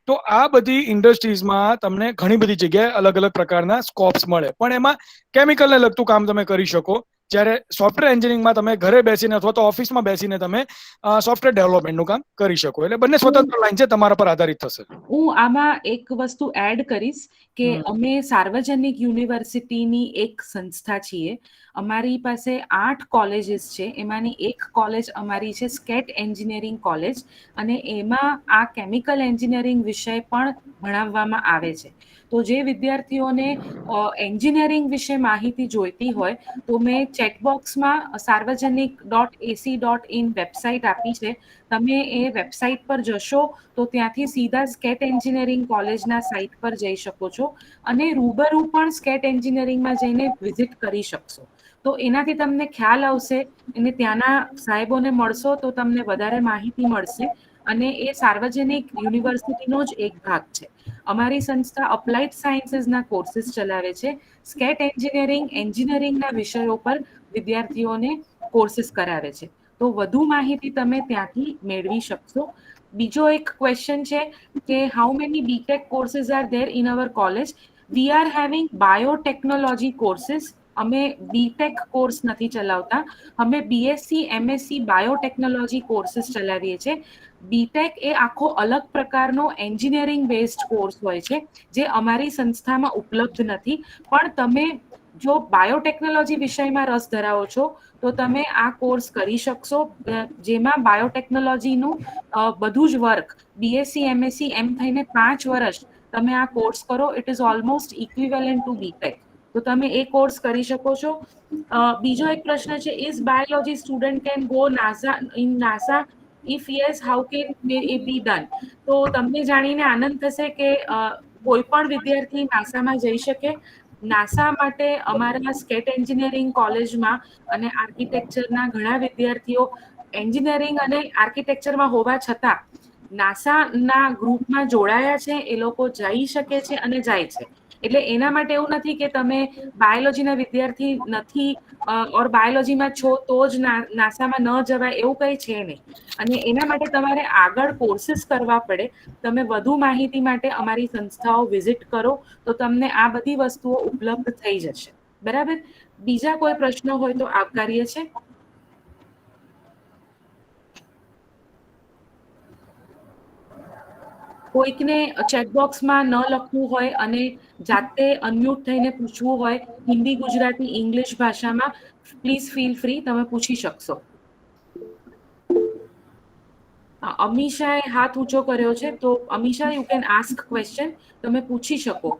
તો આ બધી ઇન્ડસ્ટ્રીઝમાં તમને ઘણી બધી જગ્યાએ અલગ અલગ પ્રકારના સ્કોપ્સ મળે, પણ એમાં કેમિકલને લગતું કામ તમે કરી શકો. જ્યારે સોફ્ટવેર એન્જિનિયરિંગમાં તમે ઘરે બેસીને અથવા તો ઓફિસમાં બેસીને તમે સોફ્ટવેર ડેવલપમેન્ટનું કામ કરી શકો. એટલે બંને સ્વતંત્ર લાઈન છે, તમારા પર આધારિત થશે. હું આમાં એક વસ્તુ એડ કરીશ કે અમે સાર્વજનિક યુનિવર્સિટીની એક સંસ્થા છીએ. અમારી પાસે 8 કોલેજીસ છે. એમાંની એક કોલેજ અમારી છે સ્કેટ એન્જિનિયરિંગ કોલેજ, અને એમાં આ કેમિકલ એન્જિનિયરિંગ વિષય પણ ભણાવવામાં આવે છે. તો જે વિદ્યાર્થીઓને એન્જિનિયરિંગ વિશે માહિતી જોઈતી હોય તો મેં ચેટબોક્સમાં sarvajanik.ac.in વેબસાઇટ આપી છે. તમે એ વેબસાઇટ પર જશો તો ત્યાંથી સીધા સ્કેટ એન્જિનિયરિંગ કોલેજના સાઇટ પર જઈ શકો છો અને રૂબરૂ પણ સ્કેટ એન્જિનિયરિંગમાં જઈને વિઝિટ કરી શકશો. તો એનાથી તમને ખ્યાલ આવશે અને ત્યાંના સાહેબોને મળશો તો તમને વધારે માહિતી મળશે. અને એ સાર્વજનિક યુનિવર્સિટીનો જ એક ભાગ છે. અમારી સંસ્થા અપ્લાઇડ સાયન્સીસના કોર્સીસ ચલાવે છે. સ્કેટ એન્જિનિયરિંગના વિષયો પર વિદ્યાર્થીઓને કોર્સીસ કરાવે છે. તો વધુ માહિતી તમે ત્યાંથી મેળવી શકશો. બીજો એક ક્વેશ્ચન છે કે how many B Tech courses are there in our college? We are having biotechnology courses. અમે બીટેક કોર્સ નથી ચલાવતા, અમે બીએસસી એમએસસી બાયોટેકનોલોજી કોર્સીસ ચલાવીએ છીએ. બીટેક એ આખો અલગ પ્રકારનો એન્જિનિયરિંગ બેઝડ કોર્સ હોય છે જે અમારી સંસ્થામાં ઉપલબ્ધ નથી. પણ તમે જો બાયોટેકનોલોજી વિષયમાં રસ ધરાવો છો તો તમે આ કોર્સ કરી શકશો, જેમાં બાયોટેકનોલોજીનું બધું જ વર્ક બીએસસી એમએસસી એમ થઈને 5 વર્ષ તમે આ કોર્સ કરો. It is almost equivalent to B Tech. તો તમે એ કોર્સ કરી શકો છો. બીજો એક પ્રશ્ન છે, is biology student can go NASA? If yes, how can it be done? તો તમને જાણીને આનંદ થશે કે કોઈ પણ વિદ્યાર્થી નાસામાં જઈ શકે. નાસા માટે અમારા સ્કેટ એન્જિનિયરિંગ કોલેજમાં અને આર્કિટેક્ચરના ઘણા વિદ્યાર્થીઓ એન્જિનિયરિંગ અને આર્કિટેક્ચરમાં હોવા છતાં નાસાના ગ્રુપમાં જોડાયા છે. એ લોકો જઈ શકે છે અને જાય છે. એટલે એના માટે એવું નથી કે તમે બાયોલોજીના વિદ્યાર્થી નથી ઓર બાયોલોજીમાં છો તો જ નાસામાં ન જવાય, એવું કંઈ છે નહીં. અને એના માટે તમારે આગળ કોર્સીસ કરવા પડે. તમે વધુ માહિતી માટે અમારી સંસ્થાઓ વિઝિટ કરો તો તમને આ બધી વસ્તુઓ ઉપલબ્ધ થઈ જશે. બરાબર? બીજા કોઈ પ્રશ્નો હોય તો આવકારીએ છે. કોઈકને ચેટબોક્સમાં ન લખવું હોય અને જાતે અનમ્યુટ થઈને પૂછવું હોય હિન્દી, ગુજરાતી, ઇંગ્લિશ ભાષામાં, પ્લીઝ ફીલ ફ્રી, તમે પૂછી શકશો. અમીશાએ હાથ ઊંચો કર્યો છે, તો Amisha you can ask question, તમે પૂછી શકો.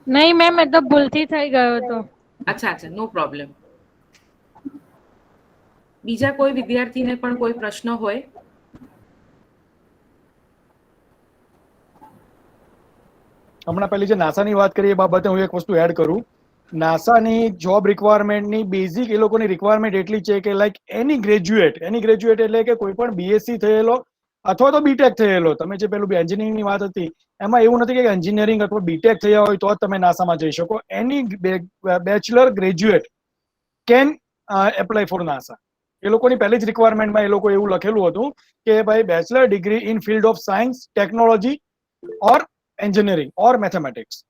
નહીં મેમ, એ તો ભૂલથી થઈ ગયો હતો. અચ્છા, નો પ્રોબ્લેમ. બીજા કોઈ વિદ્યાર્થીને પણ કોઈ પ્રશ્ન હોય? હમણાં પહેલી જે નાસાની વાત કરી એ બાબતે હું એક વસ્તુ એડ કરું. નાસાની જોબ રિક્વાયરમેન્ટની બેઝિક એ લોકોની રિક્વાયરમેન્ટ એટલી છે કે લાઈક એની ગ્રેજ્યુએટ એટલે કે કોઈ પણ બીએસસી થયેલો અથવા તો બીટેક થયેલો. તમે જે પેલું એન્જિનિયરિંગની વાત હતી એમાં એવું નથી કે એન્જિનિયરિંગ અથવા બીટેક થયા હોય તો જ તમે નાસામાં જઈ શકો. Any bachelor graduate can apply for NASA. એ લોકોની પહેલી જ રિક્વાયરમેન્ટમાં એ લોકો એવું લખેલું હતું કે ભાઈ bachelor degree in field of science, technology or engineering or mathematics,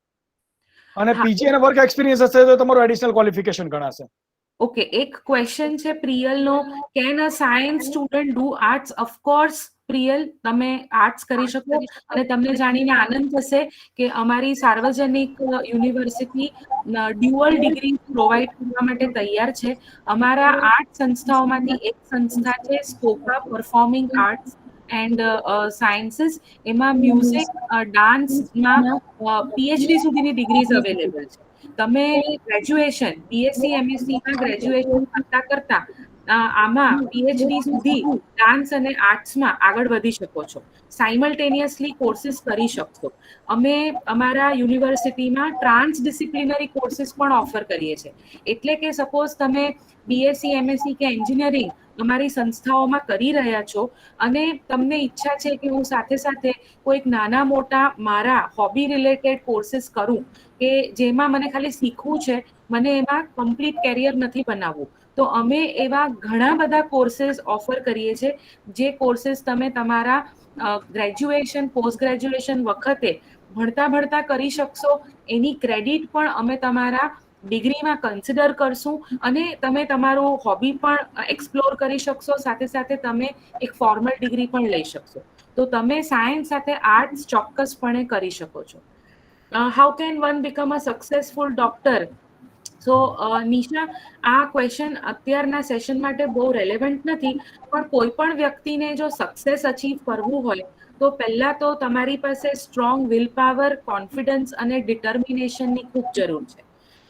અને પીજી અને વર્ક એક્સપિરિયન્સ હશે તો તમારું એડિશનલ ક્વોલિફિકેશન ગણાશે. ઓકે, એક ક્વેશ્ચન છે પ્રિયલનો, can a science student do arts? Of course Priyal, તમે આર્ટ્સ કરી શકો. અને તમને જાણીને આનંદ થશે કે અમારી સાર્વજનિક યુનિવર્સિટી ડ્યુઅલ ડિગ્રી પ્રોવાઈડ કરવા માટે તૈયાર છે. અમારા 8 સંસ્થાઓમાંથી એક સંસ્થા છે સ્કોપા પરફોર્મિંગ આર્ટ્સ એન્ડ સાયન્સીસ. એમાં મ્યુઝિક, ડાન્સમાં પીએચડી સુધીની ડિગ્રીઝ અવેલેબલ છે. તમે ગ્રેજ્યુએશન બીએસસી એમએસસીમાં ગ્રેજ્યુએશન કરતા આમાં પીએચડી સુધી ડાન્સ અને આર્ટ્સમાં આગળ વધી શકો છો. સાયમલ્ટેનિયસલી કોર્સીસ કરી શકશો. અમે અમારા યુનિવર્સિટીમાં ટ્રાન્સડિસિપ્લિનરી કોર્સીસ પણ ઓફર કરીએ છીએ. એટલે કે સપોઝ તમે બીએસસી એમએસસી કે એન્જિનિયરિંગ અમારી સંસ્થાઓમાં કરી રહ્યા છો અને તમને ઈચ્છા છે કે હું સાથે સાથે કોઈક નાના મોટા મારા હોબી રિલેટેડ કોર્સીસ કરું કે જેમાં મને ખાલી શીખવું છે, મને એમાં કમ્પ્લીટ કેરિયર નથી બનાવવું, તો અમે એવા ઘણા બધા કોર્સીસ ઓફર કરીએ છીએ. જે કોર્સીસ તમે તમારા ગ્રેજ્યુએશન, પોસ્ટ ગ્રેજ્યુએશન વખતે ભણતા કરી શકશો. એની ક્રેડિટ પણ અમે તમારા ડિગ્રીમાં કન્સિડર કરશું અને તમે તમારું હોબી પણ એક્સપ્લોર કરી શકશો. સાથે સાથે તમે એક ફોર્મલ ડિગ્રી પણ લઈ શકશો. તો તમે સાયન્સ સાથે આર્ટ્સ ચોક્કસપણે કરી શકો છો. How can one become a successful doctor? So Nisha, આ ક્વેશ્ચન અત્યારના સેશન માટે બહુ રેલેવન્ટ નથી, પણ કોઈ પણ વ્યક્તિને જો સક્સેસ અચીવ કરવું હોય તો પહેલા તો તમારી પાસે સ્ટ્રોંગ વિલ પાવર, કોન્ફિડન્સ અને ડિટર્મિનેશનની ખૂબ જરૂર છે.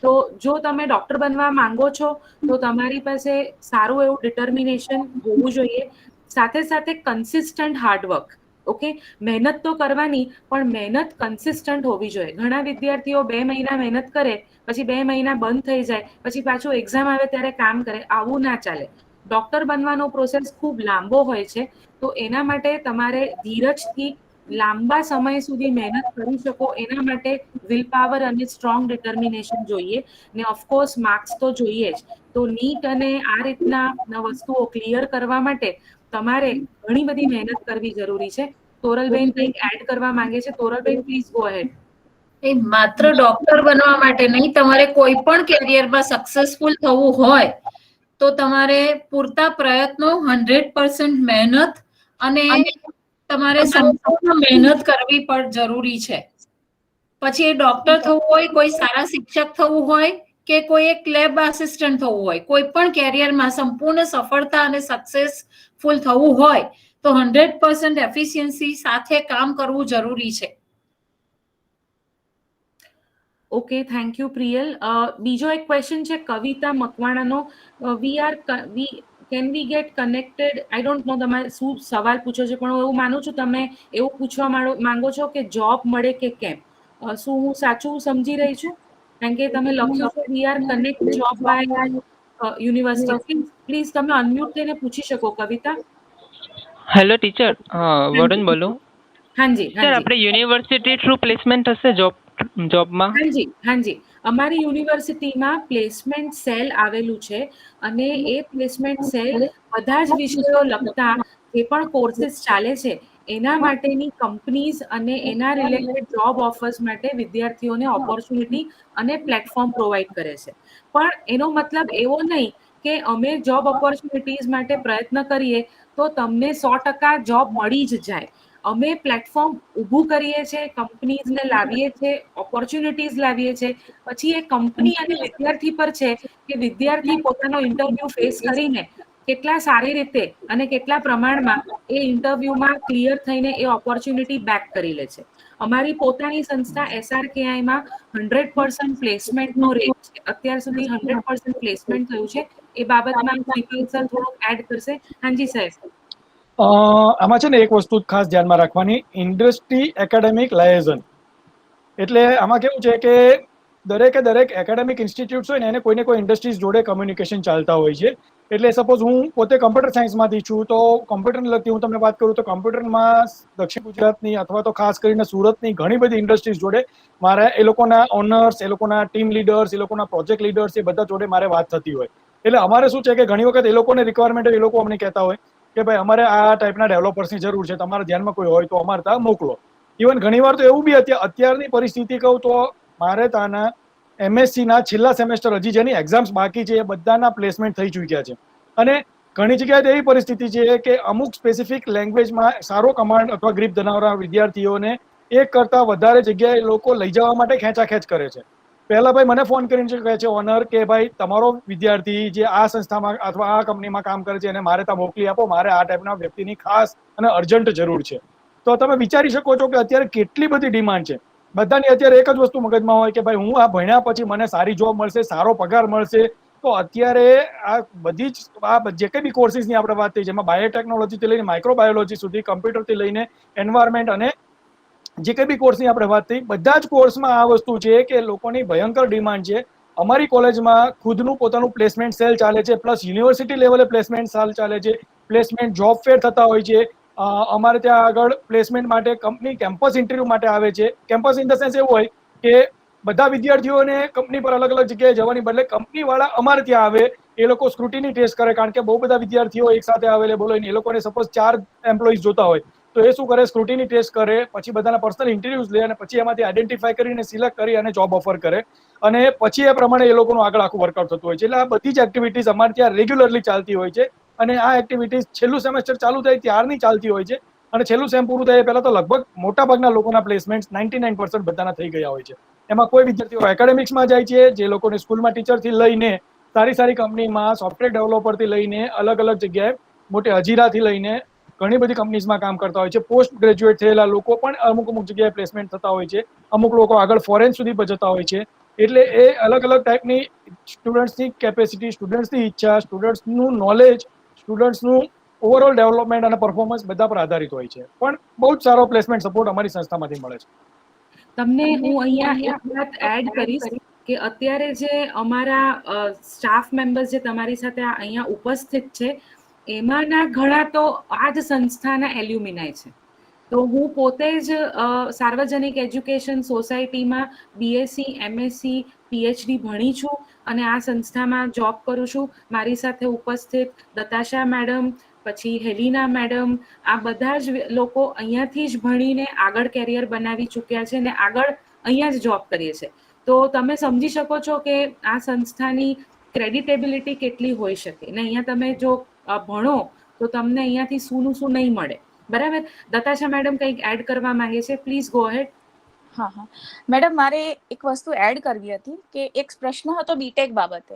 તો જો તમે ડોક્ટર બનવા માંગો છો તો તમારી પાસે સારું એવું ડિટર્મિનેશન હોવું જોઈએ. સાથે સાથે કન્સિસ્ટન્ટ હાર્ડવર્ક. ઓકે, મહેનત તો કરવાની, પણ મહેનત કન્સિસ્ટન્ટ હોવી જોઈએ. ઘણા વિદ્યાર્થીઓ 2 મહિના મહેનત કરે, પછી 2 મહિના બંધ થઈ જાય, પછી પાછું એક્ઝામ આવે ત્યારે કામ કરે. આવું ના ચાલે. ડોક્ટર બનવાનો પ્રોસેસ ખૂબ લાંબો હોય છે, તો એના માટે તમારે ધીરજથી લાંબા સમય સુધી મહેનત કરી શકો એના માટે વિલ પાવર અને સ્ટ્રોંગ ડિટર્મિનેશન જોઈએ ને ઓફકોર્સ માર્ક્સ તો જોઈએ જ. તો નીટ અને આ રીતના વસ્તુઓ ક્લિયર કરવા માટે તમારે ઘણી બધી મહેનત કરવી જરૂરી છે. તોરલબેન કંઈક એડ કરવા માંગે છે. તોરલબેન પ્લીઝ ગો અહેડ. એ માત્ર ડોક્ટર બનવા માટે નહીં, તમારે કોઈ પણ કેરિયરમાં સક્સેસફુલ થવું હોય તો તમારે પૂરતા પ્રયત્નો, 100% મહેનત અને તમારે સંપૂર્ણ મહેનત કરવી પણ જરૂરી છે. પછી એ ડોક્ટર થવું હોય, કોઈ સારા શિક્ષક થવું હોય કે કોઈ એક લેબ આસિસ્ટન્ટ થવું હોય, કોઈ પણ કેરિયરમાં સંપૂર્ણ સફળતા અને સક્સેસફુલ થવું હોય તો 100% એફિશિયન્સી સાથે કામ કરવું જરૂરી છે. Okay, thank you Priyal. બીજો એક ક્વેશ્ચન છે કવિતા મકવાણાનો. Can we get connected? I don't know તમારે શું સવાલ પૂછો છે, પણ હું એવું માનું છું તમે એવું પૂછવા માંગો છો કે જોબ મળે કે કેમ. શું હું સાચું સમજી રહી છું? કારણ કે તમે લખ્યું છે we are connect job by university. Please તમે અનમ્યુટ થઈને પૂછી શકો કવિતા. હેલો ટીચર, વરુણ બોલું. હાજી સર, આપણે યુનિવર્સિટી થ્રુ પ્લેસમેન્ટ થશે જોબમાં? હાજી, અમારી યુનિવર્સિટીમાં પ્લેસમેન્ટ સેલ આવેલું છે અને એ પ્લેસમેન્ટ સેલ બધા જ વિષયો લગતા જે પણ કોર્સીસ ચાલે છે એના માટેની કંપનીઝ અને એના રિલેટેડ જોબ ઓફર્સ માટે વિદ્યાર્થીઓને ઓપોર્ચ્યુનિટી અને પ્લેટફોર્મ પ્રોવાઈડ કરે છે. પણ એનો મતલબ એવો નહીં કે અમે જોબ ઓપોર્ચ્યુનિટીઝ માટે પ્રયત્ન કરીએ તો તમને 100% જોબ મળી જ જાય. અમે પ્લેટફોર્મ ઊભું કરીએ છીએ, કંપનીઝને લાવીએ છીએ, ઓપોર્ચ્યુનિટીઝ લાવીએ છીએ. પછી એ કંપની અને વિદ્યાર્થી પર છે કે વિદ્યાર્થી પોતાનો ઇન્ટરવ્યુ ફેસ કરીને કેટલા સારી રીતે અને કેટલા પ્રમાણમાં એ ઇન્ટરવ્યુમાં ક્લિયર થઈને એ ઓપોર્ચ્યુનિટી બેક કરી લે છે. અમારી પોતાની સંસ્થા SRKI-માં 100% પ્લેસમેન્ટનો રેટ છે. અત્યાર સુધી 100% પ્લેસમેન્ટ થયું છે. એ બાબતમાં વિપિન સર થોડુંક એડ કરશે. હાજી સાહેબ. આમાં છે ને એક વસ્તુ ખાસ ધ્યાનમાં રાખવાની, ઇન્ડસ્ટ્રી એકેડેમિક લાયઝન. એટલે આમાં કેવું છે કે દરેક એકેડેમિક ઇન્સ્ટિટ્યૂટ્સ હોય ને એને કોઈને કોઈ ઇન્ડસ્ટ્રીઝ જોડે કમ્યુનિકેશન ચાલતા હોય છે. એટલે સપોઝ હું પોતે કમ્પ્યુટર સાયન્સમાંથી છું, તો કમ્પ્યુટરને લગતી હું તમને વાત કરું તો કમ્પ્યુટરમાં દક્ષિણ ગુજરાતની અથવા તો ખાસ કરીને સુરતની ઘણી બધી ઇન્ડસ્ટ્રીઝ જોડે મારે એ લોકોના ઓનર્સ, એ લોકોના ટીમ લીડર્સ, એ લોકોના પ્રોજેક્ટ લીડર્સ, એ બધા જોડે મારે વાત થતી હોય. એટલે અમારે શું છે કે ઘણી વખત એ લોકોને રિક્વાયરમેન્ટ હોય, એ લોકો અમને કહેતા હોય કે ભાઈ અમારે આ ટાઈપના ડેવલપર્સની જરૂર છે, તમારા ધ્યાનમાં કોઈ હોય તો અમારે ત્યાં મોકલો. ઇવન ઘણી વાર તો એવું બી અત્યારની પરિસ્થિતિ કહું તો મારે ત્યાંના MSc-ના છેલ્લા સેમેસ્ટર હજી જેની એક્ઝામ્સ બાકી છે એ બધાના પ્લેસમેન્ટ થઈ ચૂક્યા છે. અને ઘણી જગ્યાએ એવી પરિસ્થિતિ છે કે અમુક સ્પેસિફિક લેંગ્વેજમાં સારો કમાન્ડ અથવા ગ્રીપ ધરાવનારા વિદ્યાર્થીઓને એક કરતાં વધારે જગ્યાએ લોકો લઈ જવા માટે ખેંચાખેંચ કરે છે. પહેલા ભાઈ મને ફોન કરીને કહે છે ઓનર કે ભાઈ તમારો વિદ્યાર્થી જે આ સંસ્થામાં અથવા આ કંપનીમાં કામ કરે છે એને મારે ત્યાં મોકલી આપો, મારે આ ટાઈપના વ્યક્તિની ખાસ અને અર્જન્ટ જરૂર છે. તો તમે વિચારી શકો છો કે અત્યારે કેટલી બધી ડિમાન્ડ છે. બધાની અત્યારે એક જ વસ્તુ મગજમાં હોય કે ભાઈ હું આ ભણ્યા પછી મને સારી જોબ મળશે, સારો પગાર મળશે. તો અત્યારે આ બધી જ જે કંઈ બી કોર્સીસની આપણે વાત થઈ, જેમાં બાયોટેકનોલોજીથી લઈને માઇક્રોબાયોલોજી સુધી, કમ્પ્યુટરથી લઈને એન્વાયરમેન્ટ અને જે કંઈ બી કોર્સની આપણે વાત થઈ, બધા જ કોર્સમાં આ વસ્તુ છે કે લોકોની ભયંકર ડિમાન્ડ છે. અમારી કોલેજમાં ખુદનું પોતાનું પ્લેસમેન્ટ સેલ ચાલે છે, પ્લસ યુનિવર્સિટી લેવલે પ્લેસમેન્ટ સેલ ચાલે છે, પ્લેસમેન્ટ જોબ ફેર થતા હોય છે. અમારે ત્યાં આગળ પ્લેસમેન્ટ માટે કંપની કેમ્પસ ઇન્ટરવ્યુ માટે આવે છે. કેમ્પસ ઇન ધ સેન્સ એવું હોય કે બધા વિદ્યાર્થીઓને કંપની પર અલગ અલગ જગ્યાએ જવાની બદલે કંપનીવાળા અમારે ત્યાં આવે, એ લોકો સ્ક્રુટિની ટેસ્ટ કરે, કારણ કે બહુ બધા વિદ્યાર્થીઓ એક સાથે અવેલેબલ હોય ને એ લોકોને સપોઝ 4 એમ્પ્લોઈઝ જોતા હોય તો એ શું કરે, સ્ક્રુટિની ટેસ્ટ કરે, પછી બધાના પર્સનલ ઇન્ટરવ્યુઝ લે અને પછી એમાંથી આઈડેન્ટિફાઈ કરીને સિલેક્ટ કરી અને જોબ ઓફર કરે અને પછી એ પ્રમાણે એ લોકોનું આગળ આખું વર્કઆઉટ થતું હોય છે. એટલે આ બધી જ એક્ટિવિટીઝ અમારે ત્યાં રેગ્યુલરલી ચાલતી હોય છે અને આ એક્ટિવિટીઝ છેલ્લું સેમેસ્ટર ચાલુ થાય ત્યારની ચાલતી હોય છે અને છેલ્લું સેમ પૂરું થાય પહેલા તો લગભગ મોટાભાગના લોકોના પ્લેસમેન્ટ 99% બધાના થઈ ગયા હોય છે. એમાં કોઈ વિદ્યાર્થીઓ એકેડેમિક્સમાં જાય છે, જે લોકોને સ્કૂલમાં ટીચરથી લઈને સારી કંપનીમાં સોફ્ટવેર ડેવલપરથી લઈને અલગ અલગ જગ્યાએ મોટી હજીરાથી લઈને ઘણી બધી કંપનીઝમાં કામ કરતા હોય છે. પોસ્ટ ગ્રેજ્યુએટ થયેલા લોકો પણ અમુક જગ્યાએ પ્લેસમેન્ટ થતા હોય છે. અમુક લોકો આગળ ફોરેન સુધી જતા હોય છે. એટલે એ અલગ અલગ ટાઈપની સ્ટુડન્ટ્સની કેપેસિટી, સ્ટુડન્ટ્સની ઈચ્છા, સ્ટુડન્ટ્સનું નોલેજ, સ્ટુડન્ટ્સનું ઓવરઓલ ડેવલપમેન્ટ અને પરફોર્મન્સ બધા પર આધારિત હોય છે. પણ બહુ જ સારો પ્લેસમેન્ટ સપોર્ટ અમારી સંસ્થામાંથી મળે છે. તમને હું અહીંયા એક વાત એડ કરીશ કે અત્યારે જે અમારા સ્ટાફ મેમ્બર્સ જે તમારી સાથે અહીંયા ઉપસ્થિત છે એમાંના ઘણા તો આ જ સંસ્થાના એલ્યુમિનાય છે. તો હું પોતે જ સાર્વજનિક એજ્યુકેશન સોસાયટીમાં બીએસસી, એમએસસી, પીએચડી ભણી છું અને આ સંસ્થામાં જોબ કરું છું. મારી સાથે ઉપસ્થિત દતાશા મેડમ, પછી હેલિના મેડમ, આ બધા જ લોકો અહીંયાથી જ ભણીને આગળ કેરિયર બનાવી ચૂક્યા છે અને આગળ અહીંયા જ જોબ કરીએ છે. તો તમે સમજી શકો છો કે આ સંસ્થાની ક્રેડિટેબિલિટી કેટલી હોઈ શકે ને અહીંયા તમે જો ભણો તો તમને અહીંયાથી શું નહીં મળે. બરાબર. દતાશા મેડમ કંઈક એડ કરવા માંગે છે, પ્લીઝ ગો અહેડ. હા મેડમ, મારે એક વસ્તુ એડ કરવી હતી કે એક પ્રશ્ન હતો બીટેક બાબતે.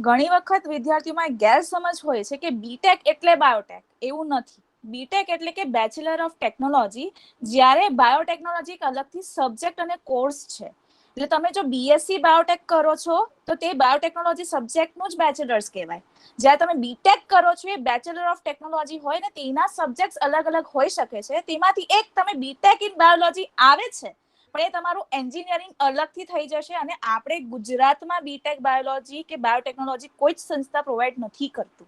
ઘણી વખત વિદ્યાર્થીઓમાં ગેરસમજ હોય છે કે બીટેક એટલે બાયોટેક. એવું નથી. બીટેક એટલે કે બેચલર ઓફ ટેકનોલોજી, જ્યારે બાયોટેકનોલોજી એક અલગથી સબ્જેક્ટ અને કોર્સ છે. એટલે તમે જો બીએસસી બાયોટેક કરો છો તો તે બાયોટેકનોલોજી સબ્જેક્ટનું જ બેચલર્સ કહેવાય. જ્યારે તમે બીટેક કરો છો એ બેચલર ઓફ ટેકનોલોજી હોય ને તેના સબ્જેક્ટ્સ અલગ હોઈ શકે છે. તેમાંથી એક તમે બીટેક ઇન બાયોલોજી આવે છે, પણ એ તમારું એન્જિનિયરિંગ અલગથી થઈ જશે. અને આપણે ગુજરાતમાં બીટેક બાયોલોજી કે બાયોટેકનોલોજી કોઈ જ સંસ્થા પ્રોવાઈડ નથી કરતું.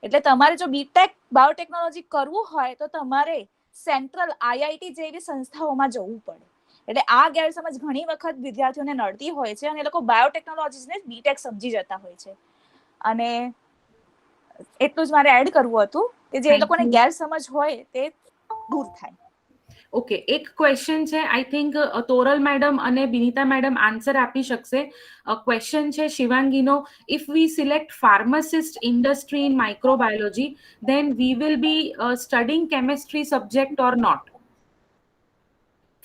એટલે તમારે જો બીટેક બાયોટેકનોલોજી કરવું હોય તો તમારે સેન્ટ્રલ આઈઆઈટી જેવી સંસ્થાઓમાં જવું પડે. એટલે આ ગેરસમજ ઘણી વખત વિદ્યાર્થીઓને નડતી હોય છે અને એ લોકો બાયોટેકનોલોજીને બીટેક સમજી જતા હોય છે. અને એટલું જ મારે એડ કરવું હતું કે જે લોકોને ગેરસમજ હોય તે દૂર થાય. ઓકે, એક ક્વેશ્ચન છે. આઈ થિંક તોરલ મેડમ અને બિનિતા મેડમ આન્સર આપી શકશે. ક્વેશ્ચન છે શિવાંગીનો, if we select pharmacist industry in microbiology then we will be studying chemistry subject or not?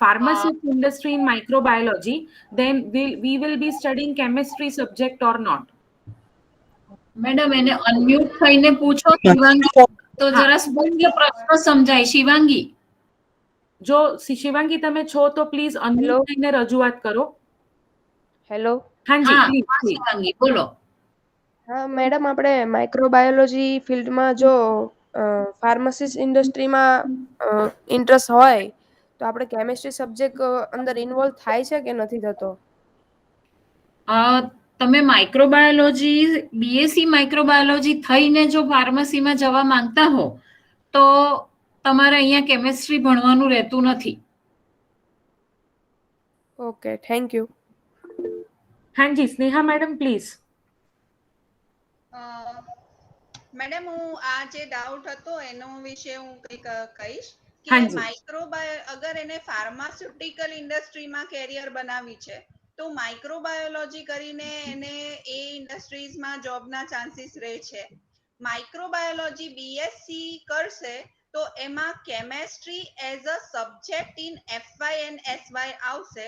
Pharmacist industry in microbiology, then we will be studying chemistry subject or not? Madam એને અનમ્યુટ થઈને પૂછો શિવાંગી, તો જરા સ્પષ્ટ પ્રશ્ન સમજાય. શિવાંગી, જો શિવાંગી તમે છો તો પ્લીઝ અનમ્યુટ થઈને રજૂઆત કરો. હેલો. હાજી, હા પ્લીઝ. શિવાંગી બોલો. હા મેડમ, આપણે માઇક્રોબાયોલોજી ફિલ્ડમાં જો ફાર્માસિસ્ટ ઇન્ડસ્ટ્રીમાં ઇન્ટરેસ્ટ હોય તો આપણે કેમિસ્ટ્રી સબ્જેક્ટ અંદર ઇન્વોલ્વ થાય છે કે નથી થતો? તમે માઇક્રોબાયોલોજી, બીએસસી માઇક્રોબાયોલોજી થઈને જો ફાર્મસીમાં જવા માંગતા હો તો તમારે અહીંયા કેમિસ્ટ્રી ભણવાનું રહેતું નથી. Okay, thank you. હાજી, સ્નેહા મેડમ પ્લીઝ. મેડમ, હું આ જે ડાઉટ હતો એનો વિશે હું કંઈક કહીશ કે અગર એને ફાર્માસ્યુટિકલ ઇન્ડસ્ટ્રીમાં કેરિયર બનાવી છે તો માઇક્રોબાયોલોજી કરીને એને એ ઇન્ડસ્ટ્રીઝમાં જોબના ચાન્સીસ રહે છે. માઇક્રોબાયોલોજી બીએસસી કરશે તો એમાં chemistry as a subject in FY and SY આવશે.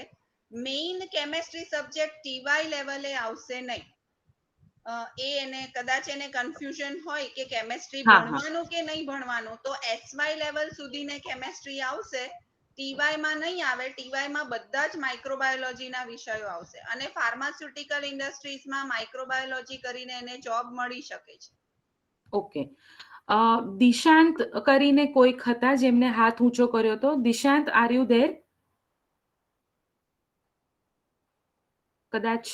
મેઇન કેમેસ્ટ્રી સબ્જેક્ટ ટીવાય લેવલે આવશે નહીં. એને કદાચ એને કન્ફ્યુઝન હોય કે કેમેસ્ટ્રી ભણવાનું કે નહીં ભણવાનું, તો એસવાય લેવલ સુધીને કેમેસ્ટ્રી આવશે, ટીવાય માં નહીં આવે. ટીવાય માં બધા જ માઇક્રોબાયોલોજીના વિષયો આવશે અને ફાર્માસ્યુટિકલ ઇન્ડસ્ટ્રીઝમાં માઇક્રોબાયોલોજી કરીને એને જોબ મળી શકે છે. ઓકે, દિશાંત કરીને કોઈક હતા જેમને હાથ ઊંચો કર્યો હતો. Dishant, are you there? કદાચ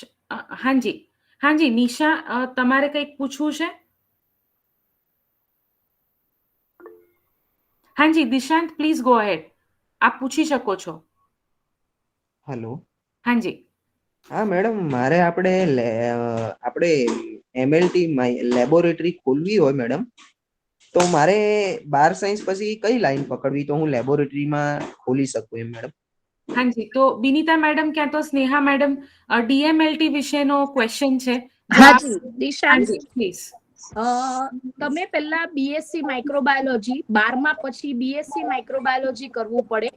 હાજી નિશા, તમારે કંઈક પૂછવું છે? હાજી દિશાંત, પ્લીઝ ગો અહેડ. આપ પૂછી શકો છો. હેલો. હાજી. હા મેડમ, મારે આપણે એમએલટી લેબોરેટરી ખોલવી હોય મેડમ, તો મારે 12 સાયન્સ પછી કઈ લાઈન પકડવી તો હું લેબોરેટરીમાં ખોલી શકું એમ મેડમ? હાજી, તો બિનિતા મેડમ ક્યાં તો સ્નેહા મેડમ ડીએમએલટી વિશેનો ક્વેશ્ચન છે. હાજી દિશાંત, પ્લીઝ. તમે પહેલા બીએસસી માઇક્રોબાયોલોજી 12મા પછી બીએસસી માઇક્રોબાયોલોજી કરવું પડે,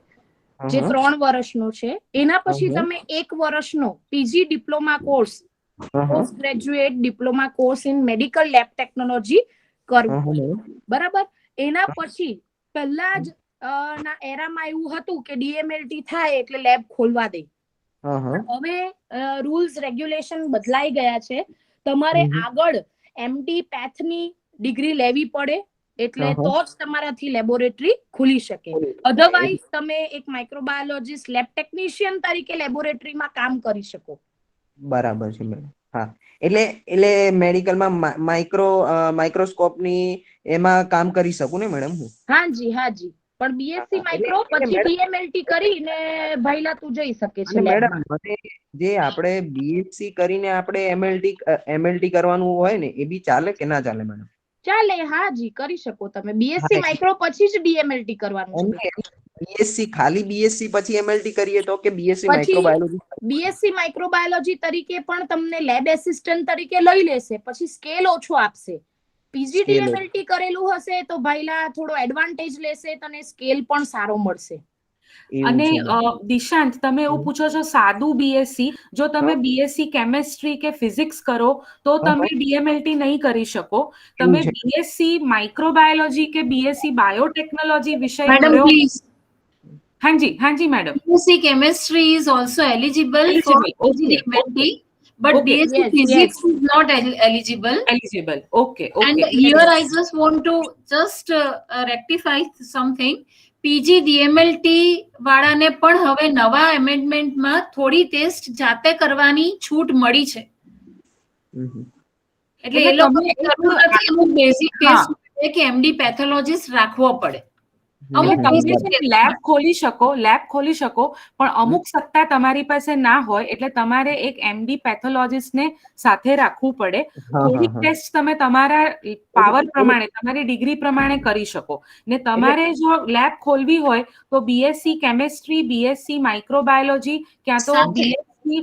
જે 3 વર્ષનો છે. એના પછી તમે 1 વર્ષનો PG diploma course, post graduate diploma course in medical lab technology કરવું. બરાબર. એના પછી પહેલા જ ના એરામાં એવું હતું કે ડીએમએલટી થાય એટલે લેબ ખોલવા દે. હવે રૂલ્સ રેગ્યુલેશન બદલાઈ ગયા છે. તમારે આગળ એમડી પેથની ડિગ્રી લેવી પડે, એટલે તો જ તમારાથી લેબોરેટરી ખુલી શકે. અધરવાઇઝ તમે એક માઇક્રોબાયોલોજીસ્ટ લેબ ટેકનિશિયન તરીકે લેબોરેટરીમાં કામ કરી શકો. બરાબર છે મેડમ. હા, એટલે મેડિકલમાં માઇક્રોસ્કોપની એમાં કામ કરી શકું ને મેડમ હું? હાજી હાજી, પણ બીએસસી માઇક્રો પછી ડીએમએલટી કરીને ભાઈલા તું જઈ શકે છે અને મેડમ લેબમાં. મને જે આપણે બીએસસી કરીને આપણે એમએલટી કરવાનું હોય ને, એ બી ચાલે કે ના ચાલે મેડમ? ચાલે, હાજી કરી શકો તમે. બીએસસી હા, માઇક્રો પછી જ ડીએમએલટી કરવાનું છે. બીએસસી ખાલી બીએસસી પછી એમએલટી કરીએ તો, કે બીએસસી પછી માઇક્રોબાયોલોજી? બીએસસી માઇક્રોબાયોલોજી તરીકે પણ તમને લેબ એસિસ્ટન્ટ તરીકે લઈ લેશે, પછી સ્કેલ ઓછો આપશે. પીજી ડીએમએલટી કરેલું હશે તો ભાઈલા થોડો એડવાન્ટેજ લેશે, તને સ્કેલ પણ સારો મળશે. અને દિશાંત, તમે એવું પૂછો છો સાદું બીએસસી, જો તમે બીએસસી કેમેસ્ટ્રી કે ફિઝિક્સ કરો તો તમે ડીએમએલટી નહીં કરી શકો. તમે બીએસસી માઇક્રોબાયોલોજી કે બીએસસી બાયોટેકનોલોજી વિષય મેડમ કર્યો. પ્લીઝ. હાજી madam. BSc chemistry is also eligible for DMLT, but BSc physics is not eligible. Okay. And here I just want to just rectify something. PG DMLT વાળાને પણ હવે નવા એમેન્ડમેન્ટમાં થોડી ટેસ્ટ જાતે કરવાની છૂટ મળી છે. એટલે એ લોકોને જરૂર નથી અમુક બેઝિક ટેસ્ટ માટે કે એમડી પેથોલોજીસ્ટ રાખવો પડે. લેબ ખોલી શકો, પણ અમુક સત્તા તમારી પાસે ના હોય, એટલે તમારે એક એમડી પેથોલોજીસ્ટને સાથે રાખવું પડે. થોડી ટેસ્ટ તમે તમારા પાવર પ્રમાણે, તમારી ડિગ્રી પ્રમાણે કરી શકો. ને તમારે જો લેબ ખોલવી હોય તો બીએસસી કેમેસ્ટ્રી, બીએસસી માઇક્રોબાયોલોજી, ક્યાં તો બીએસસી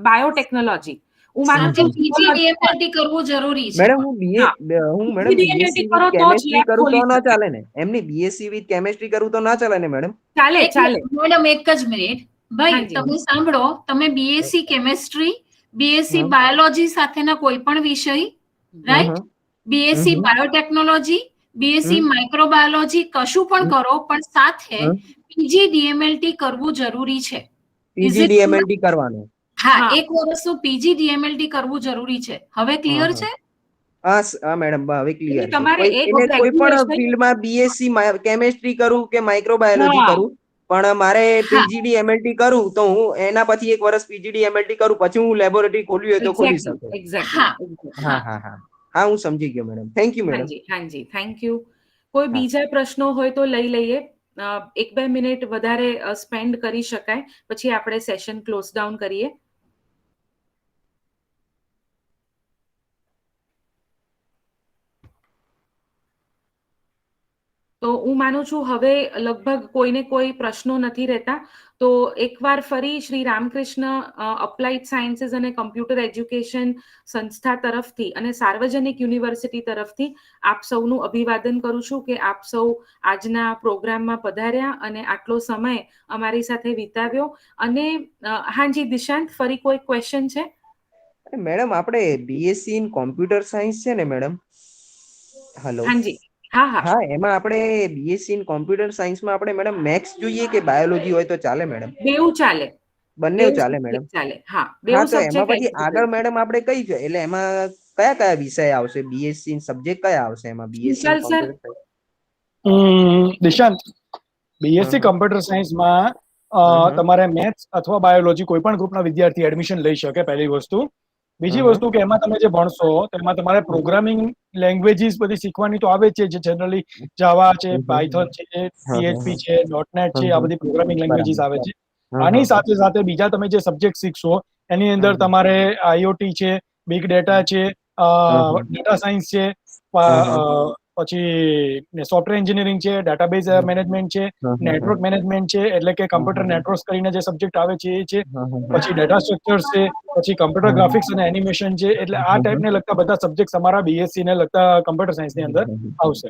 બાયોટેકનોલોજી. હું માનું છું પીજી ડીએમએલટી કરવું જરૂરી છે. મેડમ હું મેડમ બીએસસી વિથ કેમેસ્ટ્રી કરું તો ના ચાલે ને? એમની બીએસસી વિથ કેમેસ્ટ્રી કરું તો ના ચાલે ને મેડમ? ચાલે. મેડમ એક જ મિનિટ ભાઈ, તમે સાંભળો, તમે બીએસસી કેમેસ્ટ્રી, બીએસસી બાયોલોજી સાથેના કોઈ પણ વિષય, right, BSc biotechnology, BSc microbiology કશું પણ કરો, પણ સાથે પીજી ડીએમએલટી કરવું જરૂરી છે. પીજી ડીએમએલટી કરવાનું? હા, એક વર્ષનું પીજી ડીએમએલટી કરવું જરૂરી છે. હવે ક્લિયર છે? હા મેડમ, હવે ક્લિયર છે. તમારે કોઈ પણ ફિલ્ડમાં બીએસસી કેમેસ્ટ્રી કરું કે માઇક્રોબાયોલોજી કરું, પણ મારે પીજીડી એમએલટી કરું તો હું એના પછી એક વર્ષ પીજીડી એમએલટી કરું, પછી હું લેબોરેટરી ખોલવી હોય તો ખોલી શકું. હા, હું સમજી ગયો મેડમ. Thank you madam. હાજી, થેન્ક યુ. કોઈ બીજા પ્રશ્નો હોય તો લઈ લઈએ. 1-2 મિનિટ વધારે સ્પેન્ડ કરી શકાય, પછી આપણે સેશન ક્લોઝ ડાઉન કરીએ. તો હું માનું છું હવે લગભગ કોઈને કોઈ પ્રશ્નો નથી રહેતા. તો એકવાર ફરી શ્રી રામકૃષ્ણ અપ્લાઇડ સાયન્સીસ અને કમ્પ્યુટર એજ્યુકેશન સંસ્થા તરફથી અને સાર્વજનિક યુનિવર્સિટી તરફથી આપ સૌનું અભિવાદન કરું છું કે આપ સૌ આજના પ્રોગ્રામમાં પધાર્યા અને આટલો સમય અમારી સાથે વિતાવ્યો. અને હાજી દિશાંત, ફરી કોઈ ક્વેશ્ચન છે? મેડમ, આપણે બીએસસી ઇન કોમ્પ્યુટર સાયન્સ છે ને મેડમ? હેલો. હાજી. હા, એમાં આપણે બીએસસી ઇન કોમ્પ્યુટર સાયન્સમાં આપણે મેડમ મેથ્સ જોઈએ કે બાયોલોજી હોય તો ચાલે મેડમ? બેઉ ચાલે. બંને ચાલે મેડમ? હા, તો એમાં પછી આગળ મેડમ આપણે કઈ છે, એટલે એમાં કયા વિષય આવશે? બીએસસી સબ્જેક્ટ કયા આવશે એમાં? બીએસસી દિશાંત, બીએસસી કમ્પ્યુટર સાયન્સમાં તમારે મેથ્સ અથવા બાયોલોજી કોઈ પણ ગ્રુપના વિદ્યાર્થી એડમિશન લઈ શકે, પહેલી વસ્તુ. બીજી વસ્તુ કે એમાં તમે જે ભણશો તેમાં તમારે પ્રોગ્રામિંગ લેંગ્વેજીસ બધી શીખવાની તો આવે છે, જે જનરલી જાવા છે, પાયથોન છે, પીએચપી છે, .NET છે, આ બધી પ્રોગ્રામિંગ લેંગ્વેજીસ આવે છે. આની સાથે સાથે બીજા તમે જે સબ્જેક્ટ શીખશો એની અંદર તમારે આઈઓટી છે, બિગ ડેટા છે, ડેટા સાયન્સ છે, પછી સોફ્ટવેર એન્જિનિયરિંગ છે, ડેટાબેઝ મેનેજમેન્ટ છે, નેટવર્ક મેનેજમેન્ટ છે, એટલે કે કમ્પ્યુટર નેટવર્ક્સ કરીને જે સબ્જેક્ટ આવે છે એ છે, પછી ડેટા સ્ટ્રક્ચર્સ છે, પછી કમ્પ્યુટર ગ્રાફિક્સ અને એનિમેશન છે. એટલે આ ટાઈપને લગતા બધા સબ્જેક્ટ અમારા બીએસસી ને લગતા કમ્પ્યુટર સાયન્સ ની અંદર આવશે.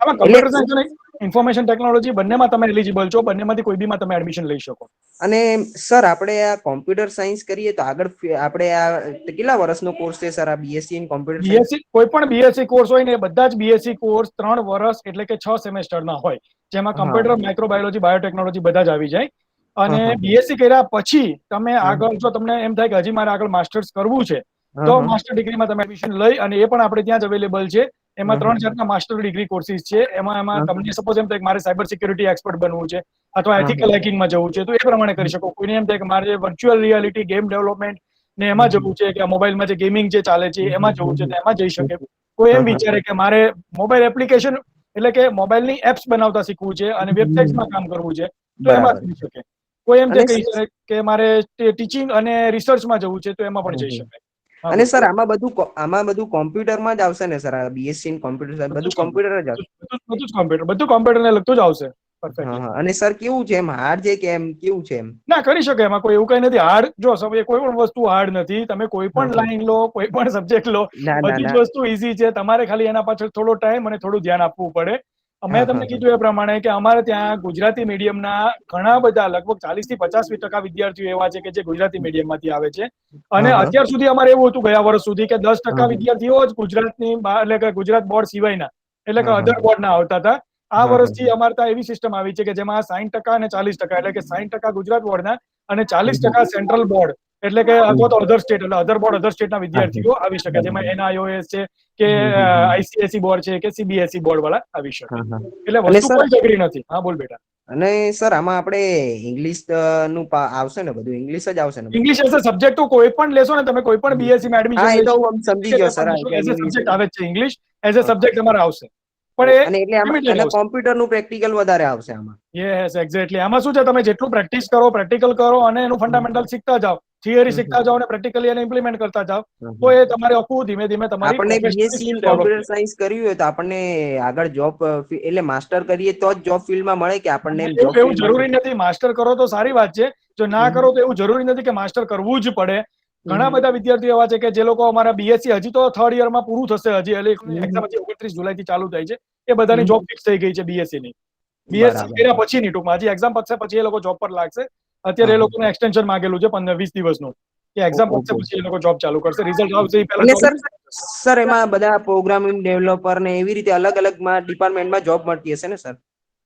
આમાં કમ્પ્યુટર સાયન્સ અને ઇન્ફોર્મેશન ટેકનોલોજી બંનેમાં તમે એલિજિબલ છો, બંનેમાંથી કોઈ બીમાં તમે એડમિશન લઈ શકો. અને સર, આપણે આ કોમ્પ્યુટર સાયન્સ કરીએ તો આગળ આપણે આ કેટલા વર્ષનો કોર્સ છે સર, આ BSc in computer science? BSc કોઈ પણ બીએસસી કોર્સ હોય ને, બધા જ બીએસસી કોર્સ 3 વર્ષ એટલે કે 6 સેમેસ્ટરના હોય, જેમાં કમ્પ્યુટર, માઇક્રોબાયોલોજી, બાયોટેકનોલોજી બધા જ આવી જાય. અને બીએસસી કર્યા પછી તમે આગળ, જો તમને એમ થાય કે હજી મારે આગળ માસ્ટર્સ કરવું છે, તો માસ્ટર ડિગ્રીમાં તમે એડમિશન લઈ, અને એ પણ આપણે ત્યાં જ અવેલેબલ છે. એમાં 3 જાતના માસ્ટર ડિગ્રી કોર્સિસ છે. એમાં તમને સપોઝ એમ થાય કે મારે સાયબર સિક્યુરિટી એક્સપર્ટ બનવું છે અથવા એથિકલ હેકિંગમાં જવું છે તો એ પ્રમાણે કરી શકો. કોઈને એમ થાય કે મારે વર્ચ્યુઅલ રિયાલિટી ગેમ ડેવલપમેન્ટ ને એમાં જવું છે કે મોબાઈલમાં જે ગેમિંગ જે ચાલે છે એમાં જવું છે તો એમાં જઈ શકે. કોઈ એમ વિચારે કે મારે મોબાઈલ એપ્લિકેશન એટલે કે મોબાઈલની એપ્સ બનાવતા શીખવું છે અને વેબસાઇટ્સમાં કામ કરવું છે તો એમાં કરી શકે. કોઈ એમ કહી શકે કે મારે ટીચિંગ અને રિસર્ચમાં જવું છે તો એમાં પણ જઈ શકે. અને સર આમાં બધું કોમ્પ્યુટરમાં જ આવશે ને સર? આ બીએસસી ઇન કોમ્પ્યુટર બધું કોમ્પ્યુટર જ આવશે? બધું કોમ્પ્યુટરને લગતું જ આવશે. અને સર કેવું છે એમ? હાર્ડ છે કે એમ કેવું છે એમ? ના, કરી શકે. એમાં કોઈ એવું કઈ નથી હાર્ડ. જો કોઈ પણ વસ્તુ હાર્ડ નથી. તમે કોઈ પણ લાઈન લો, કોઈ પણ સબ્જેક્ટ લો, બધી જ વસ્તુ ઈઝી છે. તમારે ખાલી એના પાછળ થોડો ટાઈમ અને થોડું ધ્યાન આપવું પડે. મેં તમને કીધું એ પ્રમાણે કે અમારે ત્યાં ગુજરાતી મીડિયમના ઘણા બધા લગભગ 40 થી 50% વિદ્યાર્થીઓ એવા છે કે જે ગુજરાતી મીડિયમમાંથી આવે છે. અને અત્યાર સુધી અમારે એવું હતું ગયા વર્ષ સુધી કે 10% વિદ્યાર્થીઓ જ ગુજરાતની એટલે કે ગુજરાત બોર્ડ સિવાયના એટલે કે અધર બોર્ડના આવતા હતા. આ વર્ષથી અમારે ત્યાં એવી સિસ્ટમ આવી છે કે જેમાં 60% અને 40% એટલે કે 60% ગુજરાત બોર્ડના અને 40% સેન્ટ્રલ બોર્ડ એટલે કે અથવા તો અધર સ્ટેટ એટલે અધર બોર્ડ અધર સ્ટેટના વિદ્યાર્થીઓ આવી શકે. જેમાં NIOS છે કે ICSE બોર્ડ છે કે CBSE બોર્ડ વાળા આવી શકે. એટલે વસ્તુ કોઈ અઘરી નથી. હા, બોલ બેટા. અને સર આમાં આપણે ઇંગ્લિશ નું આવશે ને? બધું ઇંગ્લિશ જ આવશે ને? ઇંગ્લિશ એઝ અ સબ્જેક્ટ તો કોઈ પણ લેશો ને તમે, કોઈ પણ BSc માં એડમિશન હા, એ તો લેશો હું સમજી ગયો સર. એઝ અ સબ્જેક્ટ આવે છે ઇંગ્લિશ એઝ અ સબ્જેક્ટ તમારે આવશે. પણ એટલે આમાં કોમ્પ્યુટર નું પ્રેક્ટિકલ વધારે આવશે આમાં. Yes, exactly. આમાં શું છે, તમે જેટલું પ્રેક્ટિસ કરો, પ્રેક્ટિકલ કરો અને એનું ફંડામેન્ટલ શીખતા જાઓ, થિયરી શીખતા જાઓ અને પ્રેક્ટિકલી એને ઇમ્પ્લિમેન્ટ કરતા જાઓ તો એ તમારે આખું ધીમે ધીમે તમારી આપણને બીએસસી ઇન કોમ્પ્યુટર સાયન્સ કર્યું હોય તો આપણને આગળ જોબ એટલે માસ્ટર કરીએ તો જ જોબ ફિલ્ડમાં મળે કે આપણને એવું જરૂરી નથી. માસ્ટર કરો તો સારી વાત છે. જો ના કરો તો એવું જરૂરી નથી કે માસ્ટર કરવું જ પડે. ઘણા બધા વિદ્યાર્થીઓ એવા છે કે જે લોકો અમારા બીએસસી હજી તો 3rd યરમાં પૂરું થશે. હજી એક્ઝામ 29 જુલાઈથી ચાલુ થાય છે. એ બધાની જોબ ફિક્સ થઈ ગઈ છે બીએસસી ની. બીએસસી કર્યા પછીની ટૂંકમાં હજી એક્ઝામ પતશે પછી એ લોકો જોબ પર લાગશે. અત્યારે એ લોકોને એક્સટેન્શન માંગેલું છે 15-20 દિવસનું કે એક્ઝામ પતશે પછી એ લોકો જોબ ચાલુ કરશે. રિઝલ્ટ આવશે એ પહેલા. સર એમાં બધા પ્રોગ્રામિંગ ડેવલપર ને એવી રીતે અલગ અલગ ડિપાર્ટમેન્ટમાં જોબ મળતી હશે ને સર?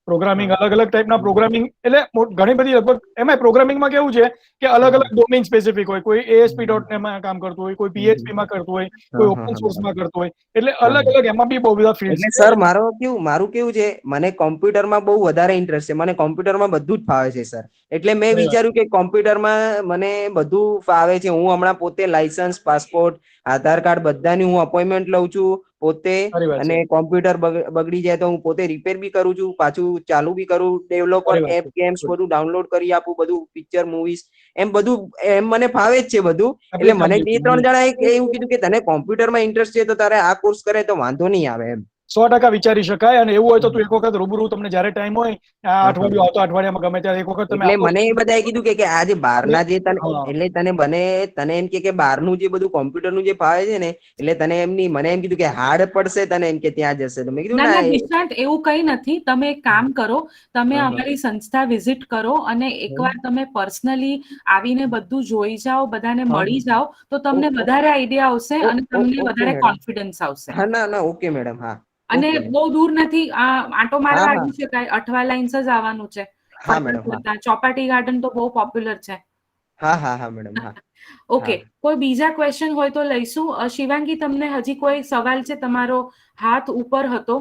પ્રોગ્રામિંગ અલગ અલગ ટાઈપના પ્રોગ્રામિંગ એટલે ઘણી બધી લગભગ એમાં પ્રોગ્રામિંગમાં કેવું છે કે અલગ અલગ ડોમેન સ્પેસિફિક હોય. કોઈ ASP.NET માં કામ કરતું હોય, કોઈ PHP માં કરતું હોય, કોઈ ઓપન સોર્સમાં કરતું હોય. એટલે અલગ અલગ એમાં બી બહુ બધા ફિલ્ડ છે. સર મારું કેવું છે, મને કોમ્પ્યુટરમાં બહુ વધારે ઇન્ટરેસ્ટ છે. મને કોમ્પ્યુટરમાં બધું જ ફાવે છે સર. એટલે મેં વિચાર્યું કે કોમ્પ્યુટરમાં મને બધું ફાવે છે. હું હમણાં પોતે લાયસન્સ, પાસપોર્ટ, આધાર કાર્ડ બધાની હું અપોઇન્ટમેન્ટ લઉં છું પોતે. અને કોમ્પ્યુટર બગડી જાય તો હું પોતે રિપેર બી કરું છું, પાછું ચાલુ બી કરું. ડેવલપર એપ ગેમ્સ બધું ડાઉનલોડ કરી આપું, બધું પિક્ચર મૂવીઝ એમ બધું એમ મને ફાવે જ છે બધું. એટલે મને 2-3 જણા એવું કીધું કે તને કોમ્પ્યુટરમાં ઇન્ટરેસ્ટ છે તો તારે આ કોર્સ કરે તો વાંધો નહીં આવે એમ. 100% વિચારી શકાય. અને એવું હોય તો તું એક વખત રૂબરૂ તમને જ્યારે ટાઈમ હોય આ અઠવાડિયું આવતો અઠવાડિયામાં ગમે ત્યારે એક વખત તમે એટલે મને એ બધાએ કીધું કે આ જે બહારના જે એટલે તને એમ કે બહારનું જે બધું કોમ્પ્યુટરનું જે ફાવે છે ને એટલે તને એમની મને એમ કીધું કે હાર્ડ પડશે તને એમ કે ત્યાં જશે. તો મેં કીધું ના, નિશાંત, એવું કઈ નથી. તમે એક કામ કરો, તમે અમારી સંસ્થા વિઝિટ કરો અને એકવાર તમે પર્સનલી આવીને બધું જોઈ જાઓ, બધાને મળી જાઓ તો તમને વધારે આઈડિયા આવશે અને તમને વધારે કોન્ફિડન્સ આવશે. હા, ના, ઓકે મેડમ. હા, અને બહુ દૂર નથી. આંટો મારવા આવી શકાય. અઠવા લાઇન્સ જ આવવાનું છે. ચોપાટી ગાર્ડન તો બહુ પોપ્યુલર છે. હા મેડમ. હા, ઓકે. કોઈ બીજા ક્વેશ્ચન હોય તો લઈશું. શિવાંગી, તમને હજી કોઈ સવાલ છે? તમારો હાથ ઉપર હતો.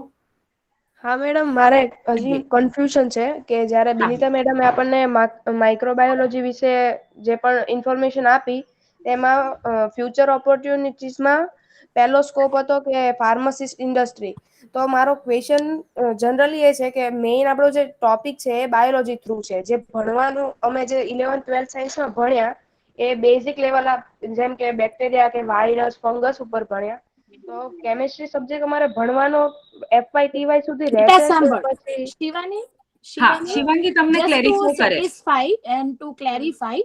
હા મેડમ, મારે હજી કન્ફ્યુઝન છે કે જ્યારે બિનિતા મેડમે આપણને માઇક્રોબાયોલોજી વિશે જે પણ ઇન્ફોર્મેશન આપી તેમાં ફ્યુચર ઓપોર્ચ્યુનિટીઝમાં પહેલો સ્કોપ હતો કે ફાર્માસિસ્ટ ઇન્ડસ્ટ્રી. તો મારો ક્વેશ્ચન જનરલી એ છે કે મેઇન આપણો જે ટોપિક છે એ બાયોલોજી થ્રુ છે. જે ભણવાનું અમે જે 11th 12th સાયન્સમાં ભણ્યા એ બેઝિક લેવલ જેમ કે બેક્ટેરિયા કે વાયરસ, ફંગસ ઉપર ભણ્યા. તો કેમિસ્ટ્રી સબ્જેક્ટ અમારે ભણવાનો FY TY સુધી રહેશે કે પછી? શિવાંગી તમને ક્લેરિફાઈ કરે. સેટિસ્ફાઈ એન્ડ ટુ ક્લેરિફાઈ,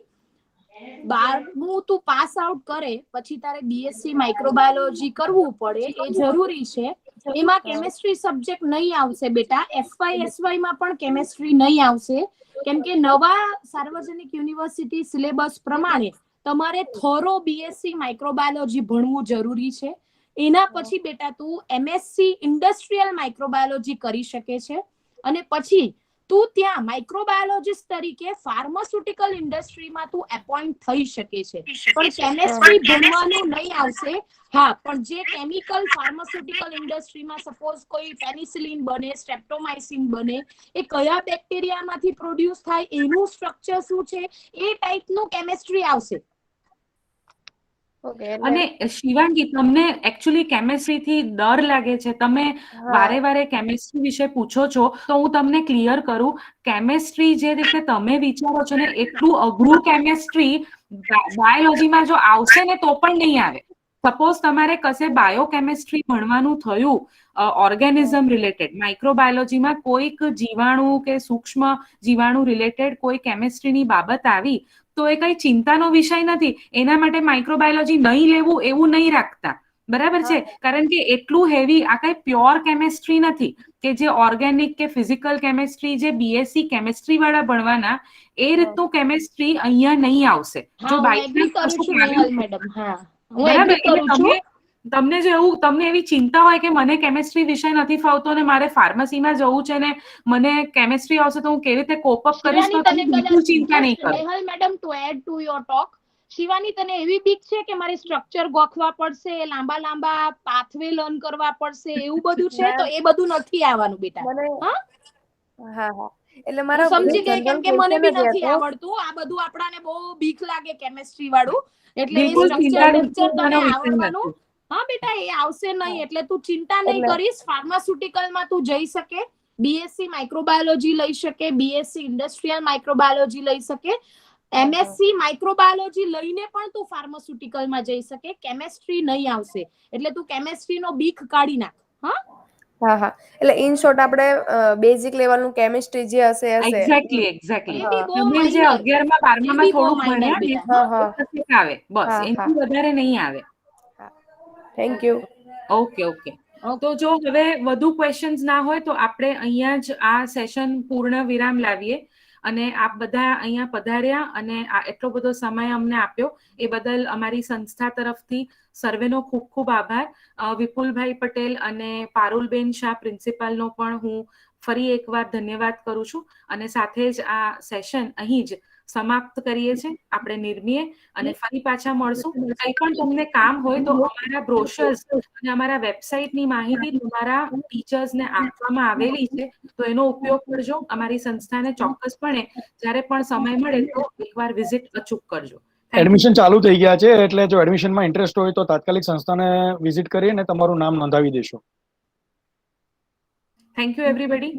12મું તું પાસ આઉટ કરે પછી તારે બીએસસી માઇક્રોબાયોલોજી કરવું પડે એ જરૂરી છે. એમાં કેમિસ્ટ્રી સબ્જેક્ટ નહીં આવશે બેટા. FY માં પણ કેમિસ્ટ્રી નહીં આવશે કેમ કે નવા સાર્વજનિક યુનિવર્સિટી સિલેબસ પ્રમાણે તમારે થોરો બીએસસી માઇક્રોબાયોલોજી ભણવું જરૂરી છે. એના પછી બેટા તું MSc ઇન્ડસ્ટ્રીયલ માઇક્રોબાયોલોજી કરી શકે છે અને પછી તું ત્યાં માઇક્રોબાયોલોજીસ્ટ તરીકે ફાર્માસ્યુટિકલ ઇન્ડસ્ટ્રીમાં તું એપોઇન્ટ થઈ શકે છે, પણ કેમેસ્ટ્રી ભણવાનું નહીં આવશે. હા, પણ જે કેમિકલ ફાર્માસ્યુટિકલ ઇન્ડસ્ટ્રીમાં સપોઝ કોઈ પેનિસિલિન બને, સ્ટ્રેપ્ટોમાઇસિન બને, એ કયા બેક્ટેરિયામાંથી પ્રોડ્યુસ થાય, એનું સ્ટ્રક્ચર શું છે, એ ટાઈપનું કેમેસ્ટ્રી આવશે. અને શિવાંગી, તમને એકચ્યુઅલી કેમેસ્ટ્રી થી ડર લાગે છે, તમે વારે વારે કેમેસ્ટ્રી વિશે પૂછો છો, તો હું તમને ક્લિયર કરું, કેમેસ્ટ્રી જે રીતે તમે વિચારો છો ને એટલું અઘરું કેમેસ્ટ્રી બાયોલોજીમાં જો આવશે ને તો પણ નહીં આવે. સપોઝ તમારે કશે બાયોકેમિસ્ટ્રી ભણવાનું થયું, ઓર્ગેનિઝમ રિલેટેડ, માઇક્રોબાયોલોજીમાં કોઈક જીવાણુ કે સૂક્ષ્મ જીવાણુ રિલેટેડ કોઈ કેમિસ્ટ્રીની બાબત આવી, તો એ કઈ ચિંતાનો વિષય નથી. એના માટે માઇક્રોબાયોલોજી નહીં લેવું એવું નહીં રાખતા, બરાબર છે? કારણ કે એટલું હેવી, આ કઈ પ્યોર કેમિસ્ટ્રી નથી કે જે ઓર્ગેનિક કે ફિઝિકલ કેમિસ્ટ્રી જે બીએસસી કેમિસ્ટ્રી વાળા ભણવાના, એ રીતનું કેમિસ્ટ્રી અહીંયા નહીં આવશે. જો તમને જો એવું, તમને એવી ચિંતા હોય કે મને કેમિસ્ટ્રી વિષય નથી ફાવતો ને મારે ફાર્મસીમાં જવું છે ને મને કેમિસ્ટ્રી આવશે તો હું કેવી રીતે કોપ અપ કરીશ, તો તમે બિલકુલ ચિંતા નહીં કરો. Nehal madam, to add to your talk, Shivani, તને એવી બીક છે કે મારે સ્ટ્રક્ચર ગોખવા પડશે, લાંબા લાંબા પાથવે લર્ન કરવા પડશે, એવું બધું છે? તો એ બધું નથી આવવાનું બેટા. હા, એટલે મારા સમજી ગઈ, કેમ કે મને બી નથી આવડતું આ બધું. આપણાને બહુ બીક લાગે કેમિસ્ટ્રી વાળું, એટલે સ્ટ્રક્ચર તને આવડવાનું. હા બેટા, એ આવશે નહીં, એટલે તું ચિંતા નહીં કરીશ. ફાર્માસ્યુટિકલમાં તું જઈ શકે, બીએસસી માઇક્રોબાયોલોજી લઈ શકે, બીએસસી ઇન્ડસ્ટ્રીયલ માઇક્રોબાયોલોજી લઈ શકે, એમએસસી માઇક્રોબાયોલોજી લઈને પણ તું ફાર્માસ્યુટિકલમાં જઈ શકે. કેમેસ્ટ્રી નહીં આવશે, એટલે તું કેમેસ્ટ્રીનો બીક કાઢી નાખ. હા, એટલે ઇન શોર્ટ આપણે બેઝિક લેવલનું કેમિસ્ટ્રી જે હશે એક્ઝેક્ટલી તમે જે 11માં 12માં થોડું ભણ્યા ને આવે, બસ એનાથી વધારે નહીં આવે. Thank you. ઓકે. તો જો હવે વધુ ક્વેશ્ચન્સ ના હોય તો આપણે અહીંયા જ આ સેશન પૂર્ણ વિરામ લાવીએ. અને આપ બધા અહીંયા પધાર્યા અને એટલો બધો સમય અમને આપ્યો એ બદલ અમારી સંસ્થા તરફથી સર્વેનો ખૂબ ખૂબ આભાર. વિપુલભાઈ પટેલ અને પારુલબેન શાહ પ્રિન્સિપાલનો પણ હું ફરી એકવાર ધન્યવાદ કરું છું. અને સાથે જ આ સેશન અહીં જ સમાપ્ત કરીએ છીએ. આપણે નિર્મીએ અને ફરી પાછા મળશું. કંઈ પણ તમને કામ હોય તો અમારા બ્રોશર્સ અને અમારા વેબસાઇટની માહિતી તમારા ટીચર્સને આપવામાં આવેલી છે, તો એનો ઉપયોગ કરજો. અમારી સંસ્થાને ચોક્કસપણે જ્યારે પણ સમય મળે તો એકવાર વિઝિટ અચૂક કરજો. એડમિશન ચાલુ થઈ ગયા છે, એટલે જો એડમિશનમાં ઇન્ટરેસ્ટ હોય તો તાત્કાલિક સંસ્થાને વિઝિટ કરી અને તમારું નામ નોંધાવી દેશો. Thank you everybody.